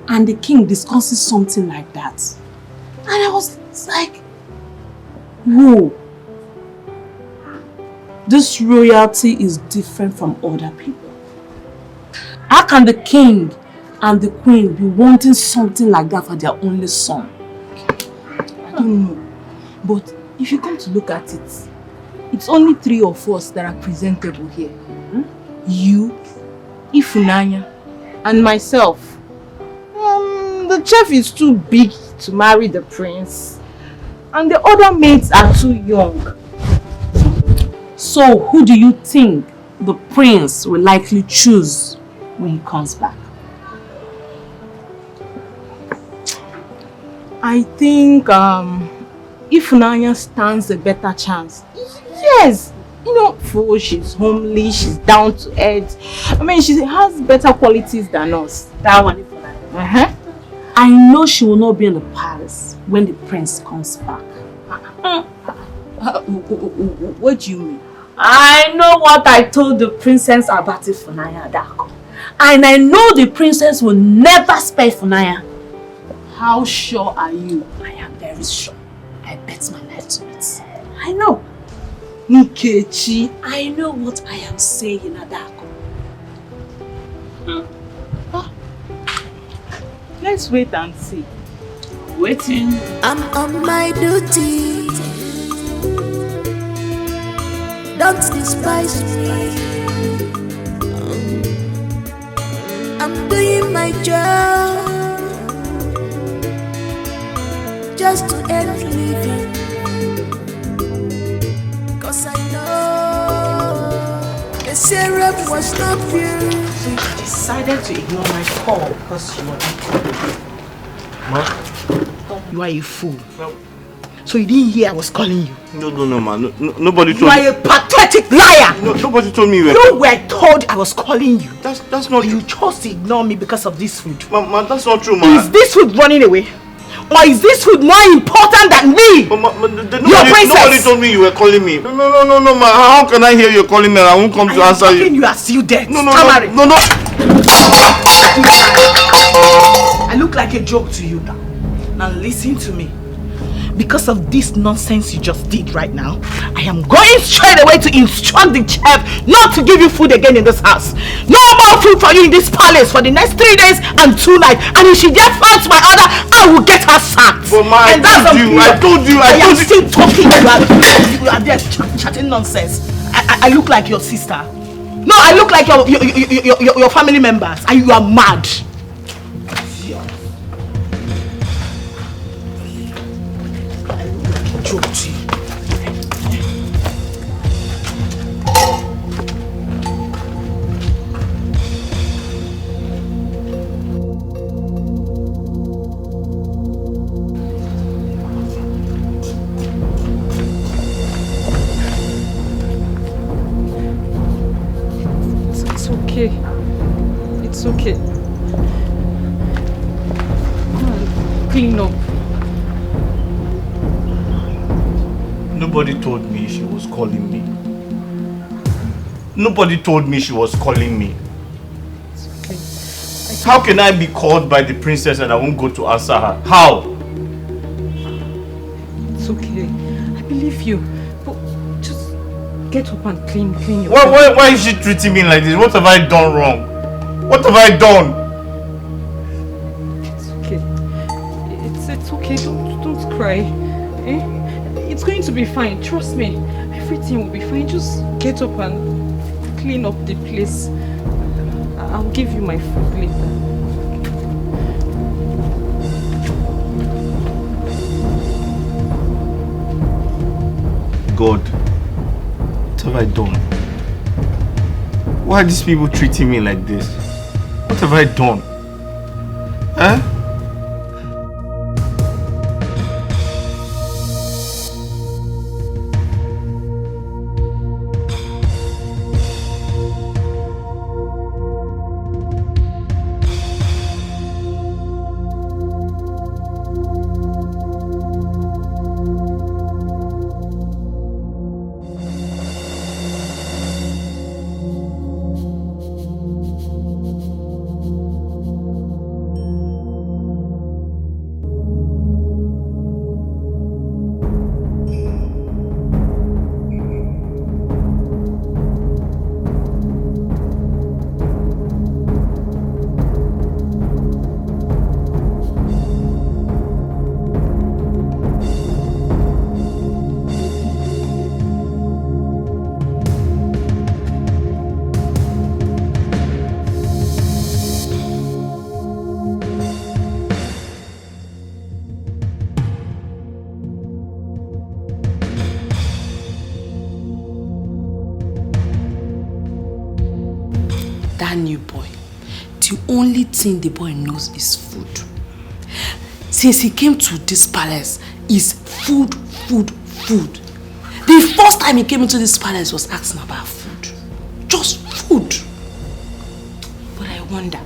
and the king discussing something like that. And I was like, whoa. This royalty is different from other people. How can the king and the queen be wanting something like that for their only son? I don't know. But if you come to look at it, it's only 3 of us that are presentable here. You, Ifunanya, and myself. The chef is too big to marry the prince. And the other maids are too young. So who do you think the prince will likely choose when he comes back? I think Ifunanya stands a better chance. Yes, you know, for she's homely, she's down to earth. I mean, she has better qualities than us. That one, Ifunanya. I know she will not be in the palace when the prince comes back. What do you mean? I know what I told the princess about Ifunanya Adako. And I know the princess will never spare Ifunanya. How sure are you? I am very sure. I bet my life to it. I know. Nkechi, I know what I am saying, Adako. Let's wait and see. Waiting. I'm on my duty. Don't despise me. I'm doing my job just to earn living. Cause I know the syrup was not pure. So you decided to ignore my call because you were not. Ma? You are a fool. No. So you didn't hear I was calling you? No, ma. Nobody told me. You are a pathetic liar! No, nobody told me you were. You were told I was calling you. That's not. You chose to ignore me because of this food. Ma, that's not true, ma. Is this food running away? Or is this food more important than me? Nobody told me you were calling me. No, ma. How can I hear you calling me and I won't come to answer you? You are still dead. No. I look like a joke to you now. Now listen to me. Because of this nonsense you just did right now, I am going straight away to instruct the chef not to give you food again in this house. No more food for you in this palace for the next 3 days and 2 nights. And if she just fights my order, I will get her sacked. But ma, I told you. I am still talking. You are there chatting nonsense. I look like your sister. No, I look like your family members. And you are mad. Joke to you. clean up. Nobody told me she was calling me. Nobody told me she was calling me. It's okay. How can I be called by the princess and I won't go to answer her? How? It's okay. I believe you. But just get up and clean your Why is she treating me like this? What have I done wrong? What have I done? It's okay. It's okay. Don't cry. Eh? It's going to be fine. Trust me. Everything will be fine. Just get up and clean up the place. I'll give you my food later. God, what have I done? Why are these people treating me like this? What have I done? Huh? That new boy, the only thing the boy knows is food. Since he came to this palace, is food. The first time he came into this palace was asking about food. Just food. But I wonder,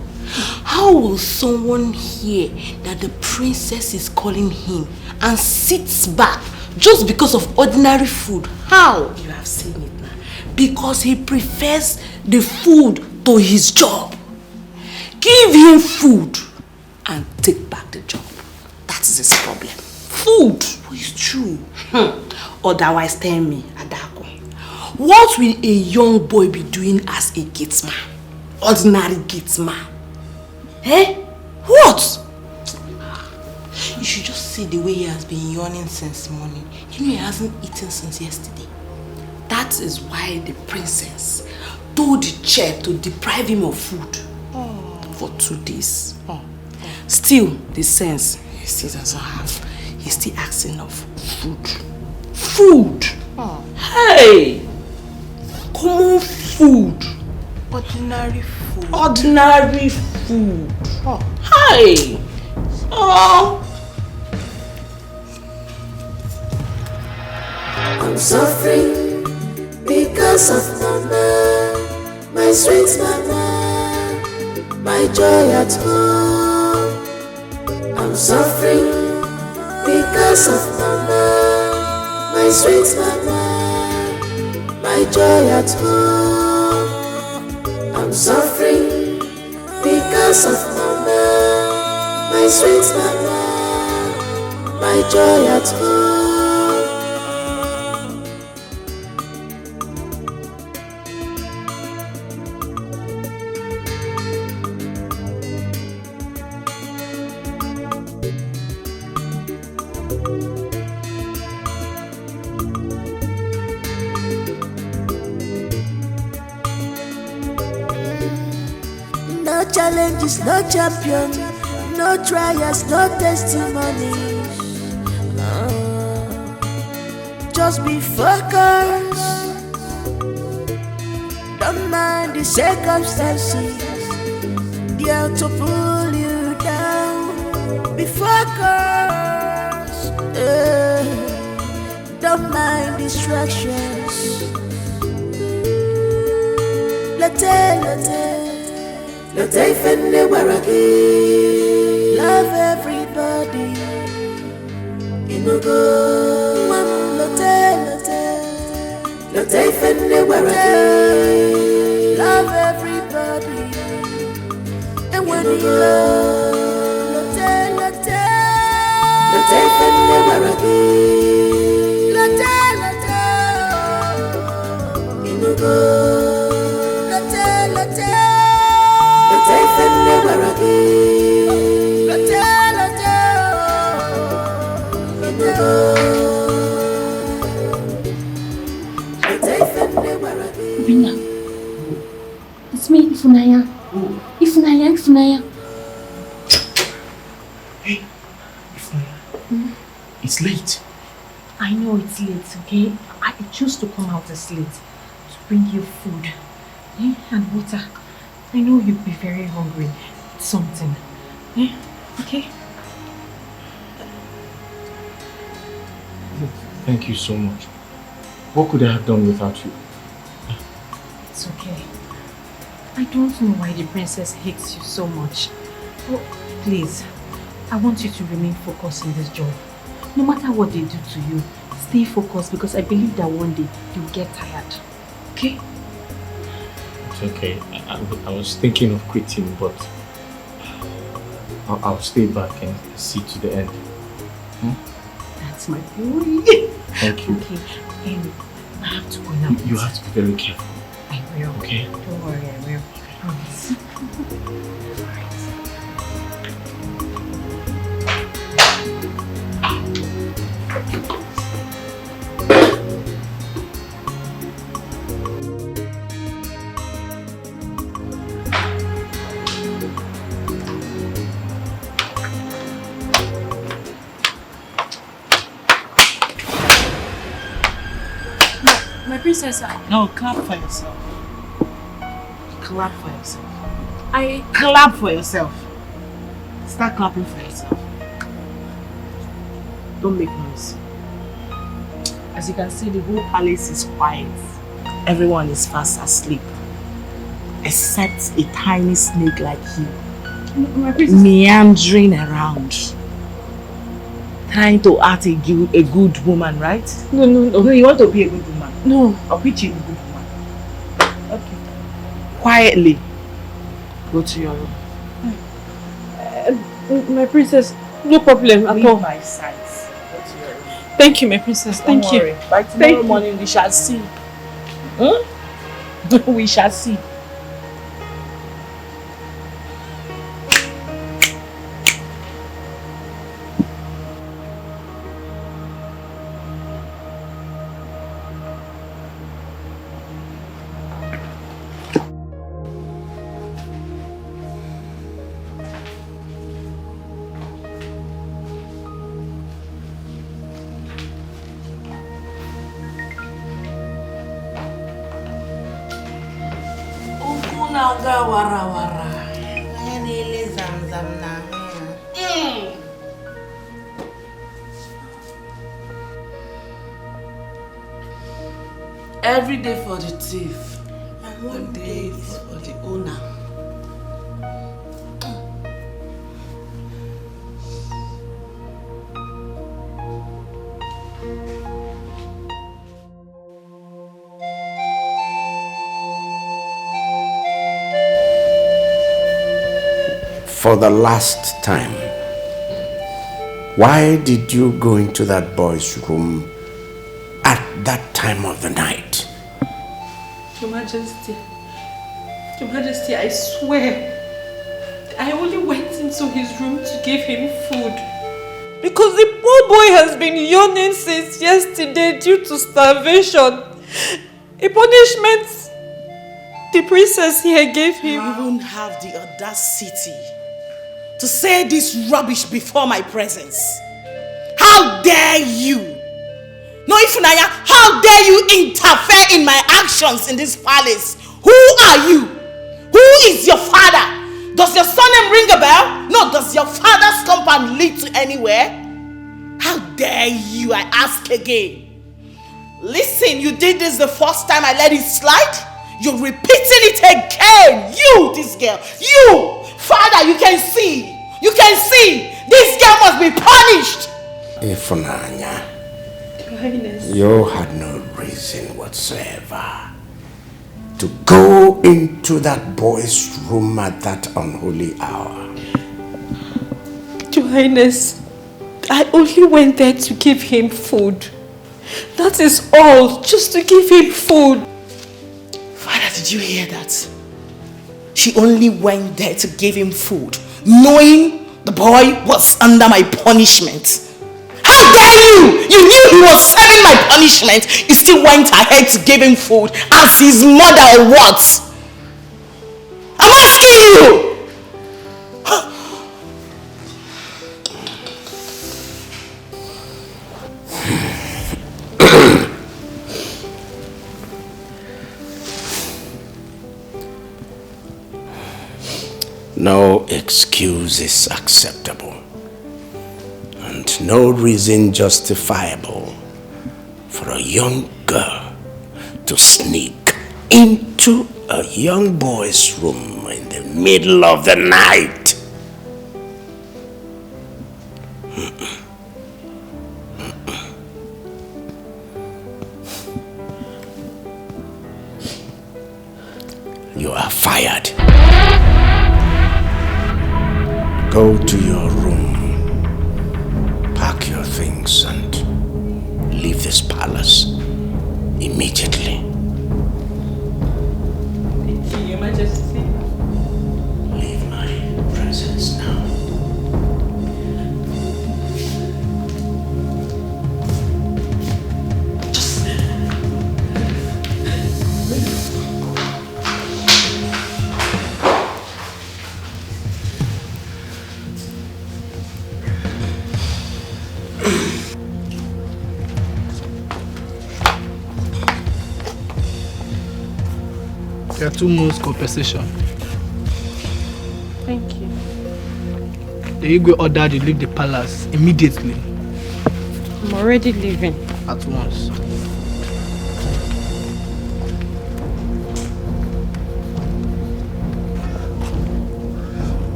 how will someone hear that the princess is calling him and sits back just because of ordinary food? How? You have seen it now. Because he prefers the food to his job. Give him food and take back the job. That is his problem. Food. It's true. Otherwise, tell me, Adako, what will a young boy be doing as a gateman? Ordinary gateman. Eh? What? You should just see the way he has been yawning since morning. You know he hasn't eaten since yesterday. That is why the princess told the chef to deprive him of food for 2 days. Still, the sense he still doesn't have. He's still asking of food. Food! Hey! Common food. Ordinary food. Ordinary food. Hey! I'm suffering because of mama, my sweet mama, my joy at home. I'm suffering because of mama, my sweet mama, my joy at home. I'm suffering because of mama, my sweet mama, my joy at home. No challenges, no champion, no trials, no testimony. Just be focused. Don't mind the circumstances. They are to pull you down. Be focused. Don't mind distractions. Let Ify and Obinna. Love everybody. Love everybody. And when you love, Obinna, it's me, Ifunanya. Ifunanya. Hey, Ifunanya. It's late. I know it's late, okay? I chose to come out as late to bring you food and water. I know you'll be very hungry. Something. Okay? Thank you so much. What could I have done without you? It's okay. I don't know why the princess hates you so much. Oh, please, I want you to remain focused in this job. No matter what they do to you, stay focused because I believe that one day you'll get tired. Okay? It's okay. I was thinking of quitting, but I'll stay back and see to the end. That's my boy. Thank you. Okay, I have to go now. You have to be very careful. I will. Okay? Don't worry, I will. I promise. My princess, No, clap for yourself. Clap for yourself. Clap for yourself. Start clapping for yourself. Don't make noise. As you can see, the whole palace is quiet. Everyone is fast asleep. Except a tiny snake like you. Meandering around. Trying to act a good woman, right? No, you want to be a good woman? No. I'll pitch you a good woman. Okay. Quietly. Go to your room. My princess, no problem at all. Leave my sight. Go to your room. Thank you, my princess. Thank Don't you. worry. By tomorrow morning, we shall see. We shall see. Every day for the thief, and one day is for the owner. For the last time, why did you go into that boy's room at that time of the night? Your Majesty, I swear, I only went into his room to give him food. Because the poor boy has been yawning since yesterday due to starvation. A punishment the princess here gave him. You won't have the audacity to say this rubbish before my presence. How dare you? No, Ifunanya, how dare you interfere in my actions in this palace? Who are you? Who is your father? Does your surname ring a bell? No, does your father's compound lead to anywhere? How dare you, I ask again. Listen, you did this the first time I let it slide. You're repeating it again. You, this girl. You, father, you can see. You can see. This girl must be punished. Ifunanya, Your Highness. You had no reason whatsoever to go into that boy's room at that unholy hour. Your Highness, I only went there to give him food. That is all, just to give him food. Father, did you hear that? She only went there to give him food, knowing the boy was under my punishment. How dare you! You knew he was serving my punishment. You still went ahead to give him food as his mother or what? I'm asking you! No excuse is acceptable, and no reason justifiable for a young girl to sneak into a young boy's room in the middle of the night. You are fired. Go to your room, pack your things, and leave this palace immediately. Thank you, Your Majesty. Leave my presence now. There are 2 months compensation. Thank you. The Igwe ordered you leave the palace immediately. I'm already leaving. At once.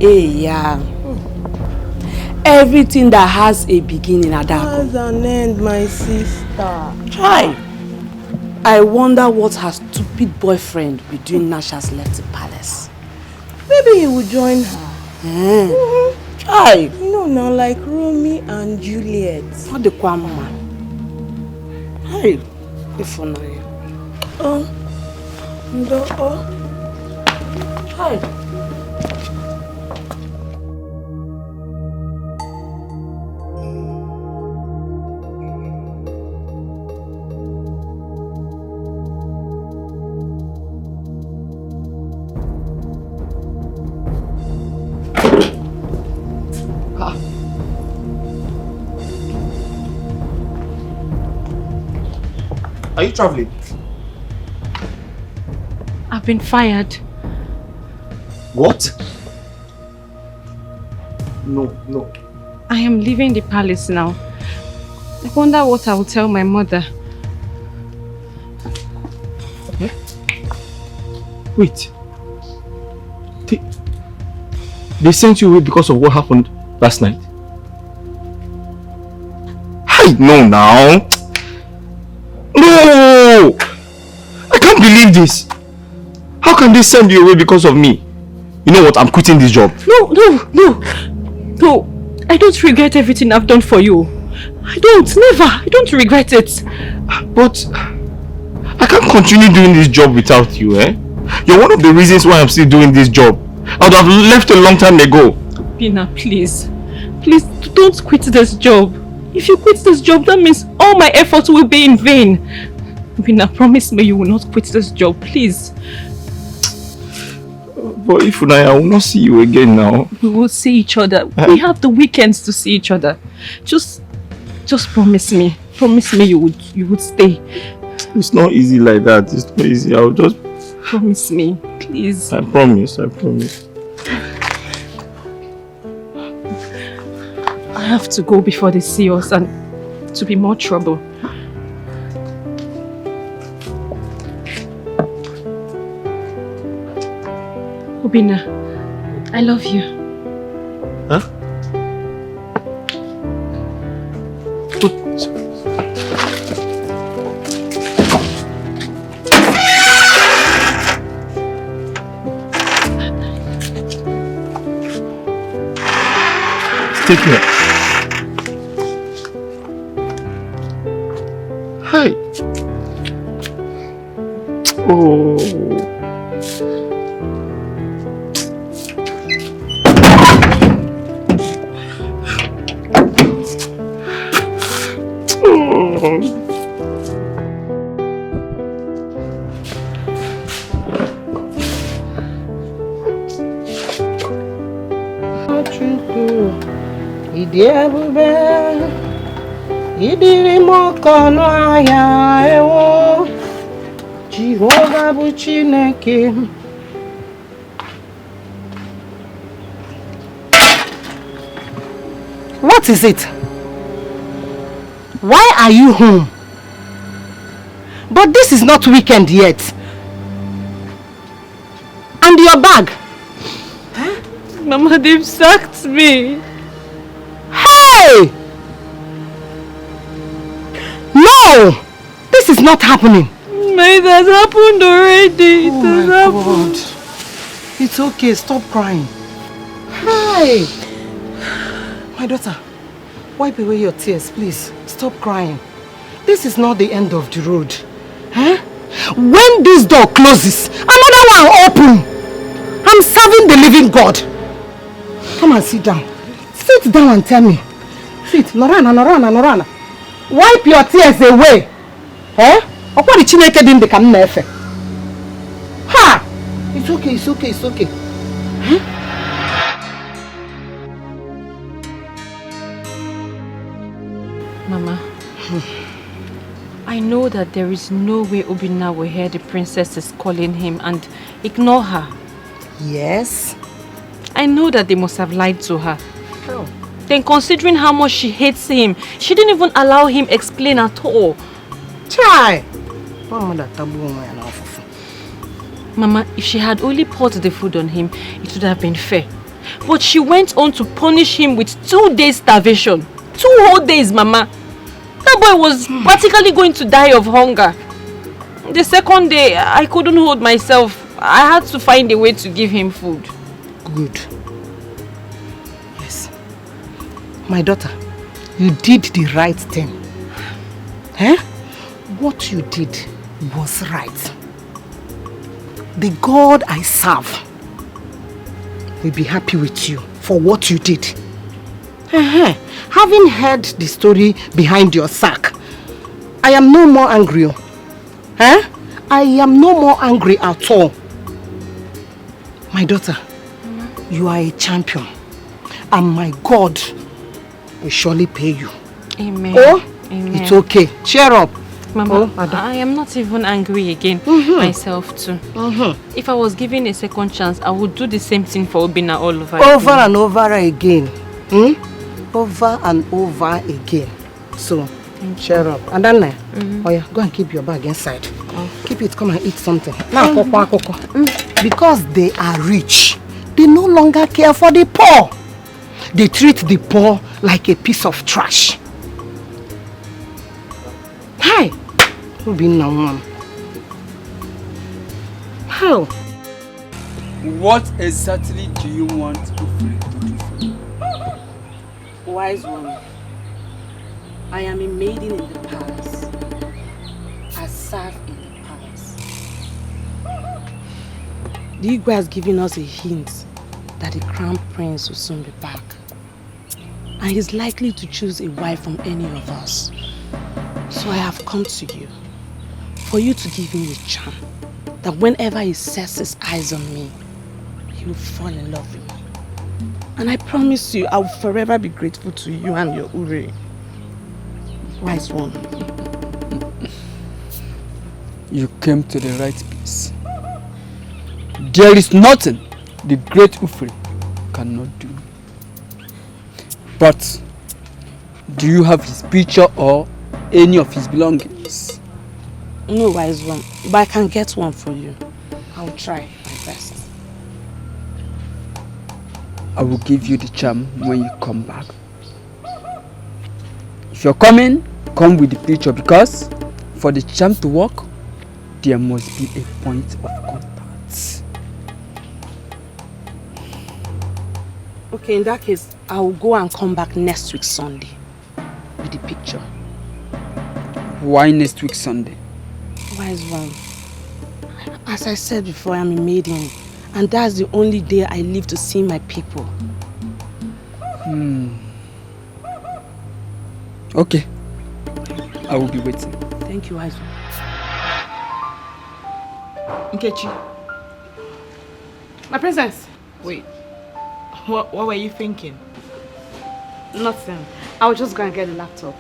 Hey, yeah. Everything that has a beginning, Adako. Has an end, my sister. Try. I wonder what her stupid boyfriend will do now she has left the palace. Maybe he will join her. Try. You know now, like Romeo and Juliet. What the Kwama? Hey, if you know. Hi. Are you traveling? I've been fired. What? No. I am leaving the palace now. I wonder what I will tell my mother. Wait. They sent you away because of what happened last night? I know now. No! I can't believe this. How can they send you away because of me? You know what? I'm quitting this job. No. I don't regret everything I've done for you. I don't regret it. But I can't continue doing this job without you, eh? You're one of the reasons why I'm still doing this job. I would have left a long time ago. Bina, please. Please, don't quit this job. If you quit this job, that means all my efforts will be in vain. Bina, promise me you will not quit this job, please. But if I will not see you again now. We will see each other. We have the weekends to see each other. Just promise me. Promise me you would stay. It's not easy like that. It's not easy. I'll just... Promise me, please. I promise. I have to go before they see us and to be more trouble. Obinna, I love you. Huh? Take care. Hey. Oh. What is it? Why are you home? But this is not weekend yet. And your bag? Huh? Mama, they've sacked me. Hey! No! This is not happening. It has happened already. It has happened. God. It's okay. Stop crying. Hey! My daughter, wipe away your tears, please. Stop crying. This is not the end of the road. Huh? When this door closes, another one will open. I'm serving the living God. Come and sit down. Sit down and tell me. Sit. Norana. Wipe your tears away. Eh? Ha! It's okay. Huh? Mama, I know that there is no way Obinna will hear the princess is calling him and ignore her. Yes? I know that they must have lied to her. How? Then considering how much she hates him, she didn't even allow him explain at all. Chai! Mama, if she had only poured the food on him, it would have been fair. But she went on to punish him with 2 days starvation. 2 whole days, Mama. That boy was practically going to die of hunger. The second day, I couldn't hold myself. I had to find a way to give him food. Good. Yes. My daughter, you did the right thing. Eh? What you did was right. The God I serve will be happy with you for what you did. Having heard the story behind your sack, I am no more angry. I am no more angry at all. My daughter, you are a champion, and my God will surely pay you. Amen. Oh, Amen. It's okay. Cheer up. Mama, I am not even angry again, myself too. If I was given a second chance, I would do the same thing for Obinna all over again. Over and over again. Over and over again. So, cheer up. And then, oh yeah, go and keep your bag inside. Keep it, come and eat something. Now, because they are rich, they no longer care for the poor. They treat the poor like a piece of trash. Hi. How? What exactly do you want to do for me? Wise one, I am a maiden in the palace. I serve in the palace. The Igwe has given us a hint that the crown prince will soon be back. And he's likely to choose a wife from any of us. So I have come to you for you to give me a charm that whenever he sets his eyes on me, he will fall in love with me. And I promise you, I will forever be grateful to you and your Uri. Wise one. You came to the right place. There is nothing the great Ufri cannot do. But do you have his picture or any of his belongings? No, wise one, but I can get one for you. I'll try my best. I will give you the charm when you come back. If you're coming, come with the picture, because for the charm to work, there must be a point of contact. Okay, in that case, I will go and come back next week Sunday with the picture. Why next week Sunday? Wise one. As I said before, I'm a maiden, and that's the only day I live to see my people. Okay. I will be waiting. Thank you, Wise one. Nkechi. My princess. Wait. What were you thinking? Nothing. I'll just go and get the laptop.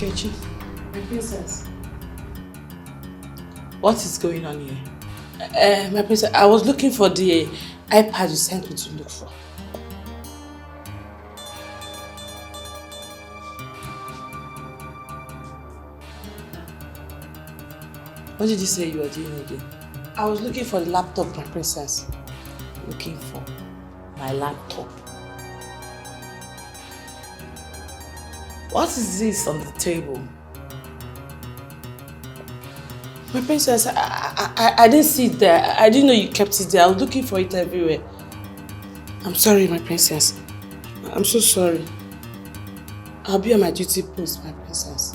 Nkechi, my princess. What is going on here? My princess, I was looking for the iPad you sent me to look for. What did you say you were doing again? I was looking for the laptop, my princess. Looking for my laptop. What is this on the table? My princess, I didn't see it there. I didn't know you kept it there. I was looking for it everywhere. I'm sorry, my princess. I'm so sorry. I'll be on my duty post, my princess.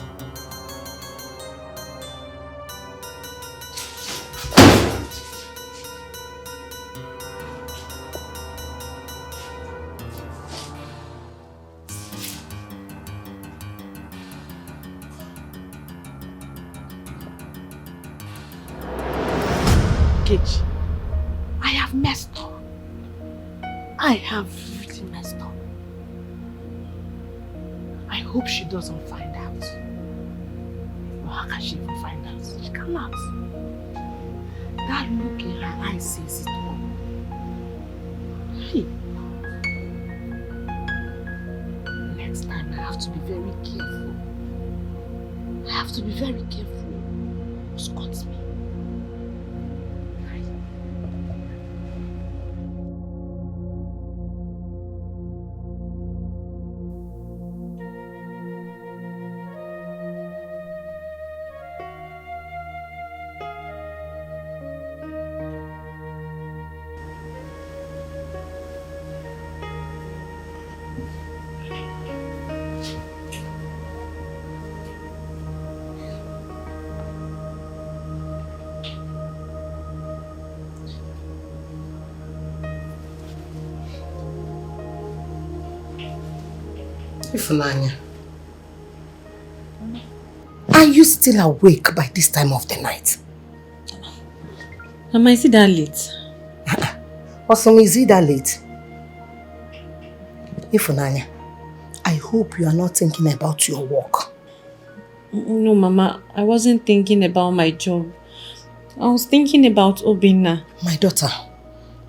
I have messed up. I have really messed up. I hope she doesn't find out. Or how can she even find out? She cannot. That look in her eyes says it all. Hey. Next time I have to be very careful. I have to be very careful. Scott me. Ifunanya, are you still awake by this time of the night? Am I still that late? Also, is it that late? Ifunanya, I hope you are not thinking about your work. No, Mama, I wasn't thinking about my job. I was thinking about Obinna. My daughter,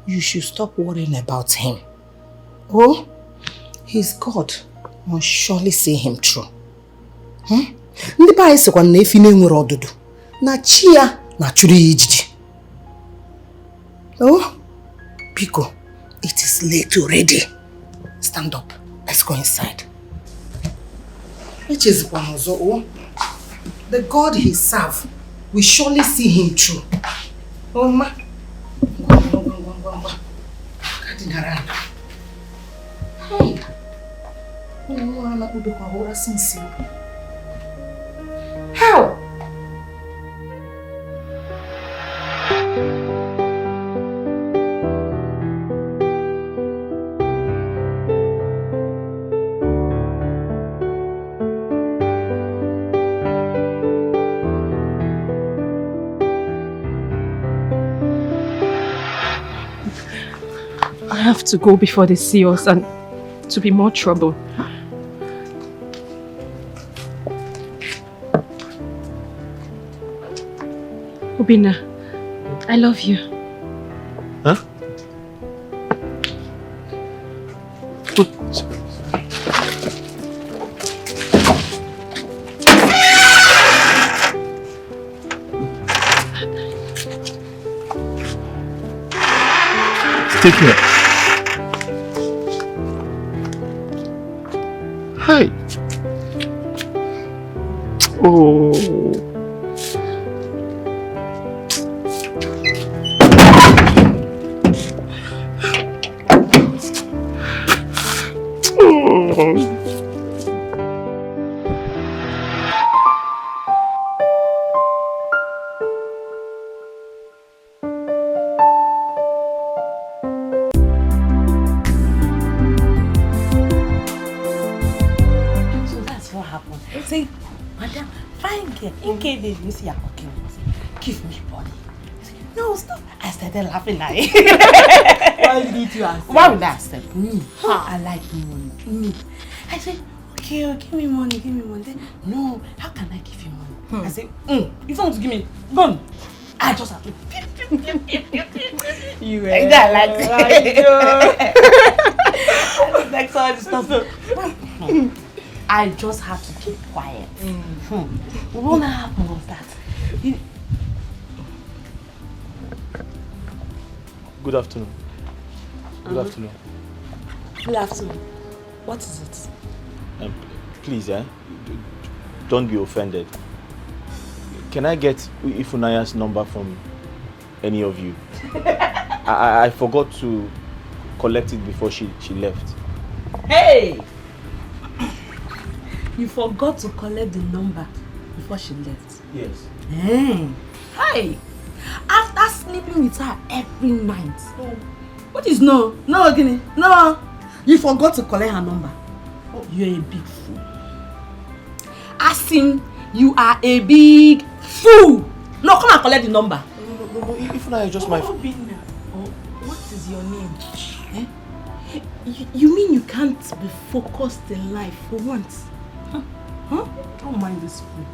you should stop worrying about him. Oh, his God must surely see him through. Ndị pa isekwa na efi na-enwere ọdụdụ na chi ya na chụrụ ijiji. Oh, Biko, it is late already. Stand up. Let's go inside. Which is oh, the God he serves will surely see him through. Oh, ma. Hey. How? I have to go before they see us and to be more trouble. Obinna, I love you. Huh? Take care. Hi. Oh. Give me body. No, stop. I started laughing like Why did you accept? Why would I accept? Me. I like money. Me. I said, okay, give me money, give me money. Then, no, how can I give you money? I said, if you want to give me, go on. I just have to. You like that, like like all this stuff. I just have to keep quiet. What happened was that. Good afternoon. Good afternoon. Good afternoon. What is it? Please, don't be offended. Can I get Ifunaya's number from any of you? I forgot to collect it before she left. Hey! You forgot to collect the number before she left? Yes. Hey! After sleeping with her every night. What is no? No, Guinea. No. You forgot to collect her number. You're a big fool. Ask him, you are a big fool. No, come and collect the number. No, if not, it's just my... Obinna. What is your name? You mean you can't be focused in life for once? Huh? Don't mind this fool.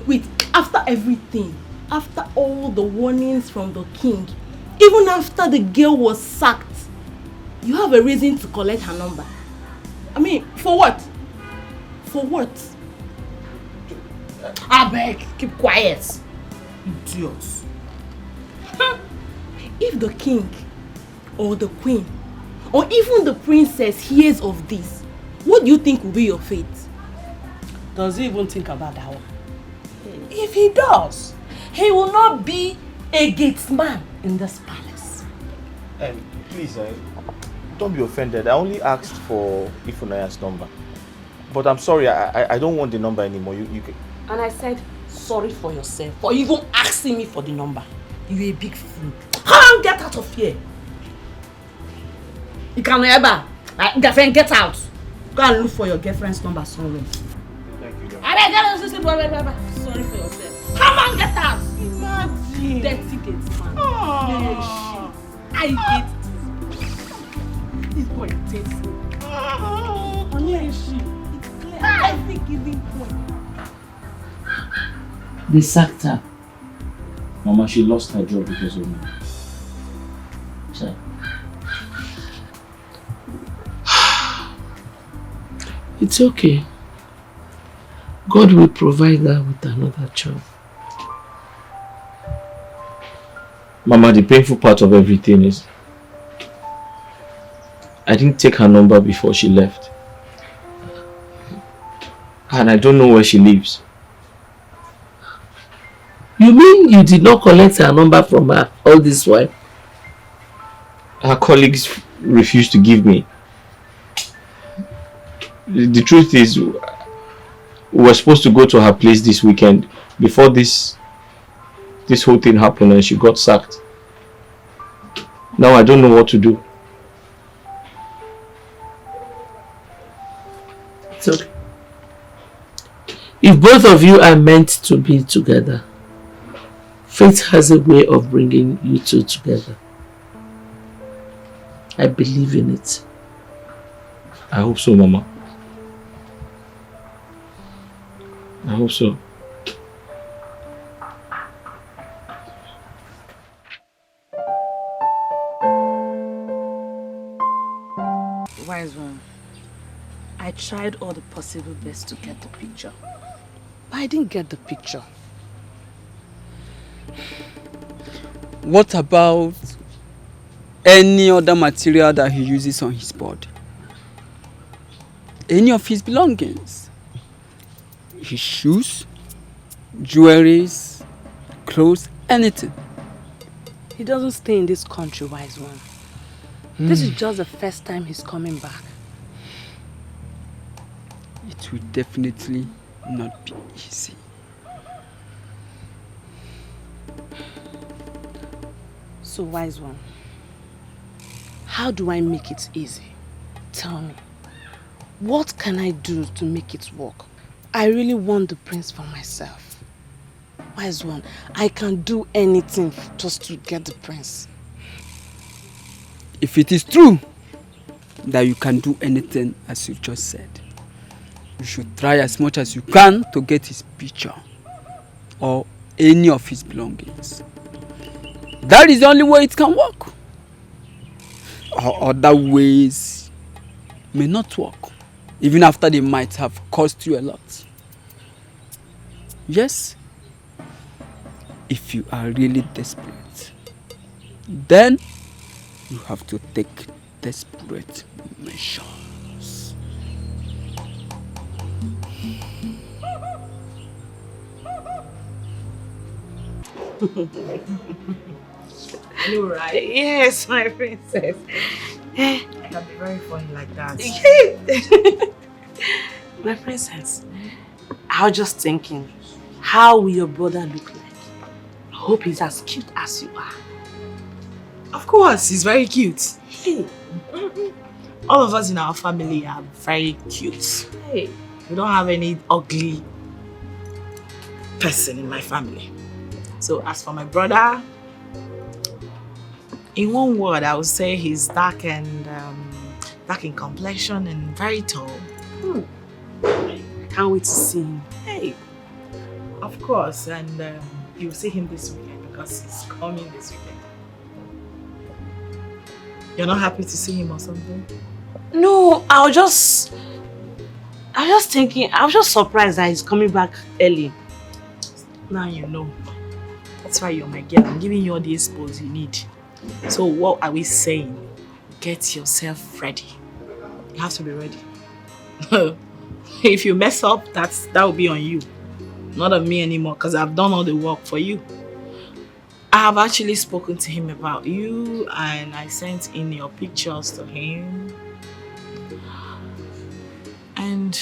Wait, after everything, after all the warnings from the king, even after the girl was sacked, you have a reason to collect her number. I mean, for what? For what? I beg, keep quiet. Idiots. If the king or the queen or even the princess hears of this, what do you think will be your fate? Does he even think about that one? If he does, he will not be a gatesman in this palace. Please, don't be offended. I only asked for Ifunaya's number. But I'm sorry, I don't want the number anymore. You can... And I said, sorry for yourself for even asking me for the number. You're a big fool. Come on, get out of here. You can never. Girlfriend, get out. Go and look for your girlfriend's number somewhere. Thank you. Sorry for yourself. Come on, get out! Imagine. Dirty gates, man. I hate this boy takes me. Every giving point. They sacked her. Mama, she lost her job because of me. So. It's okay. God will provide her with another job. Mama, the painful part of everything is I didn't take her number before she left. And I don't know where she lives. You mean you did not collect her number from her all this while? Her colleagues refused to give me. The truth is, we were supposed to go to her place this weekend before this whole thing happened and she got sacked. Now I don't know what to do. It's okay. If both of you are meant to be together, fate has a way of bringing you two together. I believe in it. I hope so, Mama. I hope so. Wise one. I tried all the possible best to get the picture. But I didn't get the picture. What about any other material that he uses on his board? Any of his belongings? His shoes, jewelries, clothes, anything. He doesn't stay in this country, wise one. This is just the first time he's coming back. It will definitely not be easy. So, wise one, how do I make it easy? Tell me. What can I do to make it work? I really want the prince for myself. Wise one, I can do anything just to get the prince. If it is true that you can do anything as you've just said, you should try as much as you can to get his picture or any of his belongings. That is the only way it can work. Or other ways may not work, even after they might have cost you a lot. Yes, if you are really desperate, then you have to take desperate measures. You right? Yes, my princess. That'd be very funny like that. My princess, I was just thinking, how will your brother look like? I hope he's as cute as you are. Of course, he's very cute. All of us in our family are very cute. Hey. We don't have any ugly person in my family. So as for my brother, in one word, I would say he's dark and dark in complexion and very tall. I can't wait to see him. Hey, of course, and you'll see him this weekend because he's coming this weekend. You're not happy to see him or something? No, I was just thinking, I was just surprised that he's coming back early. Now you know. That's why you're my girl. I'm giving you all the expos you need. So what are we saying? Get yourself ready. You have to be ready. If you mess up, that will be on you. Not on me anymore, because I've done all the work for you. I have actually spoken to him about you and I sent in your pictures to him. And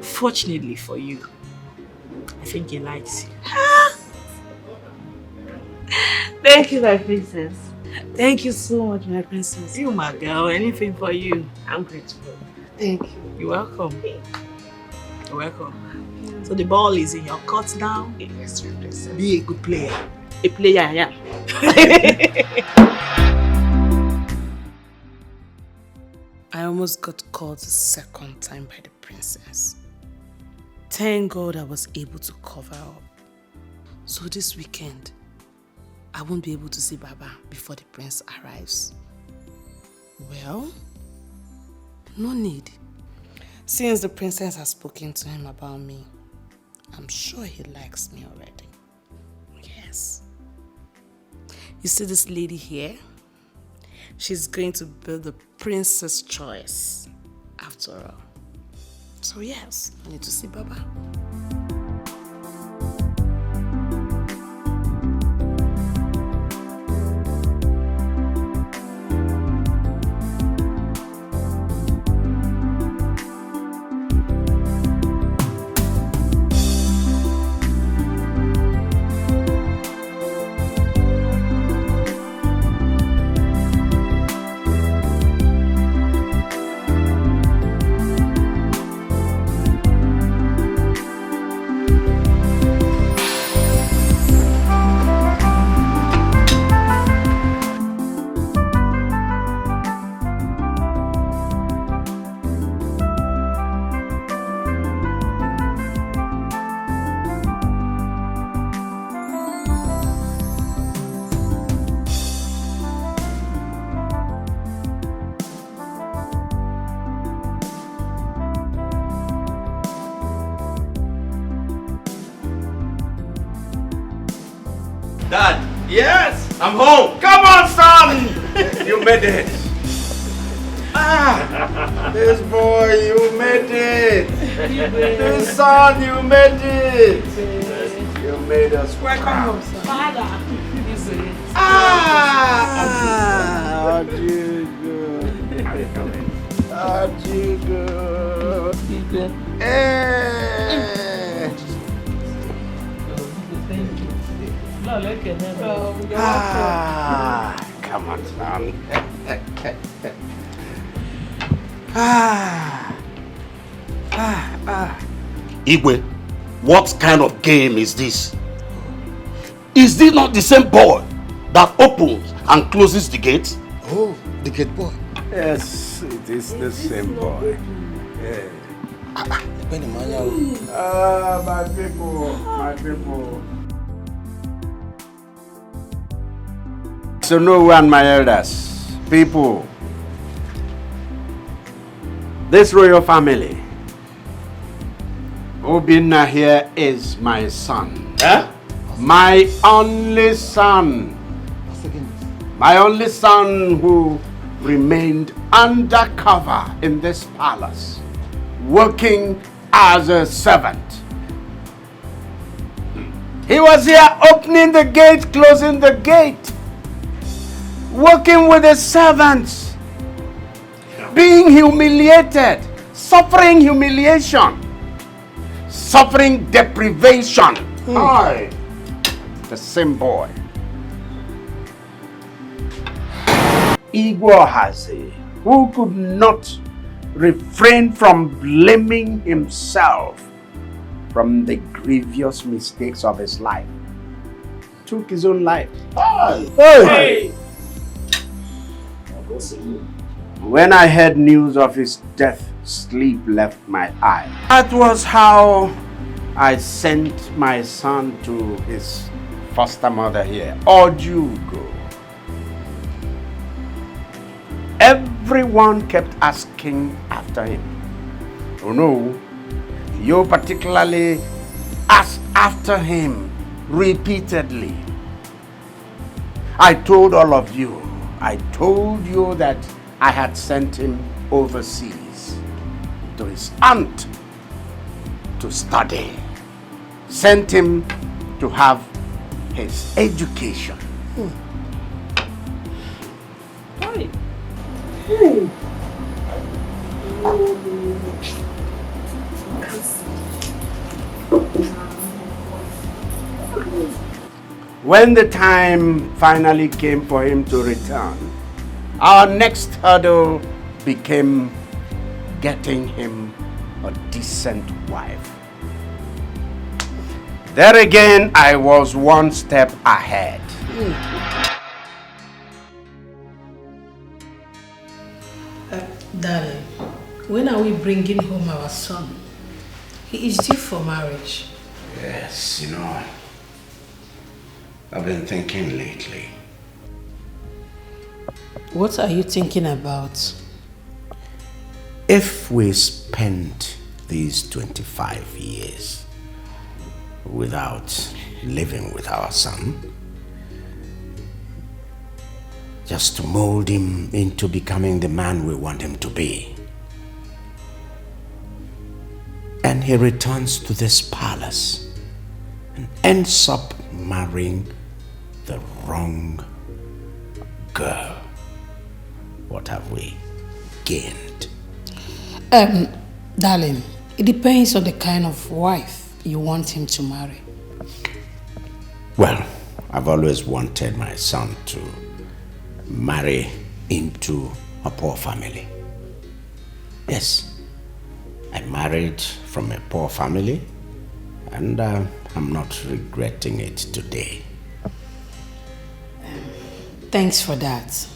fortunately for you, I think he likes you. Thank you, my princess. Thank you so much, my princess. You, my girl, anything for you. I'm grateful. Thank you. You're welcome. You're welcome. So the ball is in your court now. Yes, be a good player. A player, yeah. I almost got caught the second time by the princess. Thank God I was able to cover up. So this weekend, I won't be able to see Baba before the prince arrives. Well, no need. Since the princess has spoken to him about me, I'm sure he likes me already. Yes. You see this lady here? She's going to be the princess' choice after all. So yes, I need to see Baba. Dad, yes, I'm home. Come on, son. You made it. This boy, you made it. This son, you made it. You made us. Welcome home, sir. Father. Come on, son. Igwe, what kind of game is this? Is this not the same boy that opens and closes the gate? Oh, the gate boy. Yes, it is the same boy. Yeah. My people, my people. So no one, my elders, people, this royal family, Obinna here is my son. Huh? My only son. My only son who remained undercover in this palace, working as a servant. He was here opening the gate, closing the gate, working with the servants, being humiliated, suffering humiliation, suffering deprivation. I, the same boy. Igwe Hazi, who could not refrain from blaming himself from the grievous mistakes of his life, took his own life. Hey! When I heard news of his death, sleep left my eye. That was how I sent my son to his foster mother here, Ojugo. Everyone kept asking after him. Oh no, you particularly asked after him repeatedly. I told all of you, I told you that I had sent him overseas to his aunt to study. Sent him to have his education. When the time finally came for him to return, our next hurdle became getting him a decent wife. There again, I was one step ahead. Darling, when are we bringing home our son? He is due for marriage. Yes, I've been thinking lately. What are you thinking about? If we spend these 25 years without living with our son, just to mold him into becoming the man we want him to be, and he returns to this palace and ends up marrying the wrong girl, what have we gained? Darling, it depends on the kind of wife you want him to marry. Well, I've always wanted my son to marry into a poor family. Yes, I married from a poor family, and I'm not regretting it today. Thanks for that.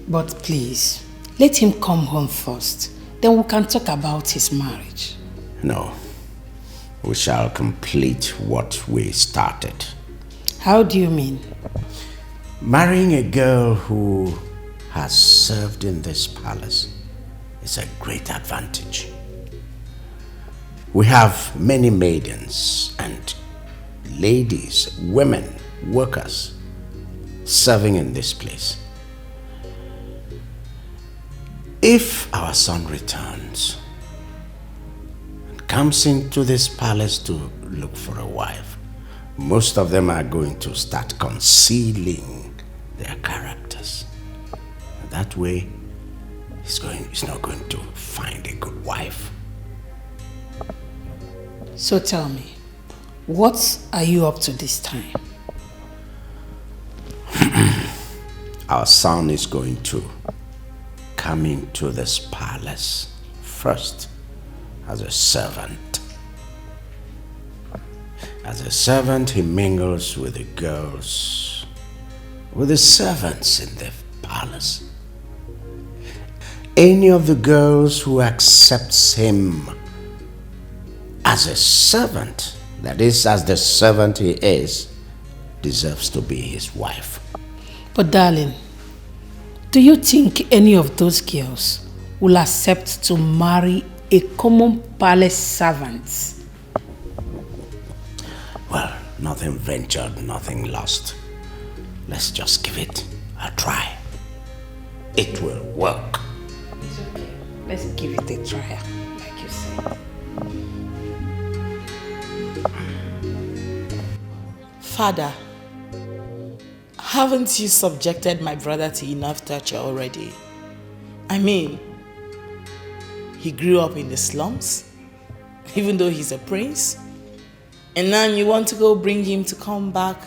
But please, let him come home first. Then we can talk about his marriage. No, we shall complete what we started. How do you mean? Marrying a girl who has served in this palace is a great advantage. We have many maidens and ladies, women, workers serving in this place. If our son returns and comes into this palace to look for a wife, most of them are going to start concealing their characters. That way, he's not going to find a good wife. So tell me, what are you up to this time? Our son is going to come into this palace first as a servant. As a servant, he mingles with the girls, with the servants in the palace. Any of the girls who accepts him as a servant, that is, as the servant he is, deserves to be his wife. But darling, do you think any of those girls will accept to marry a common palace servant? Well, nothing ventured, nothing lost. Let's just give it a try. It will work. It's okay. Let's give it a try, like you say. Father, haven't you subjected my brother to enough torture already? I mean, he grew up in the slums, even though he's a prince. And now you want to go bring him to come back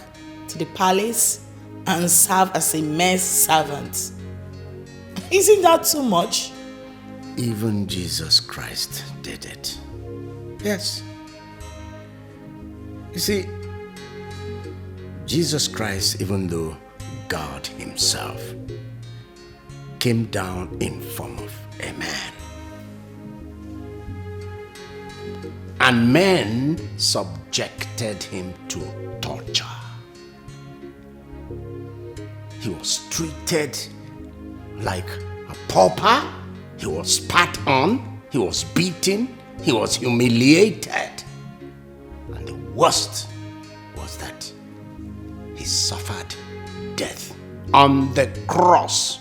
to the palace and serve as a mere servant. Isn't that too much? Even Jesus Christ did it. Yes. You see, Jesus Christ, even though God himself, came down in form of a man. And men subjected him to torture. He was treated like a pauper. He was spat on. He was beaten. He was humiliated. And the worst was that he suffered death on the cross.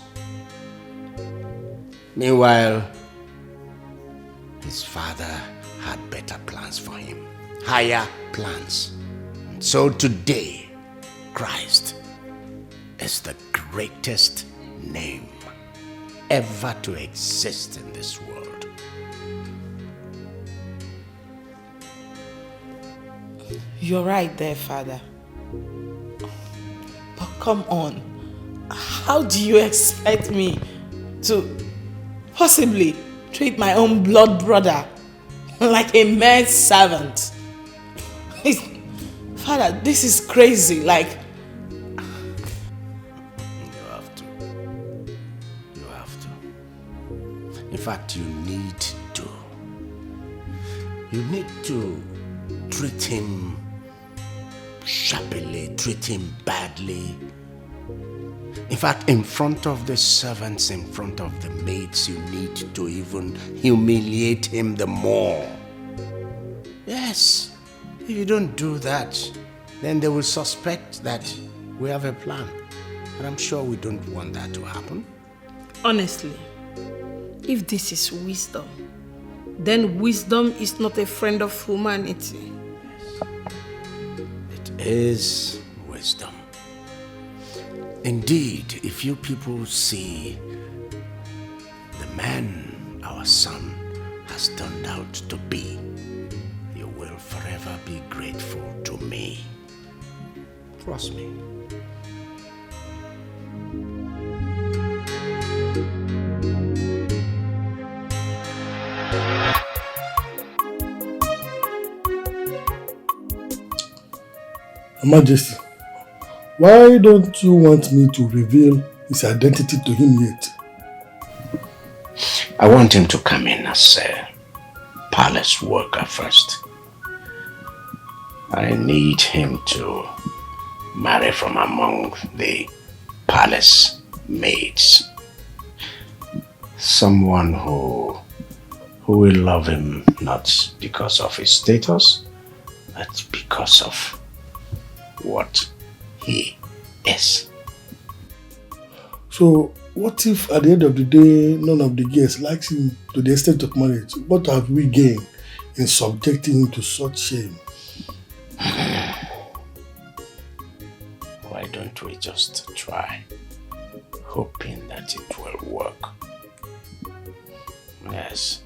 Meanwhile, his father had better plans for him, higher plans. And so today, Christ is the greatest name ever to exist in this world. You're right there, Father. But come on, how do you expect me to possibly treat my own blood brother like a maid servant. Father, this is crazy. Like, you have to. You have to. In fact, you need to. You need to treat him sharply, treat him badly. In fact, in front of the servants, in front of the maids, you need to even humiliate him the more. Yes. If you don't do that, then they will suspect that we have a plan. And I'm sure we don't want that to happen. Honestly, if this is wisdom, then wisdom is not a friend of humanity. It is wisdom. Indeed, if you people see the man our son has turned out to be, you will forever be grateful to me. Trust me. Your Majesty, why don't you want me to reveal his identity to him yet? I want him to come in as a palace worker first. I need him to marry from among the palace maids. Someone who will love him not because of his status, but because of what he is. So, what if at the end of the day, none of the guests likes him to the extent of marriage? What have we gained in subjecting him to such shame? Why don't we just try, hoping that it will work? Yes.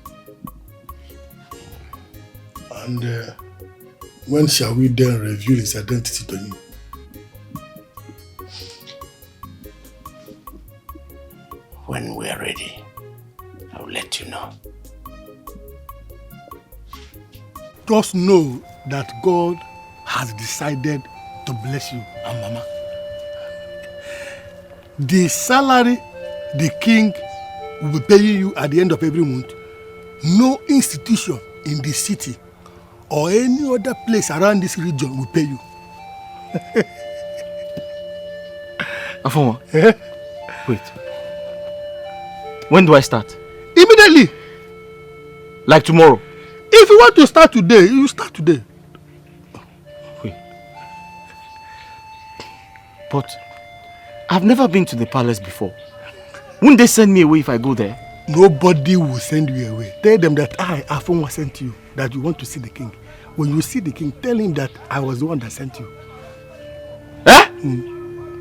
And when shall we then reveal his identity to him? When we're ready, I'll let you know. Just know that God has decided to bless you and Mama. The salary the king will be paying you at the end of every month, no institution in the city or any other place around this region will pay you. Afoma, wait. When do I start? Immediately. Like tomorrow? If you want to start today, you start today. Wait. But I've never been to the palace before. Wouldn't they send me away if I go there? Nobody will send you away. Tell them that I, Afoma, sent you, that you want to see the king. When you see the king, tell him that I was the one that sent you. Eh?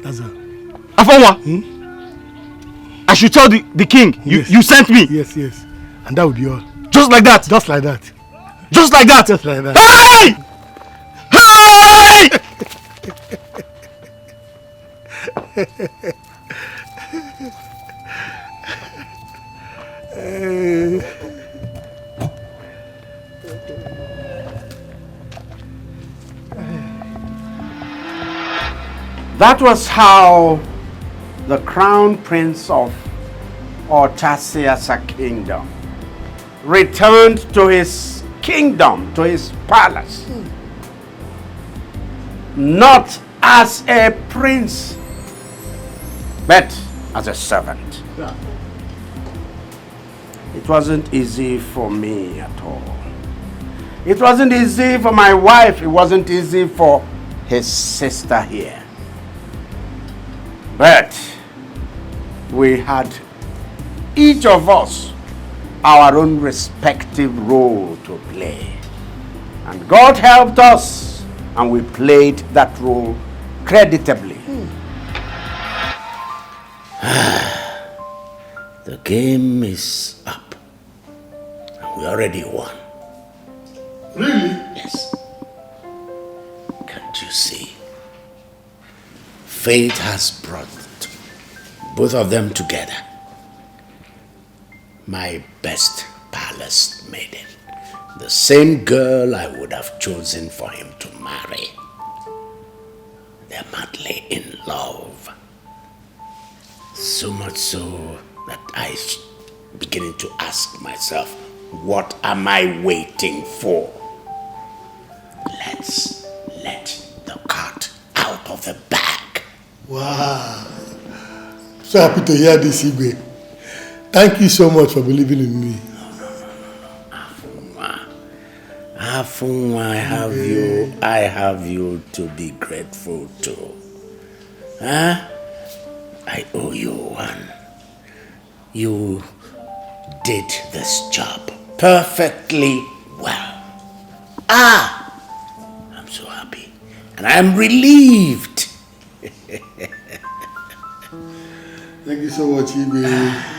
That's all. Afoma? I should tell the king, yes. you sent me? Yes. And that would be all. Just like that? Just like that. Just like that? Just like that. Hey! Hey! That was how the crown prince of Ortasiasa kingdom returned to his kingdom, to his palace. Not as a prince, but as a servant. Yeah. It wasn't easy for me at all. It wasn't easy for my wife. It wasn't easy for his sister here. But we had each of us our own respective role to play. And God helped us, and we played that role creditably. The game is up. And we already won. Really? Yes. Can't you see? Fate has brought both of them together. My best palace maiden. The same girl I would have chosen for him to marry. They're madly in love. So much so that I'm beginning to ask myself, what am I waiting for? Let's let the cat out of the bag. Wow. So happy to hear this, Igwe. Thank you so much for believing in me. Afunwa, I have you to be grateful to. Huh? I owe you one. You did this job perfectly well. I'm so happy. And I'm relieved. Thank you so much, Igwe.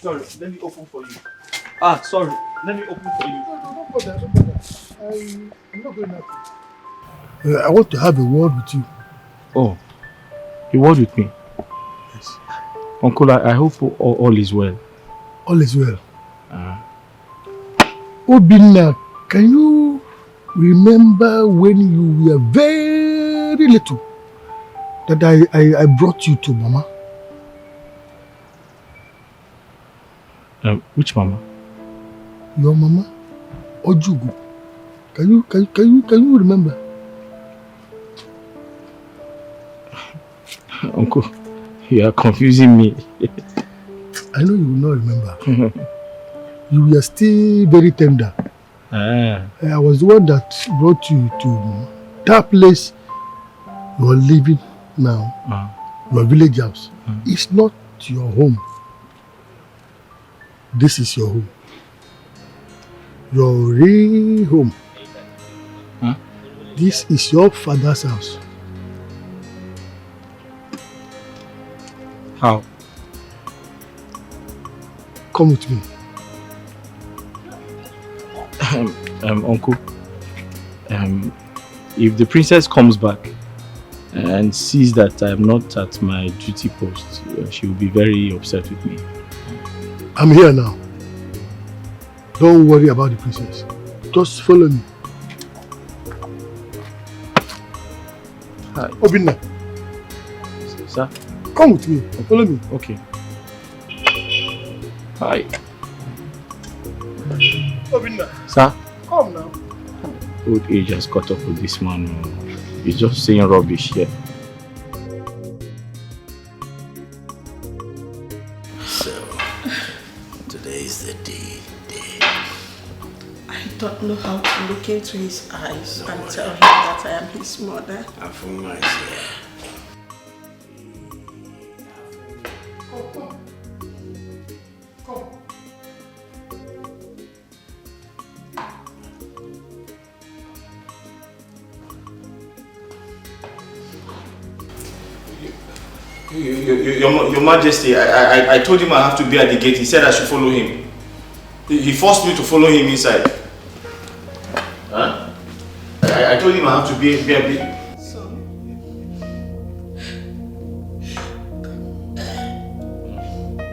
Sorry, let me open for you. Sorry, let me open for you. No, don't bother. I'm not going out. I want to have a word with you. Oh, a word with me? Yes. Uncle, I hope all is well. All is well. Obinna, can you remember when you were very little that I brought you to Mama? Which Mama? Your Mama, Ojugu. Can you remember? Uncle, you are confusing me. I know you will not remember. You were still very tender. I was the one that brought you to that place you are living now. Your village house. It's not your home. This is your home. Your real home. This is your father's house. How? Come with me. Uncle, if the princess comes back and sees that I'm not at my duty post, she will be very upset with me. I'm here now. Don't worry about the princess. Just follow me. Hi. Obinna. Sir? Come with me. Follow me. Okay. Hi. Obinna. Sir? Come now. Old age has caught up with this man. He's just saying rubbish here. So, today is the day. I don't know how to look into his eyes and tell him that I am his mother. Afunwa is here. Your Majesty, I told him I have to be at the gate. He said I should follow him. He forced me to follow him inside. Huh? I told him I have to be at the gate.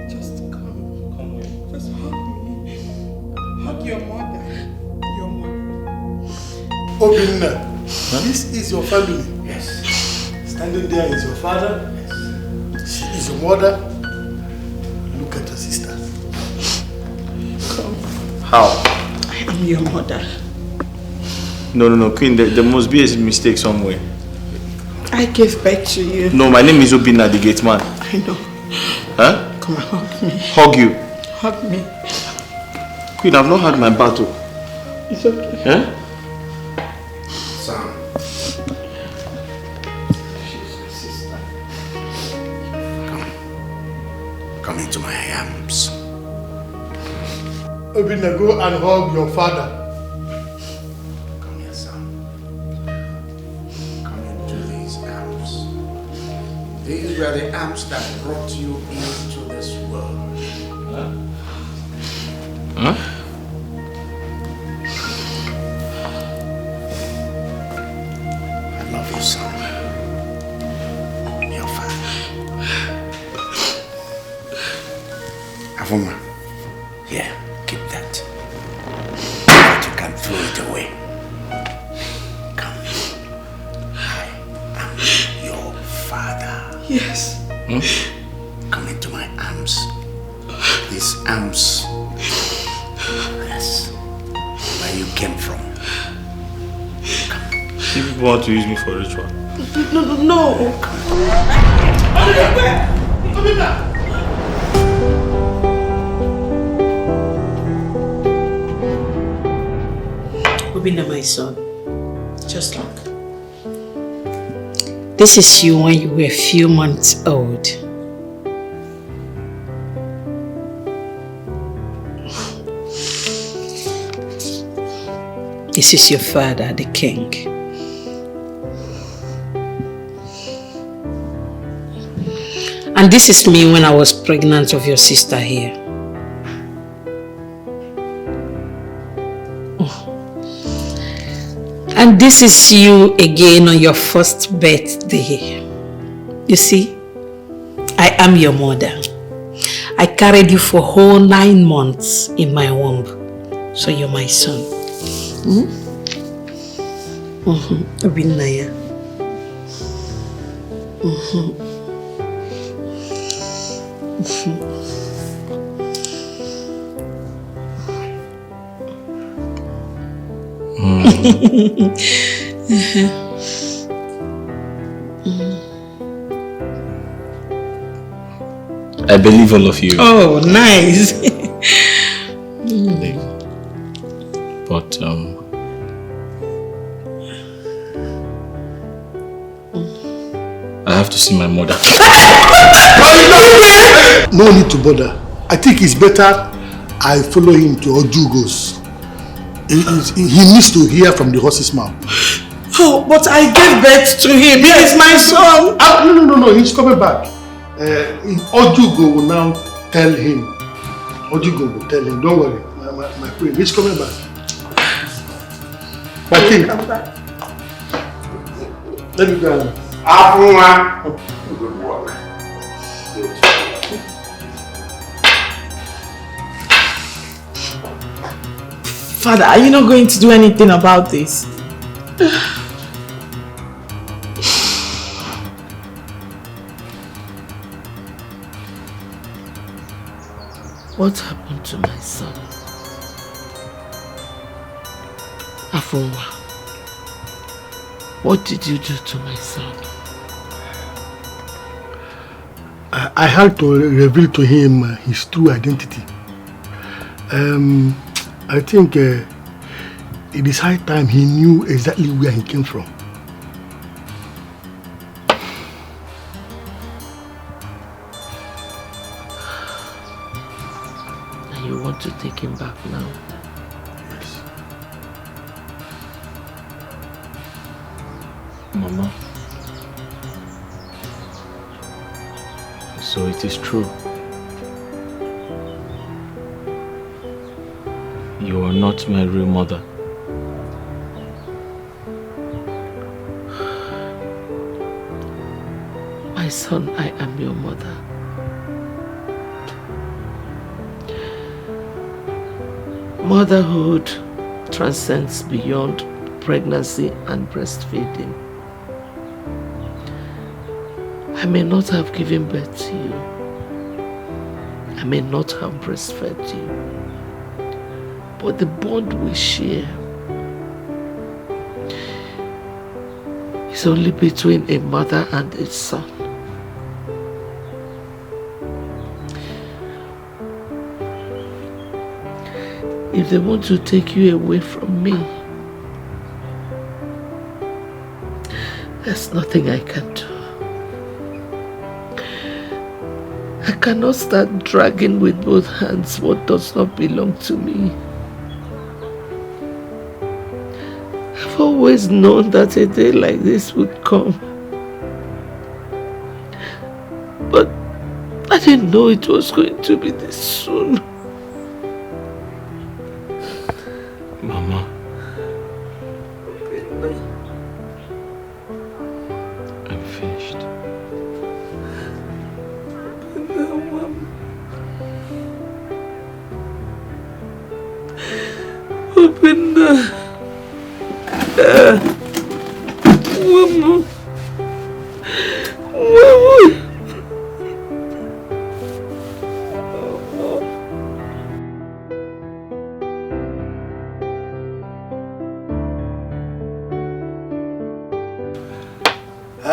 Just come. Just hug me. Hug your mother. Your mother. Obinna, this is your family. Yes. Standing there is your father. She is your mother. Look at your sister. Come. How? I am your mother. No, Queen, there must be a mistake somewhere. I I gave birth to you. No, my name is Obinna, the Gateman. I know. Huh? Come on, hug me. Hug you. Hug me. Queen, I've not had my battle. It's okay. Huh? Sam. She's my sister. Come into my arms. Obinna, go and hug your father. Come here, son. Come into these arms. These were the arms that brought you into this world. Huh? I love you, son. Your father. Avuma, here, keep that. But you can throw it away. Come. I am your father. Yes. Come into my arms. These arms. Yes. Where you came from. You people want to use me for ritual. No. Obinna, my son, just look. This is you when you were a few months old. This is your father, the king. And this is me when I was pregnant of your sister here. And this is you again on your first birthday. You see, I am your mother. I carried you for whole 9 months in my womb. So you're my son. Obinna, yeah. I believe all of you. Oh, nice. But I have to see my mother. No need to bother. I think it's better I follow him to Ojugo's. He needs to hear from the horse's mouth. Oh, but I gave birth to him. He is my son. No. He's coming back. Ojugo will now tell him. Ojugo will tell him. Don't worry, my friend. He's coming back. My king. Let me go. Good work. Father, are you not going to do anything about this? What happened to my son? Afunwa, what did you do to my son? I had to reveal to him his true identity. I think it is high time he knew exactly where he came from. And you want to take him back now? Yes. Mama. So it is true. You are not my real mother. My son, I am your mother. Motherhood transcends beyond pregnancy and breastfeeding. I may not have given birth to you. I may not have breastfed you. But the bond we share is is only between a mother and a son. If they want to take you away from me, there's nothing I can do. I cannot start dragging with both hands what does not belong to me. I've always known that a day like this would come. But I didn't know it was going to be this soon. Mama. I'm finished. Obinna. Mama.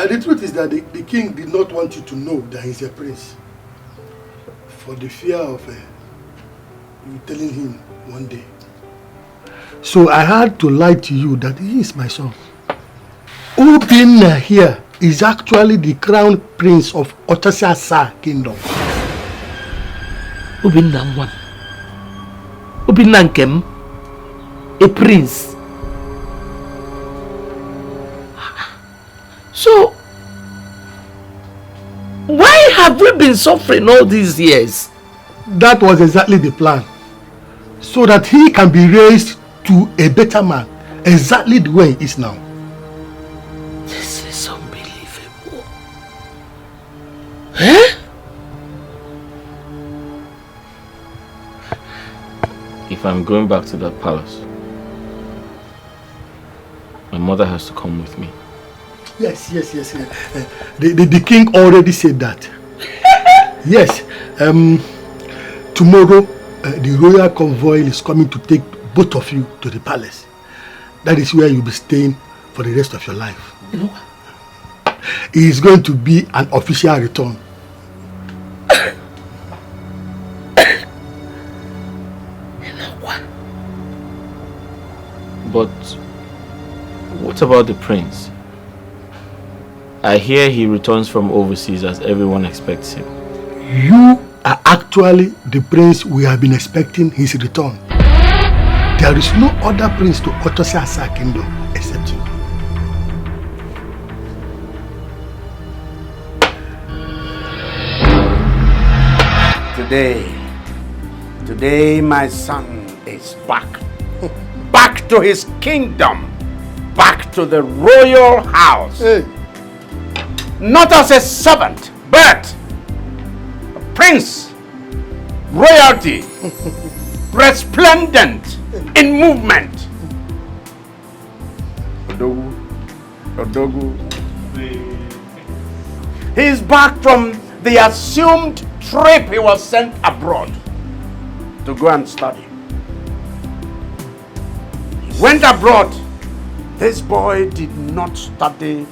The truth is that the king did not want you to know that he's a prince, for the fear of you telling him one day. So I had to lie to you that he is my son. Obinna here is actually the crown prince of Otasiasa kingdom. Obinna one. Obinna Nkem, a prince. So, why have we been suffering all these years? That was exactly the plan. So that he can be raised to a better man, exactly the way he is now. This is unbelievable. Eh? If I'm going back to that palace, my mother has to come with me. Yes. The king already said that. Yes. Tomorrow, the royal convoy is coming to take both of you to the palace. That is where you'll be staying for the rest of your life. You know what? It is going to be an official return. You know what? But what about the prince? I hear he returns from overseas as everyone expects him. You are actually the prince we have been expecting his return. There is no other prince to Otasiasa kingdom except you. Today my son is back. Back to his kingdom. Back to the royal house. Hey. Not as a servant, but a prince, royalty, resplendent in movement. Odogu. He's back from the assumed trip he was sent abroad to go and study. He went abroad. This boy did not study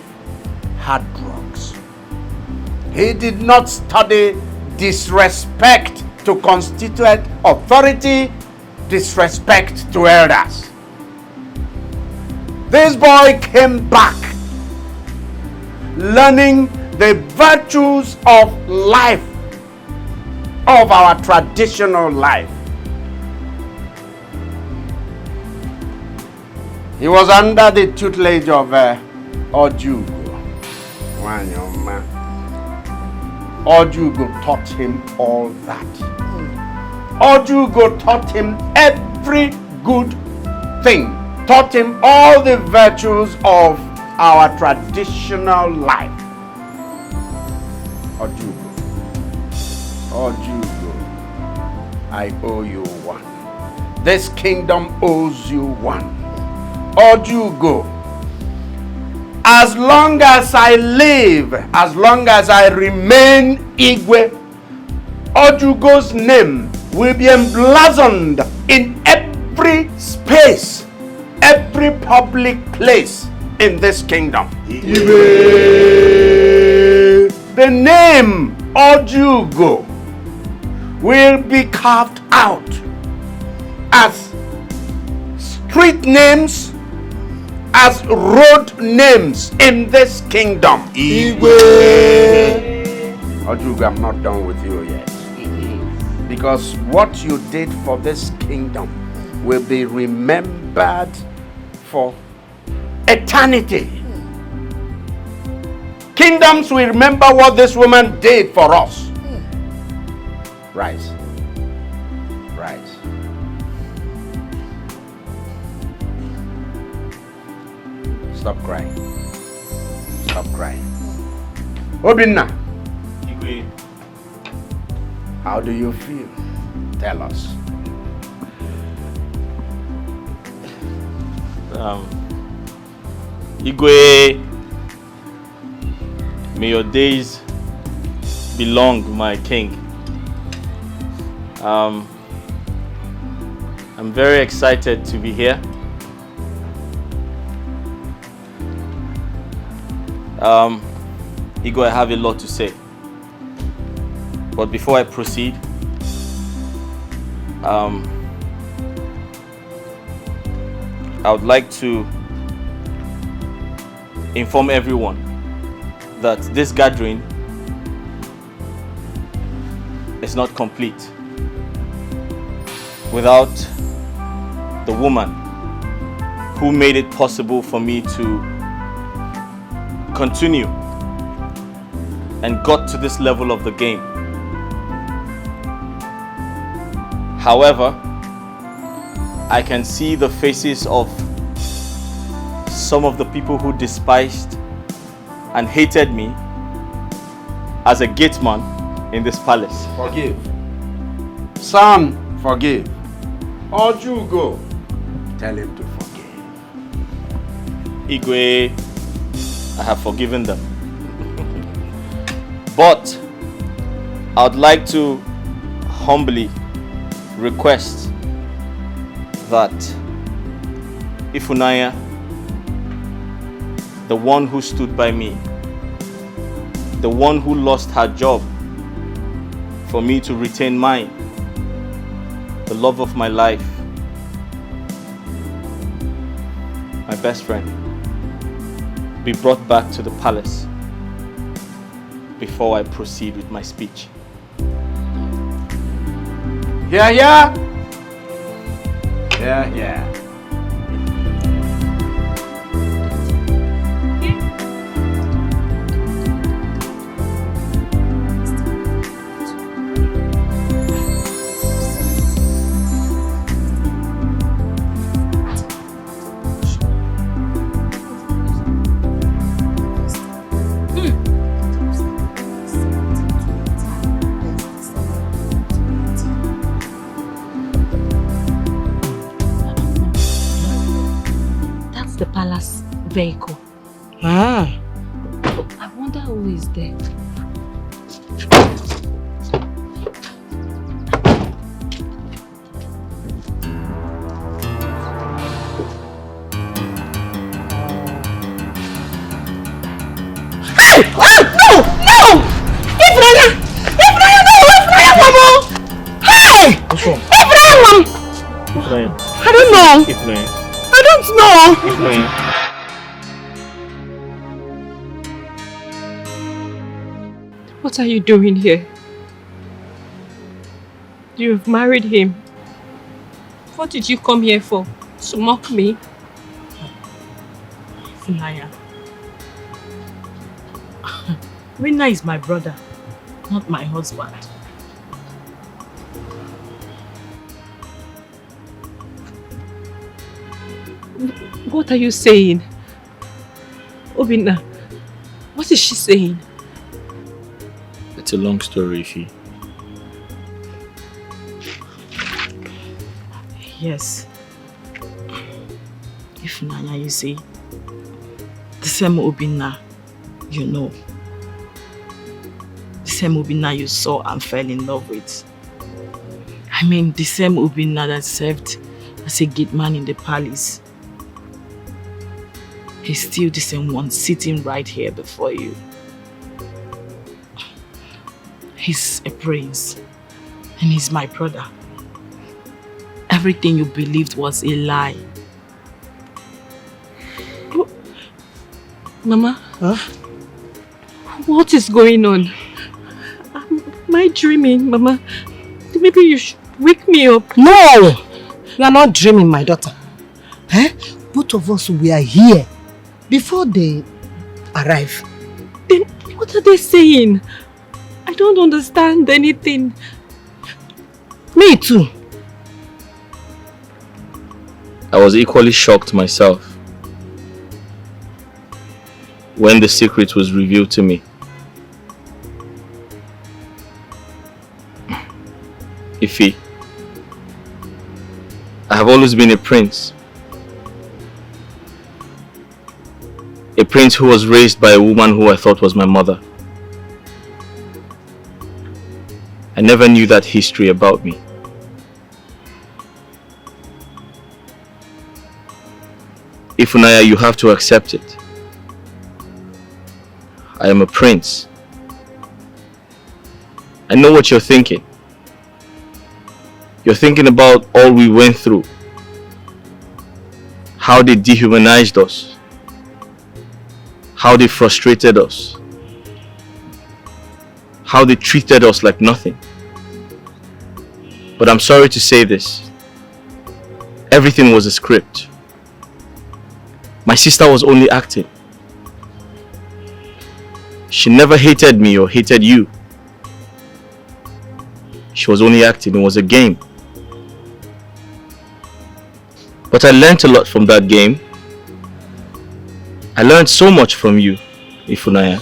hard drugs. He did not study disrespect to constituent authority, disrespect to elders. This boy came back learning the virtues of life, of our traditional life. He was under the tutelage of Ojugo. Ojugo taught him all that. Ojugo taught him every good thing. Taught him all the virtues of our traditional life. Ojugo, I owe you one. This kingdom owes you one. Ojugo, as long as I live, as long as I remain Igwe, Ojugo's name will be emblazoned in every space, every public place in this kingdom. Ibe. The name Ojugo will be carved out as street names, as road names in this kingdom. Ojugo, I'm not done with you yet. Because what you did for this kingdom will be remembered for eternity. Kingdoms will remember what this woman did for us. Rise. Rise. Stop crying. Stop crying. Obinna. How do you feel? Tell us. Igwe, may your days be long, my king. I'm very excited to be here. Igwe, I have a lot to say. But before I proceed, I would like to inform everyone that this gathering is not complete without the woman who made it possible for me to continue and got to this level of the game. However, I can see the faces of some of the people who despised and hated me as a gateman in this palace. Forgive. Son, forgive. Ojugo, tell him to forgive. Igwe, I have forgiven them. But I would like to humbly request that Ifunanya, the one who stood by me, the one who lost her job for me to retain mine, the love of my life, my best friend, be brought back to the palace before I proceed with my speech. Yeah, yeah. Yeah, yeah. The palace vehicle. Ah. I wonder who is there. Hey! Oh, no! No! Ifraya! Ifraya, no! Ifraya, Mama! Hey! What's wrong? Ifraya, Mom! Ifraya. I don't know. Ifraya. I don't know. Ifraya. What are you doing here? You've married him. What did you come here for? To mock me? Funaya. Rina is my brother, not my husband. What are you saying? Obinna, what is she saying? It's a long story, Ify. Yes. Ifunanya, you see, the same Obinna you know, the same Obinna you saw and fell in love with. I mean, the same Obinna that served as a gateman in the palace. he's still the same one sitting right here before you. He's a prince and he's my brother. Everything you believed was a lie. Mama? Huh? What is going on? Am I dreaming, Mama? Maybe you should wake me up. No! You are not dreaming, my daughter. Eh? Both of us were here before they arrive. Then what are they saying? I don't understand anything. Me too. I was equally shocked myself when the secret was revealed to me. Ify, I have always been a prince. A prince who was raised by a woman who I thought was my mother. I never knew that history about me. Ifunanya, you have to accept it. I am a prince. I know what you're thinking. You're thinking about all we went through. How they dehumanized us. How they frustrated us. How they treated us like nothing. But I'm sorry to say this. Everything was a script. My sister was only acting. She never hated me or hated you. She was only acting. It was a game. But I learned a lot from that game. I learned so much from you, Ifunanya.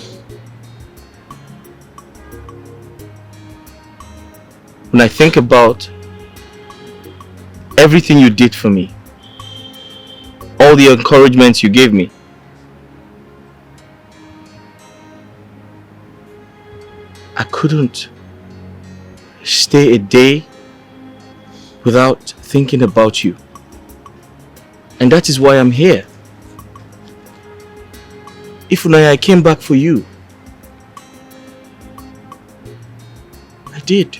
When I think about everything you did for me, all the encouragements you gave me, I couldn't stay a day without thinking about you. And that is why I'm here. Ifunanya, I came back for you. I did.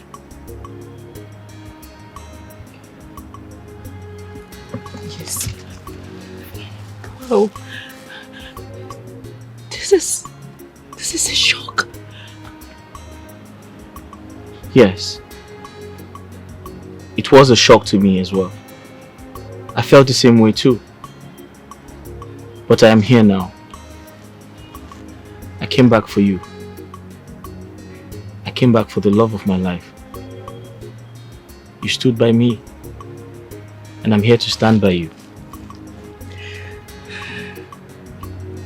Yes. Wow. This is a shock. Yes. It was a shock to me as well. I felt the same way too. But I am here now. I came back for you. I came back for the love of my life. You stood by me. And I'm here to stand by you.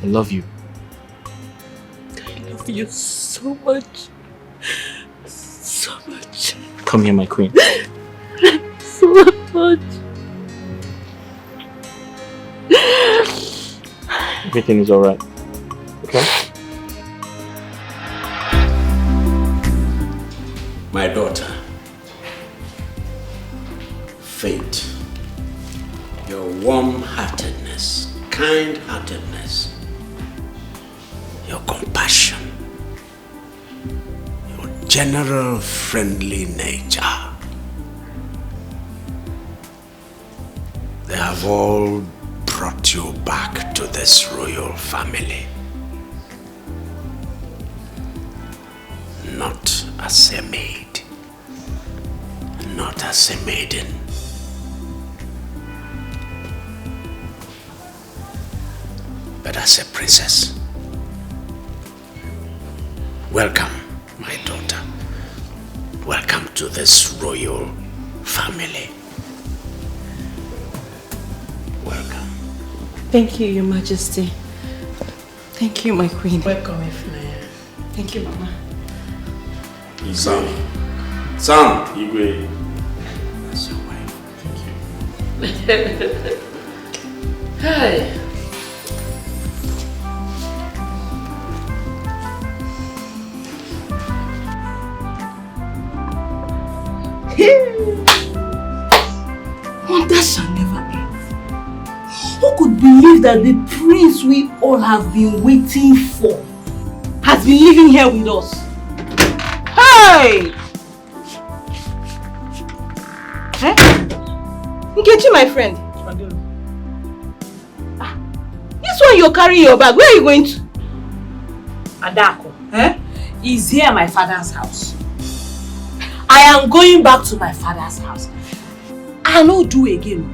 I love you. I love you so much. So much. Come here, my queen. So much. Everything is alright. Okay? My daughter, Fate, your warm-heartedness, kind-heartedness, your compassion, your general friendly nature, they have all brought you back to this royal family. Not as a maid, not as a maiden, but as a princess. Welcome, my daughter. Welcome to this royal family. Welcome. Thank you, Your Majesty. Thank you, my queen. Welcome, Ifunanya. Thank you, Mama. Son, Igwe. That's your wife. Hi. Wonders shall never end. Who could believe that the prince we all have been waiting for has been living here with us? Hey! Nkechi, my friend. This one you're carrying your bag, where are you going to? Adako, is here at my father's house. I am going back to my father's house. I no do again.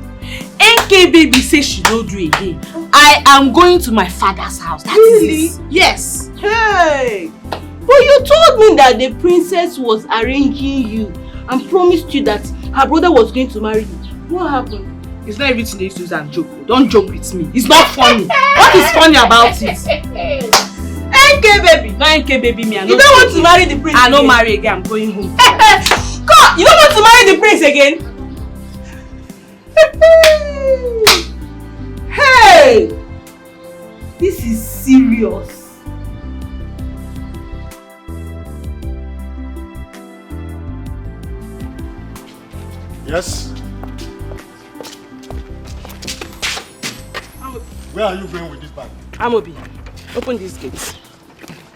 NK baby says she no do again. I am going to my father's house. That really? Is yes. Hey! But you told me that the princess was arranging you and promised you that her brother was going to marry you. What happened? It's not everything they used to use and joke. Don't joke with me. It's not funny. What is funny about it? NK baby. No NK baby me. You don't want to marry the prince I again? don't marry again. I'm going home. God, you don't want to marry the prince again? Hey! This is serious. Yes? Where are you going with this bag? Amobi, open these gates.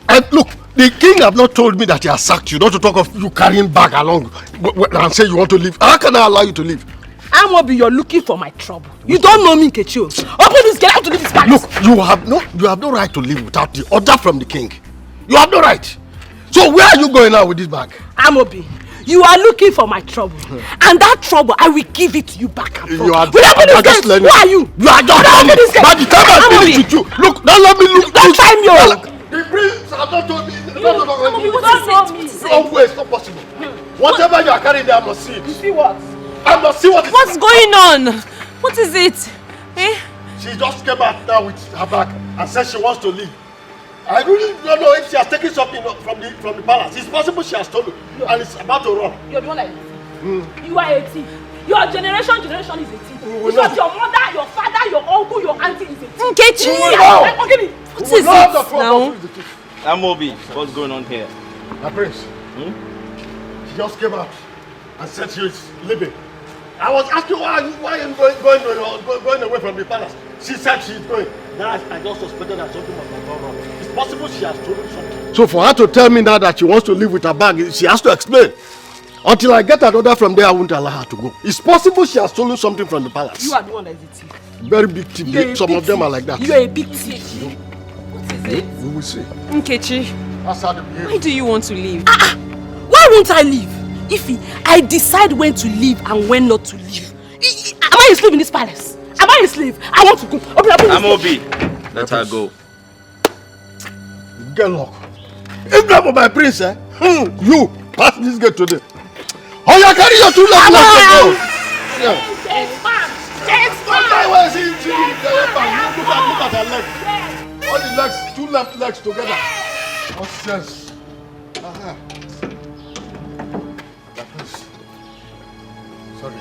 And look, the king have not told me that he has sacked you, not to talk of you carrying bag along and say you want to leave. How can I allow you to leave? Amobi, you're looking for my trouble. You don't know me, Nkechi. Open this gate, I have to leave this palace. Look, you have no right to leave without the order from the king. You have no right. So where are you going now with this bag? Amobi, you are looking for my trouble. And that trouble, I will give it to you back and forth. You are just learning. Who are you? You are just learning. By the time I finish with you, look, don't let me look. Don't try me. The prince has not told me. No way, it's not possible. Whatever you are carrying there, I must see it. You see what? I must see what it is. What's going on? What is it? Eh? She just came out now with her bag and said she wants to leave. I really don't know if she has taken something from the palace. It's possible she has stolen and it's about to run. You're the one that is a thief. You are a thief. Your generation is a thief. Because your mother, your father, your uncle, your auntie is a thief. Nkechi! What is it now? Amobi, what's going on here? My prince, she just came out and said she is leaving. I was asking why are you going away from the palace? She said she's going. Then I just suspected that something must have gone wrong. It's possible she has stolen something. So for her to tell me now that she wants to leave with her bag, she has to explain. Until I get an order from there, I won't allow her to go. It's possible she has stolen something from the palace. You are the one that is a thief. Very big thief. Some of them are like that. You are a big thief. What is it? We will see. Nkechi, That's how they behave. why do you want to leave? Why won't I leave? Ify, I decide when to leave and when not to leave. Am I a slave in this palace? Am I a slave? I want to go. Amobi, let her go. Get lock. If not for my prince, you pass this gate today. Oh, you carry your two legs to go. Yeah. Look at her legs. All the legs, two left legs together. Nonsense. Sorry.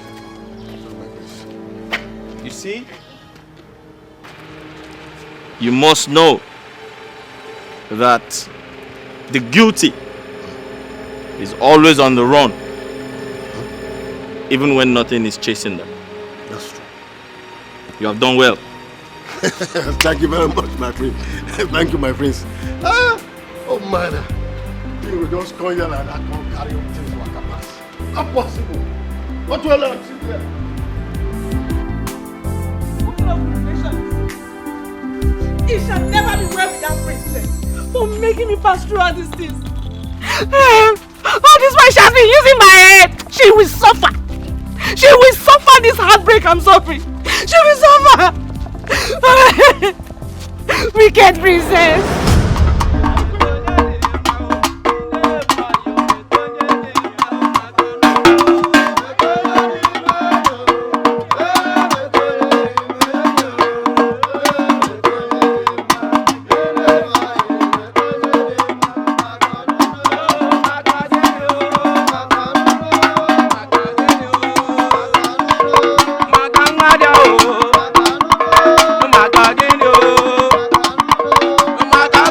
You see? You must know that the guilty is always on the run, even when nothing is chasing them. That's true. You have done well. Thank you very much, my friend. Thank you, my friends. Oh man, you will just come here like that, come carry your things like a pass. Not possible. What will I see there? It shall never be well with that princess for making me pass through all these things. All this while she has been using my head. She will suffer. She will suffer this heartbreak I'm suffering. She will suffer. Wicked princess. Maga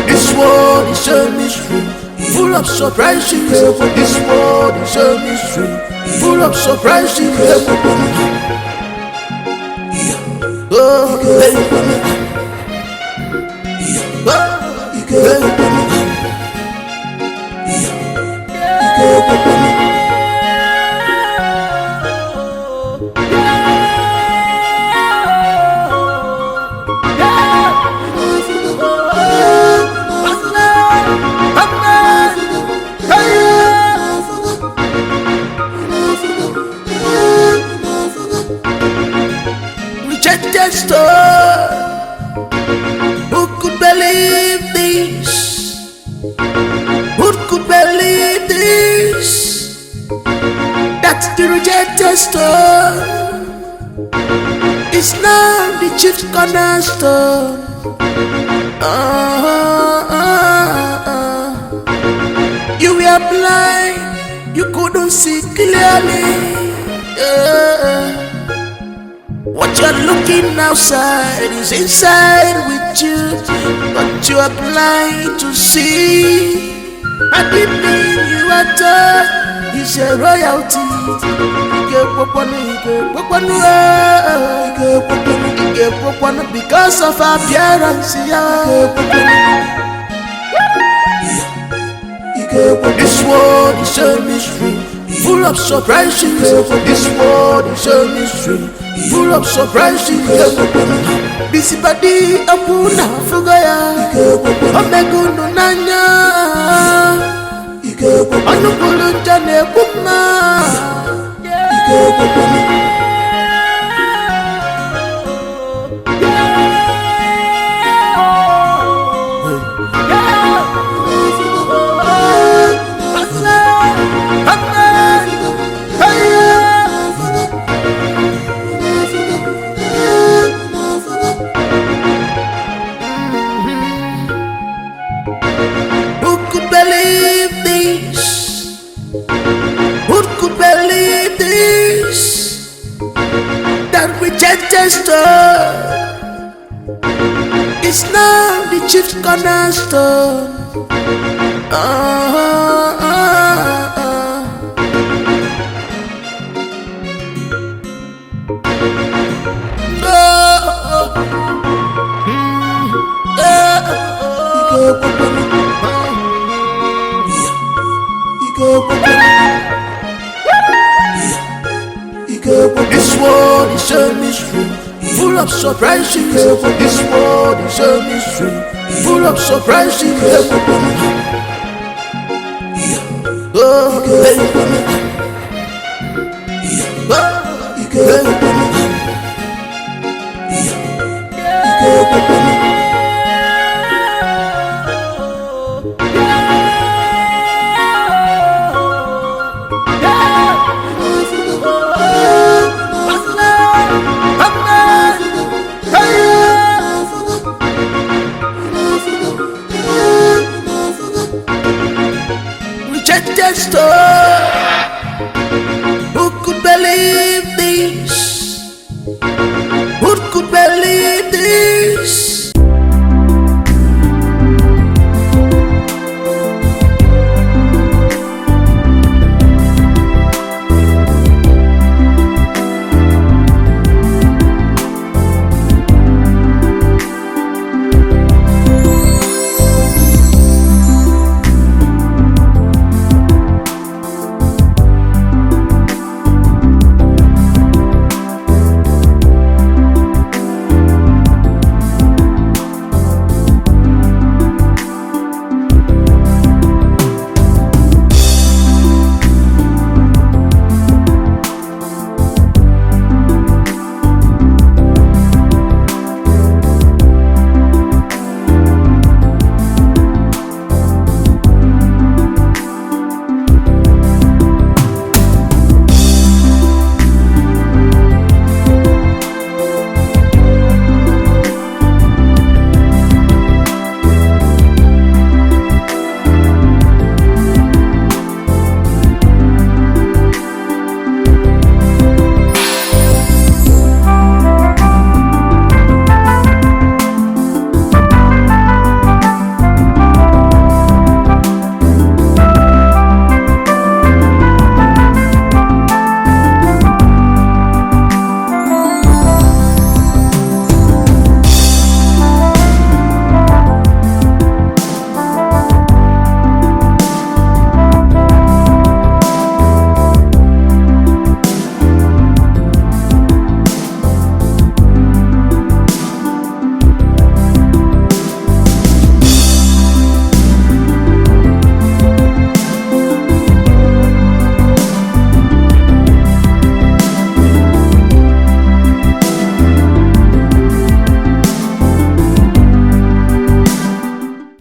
This world is a mystery, full of surprises. This world is a mystery, full of surprises. Oh, rejected star. Who could believe this? Who could believe this? That's the rejected star. It's now the chief cornerstone. You were blind, you couldn't see clearly. What you're looking outside is inside with you, but you are blind to see. Everything you are done is a royalty. Because of appearance. This world is a mystery, full of surprises. This world is a mystery, full of surprises. Bisipadi apuna fugaya, omeguno nanya, anukulu jane kuma. It's now the chief cornerstone. This world is a mystery, full of surprises. This world is a mystery, full of surprises. Oh,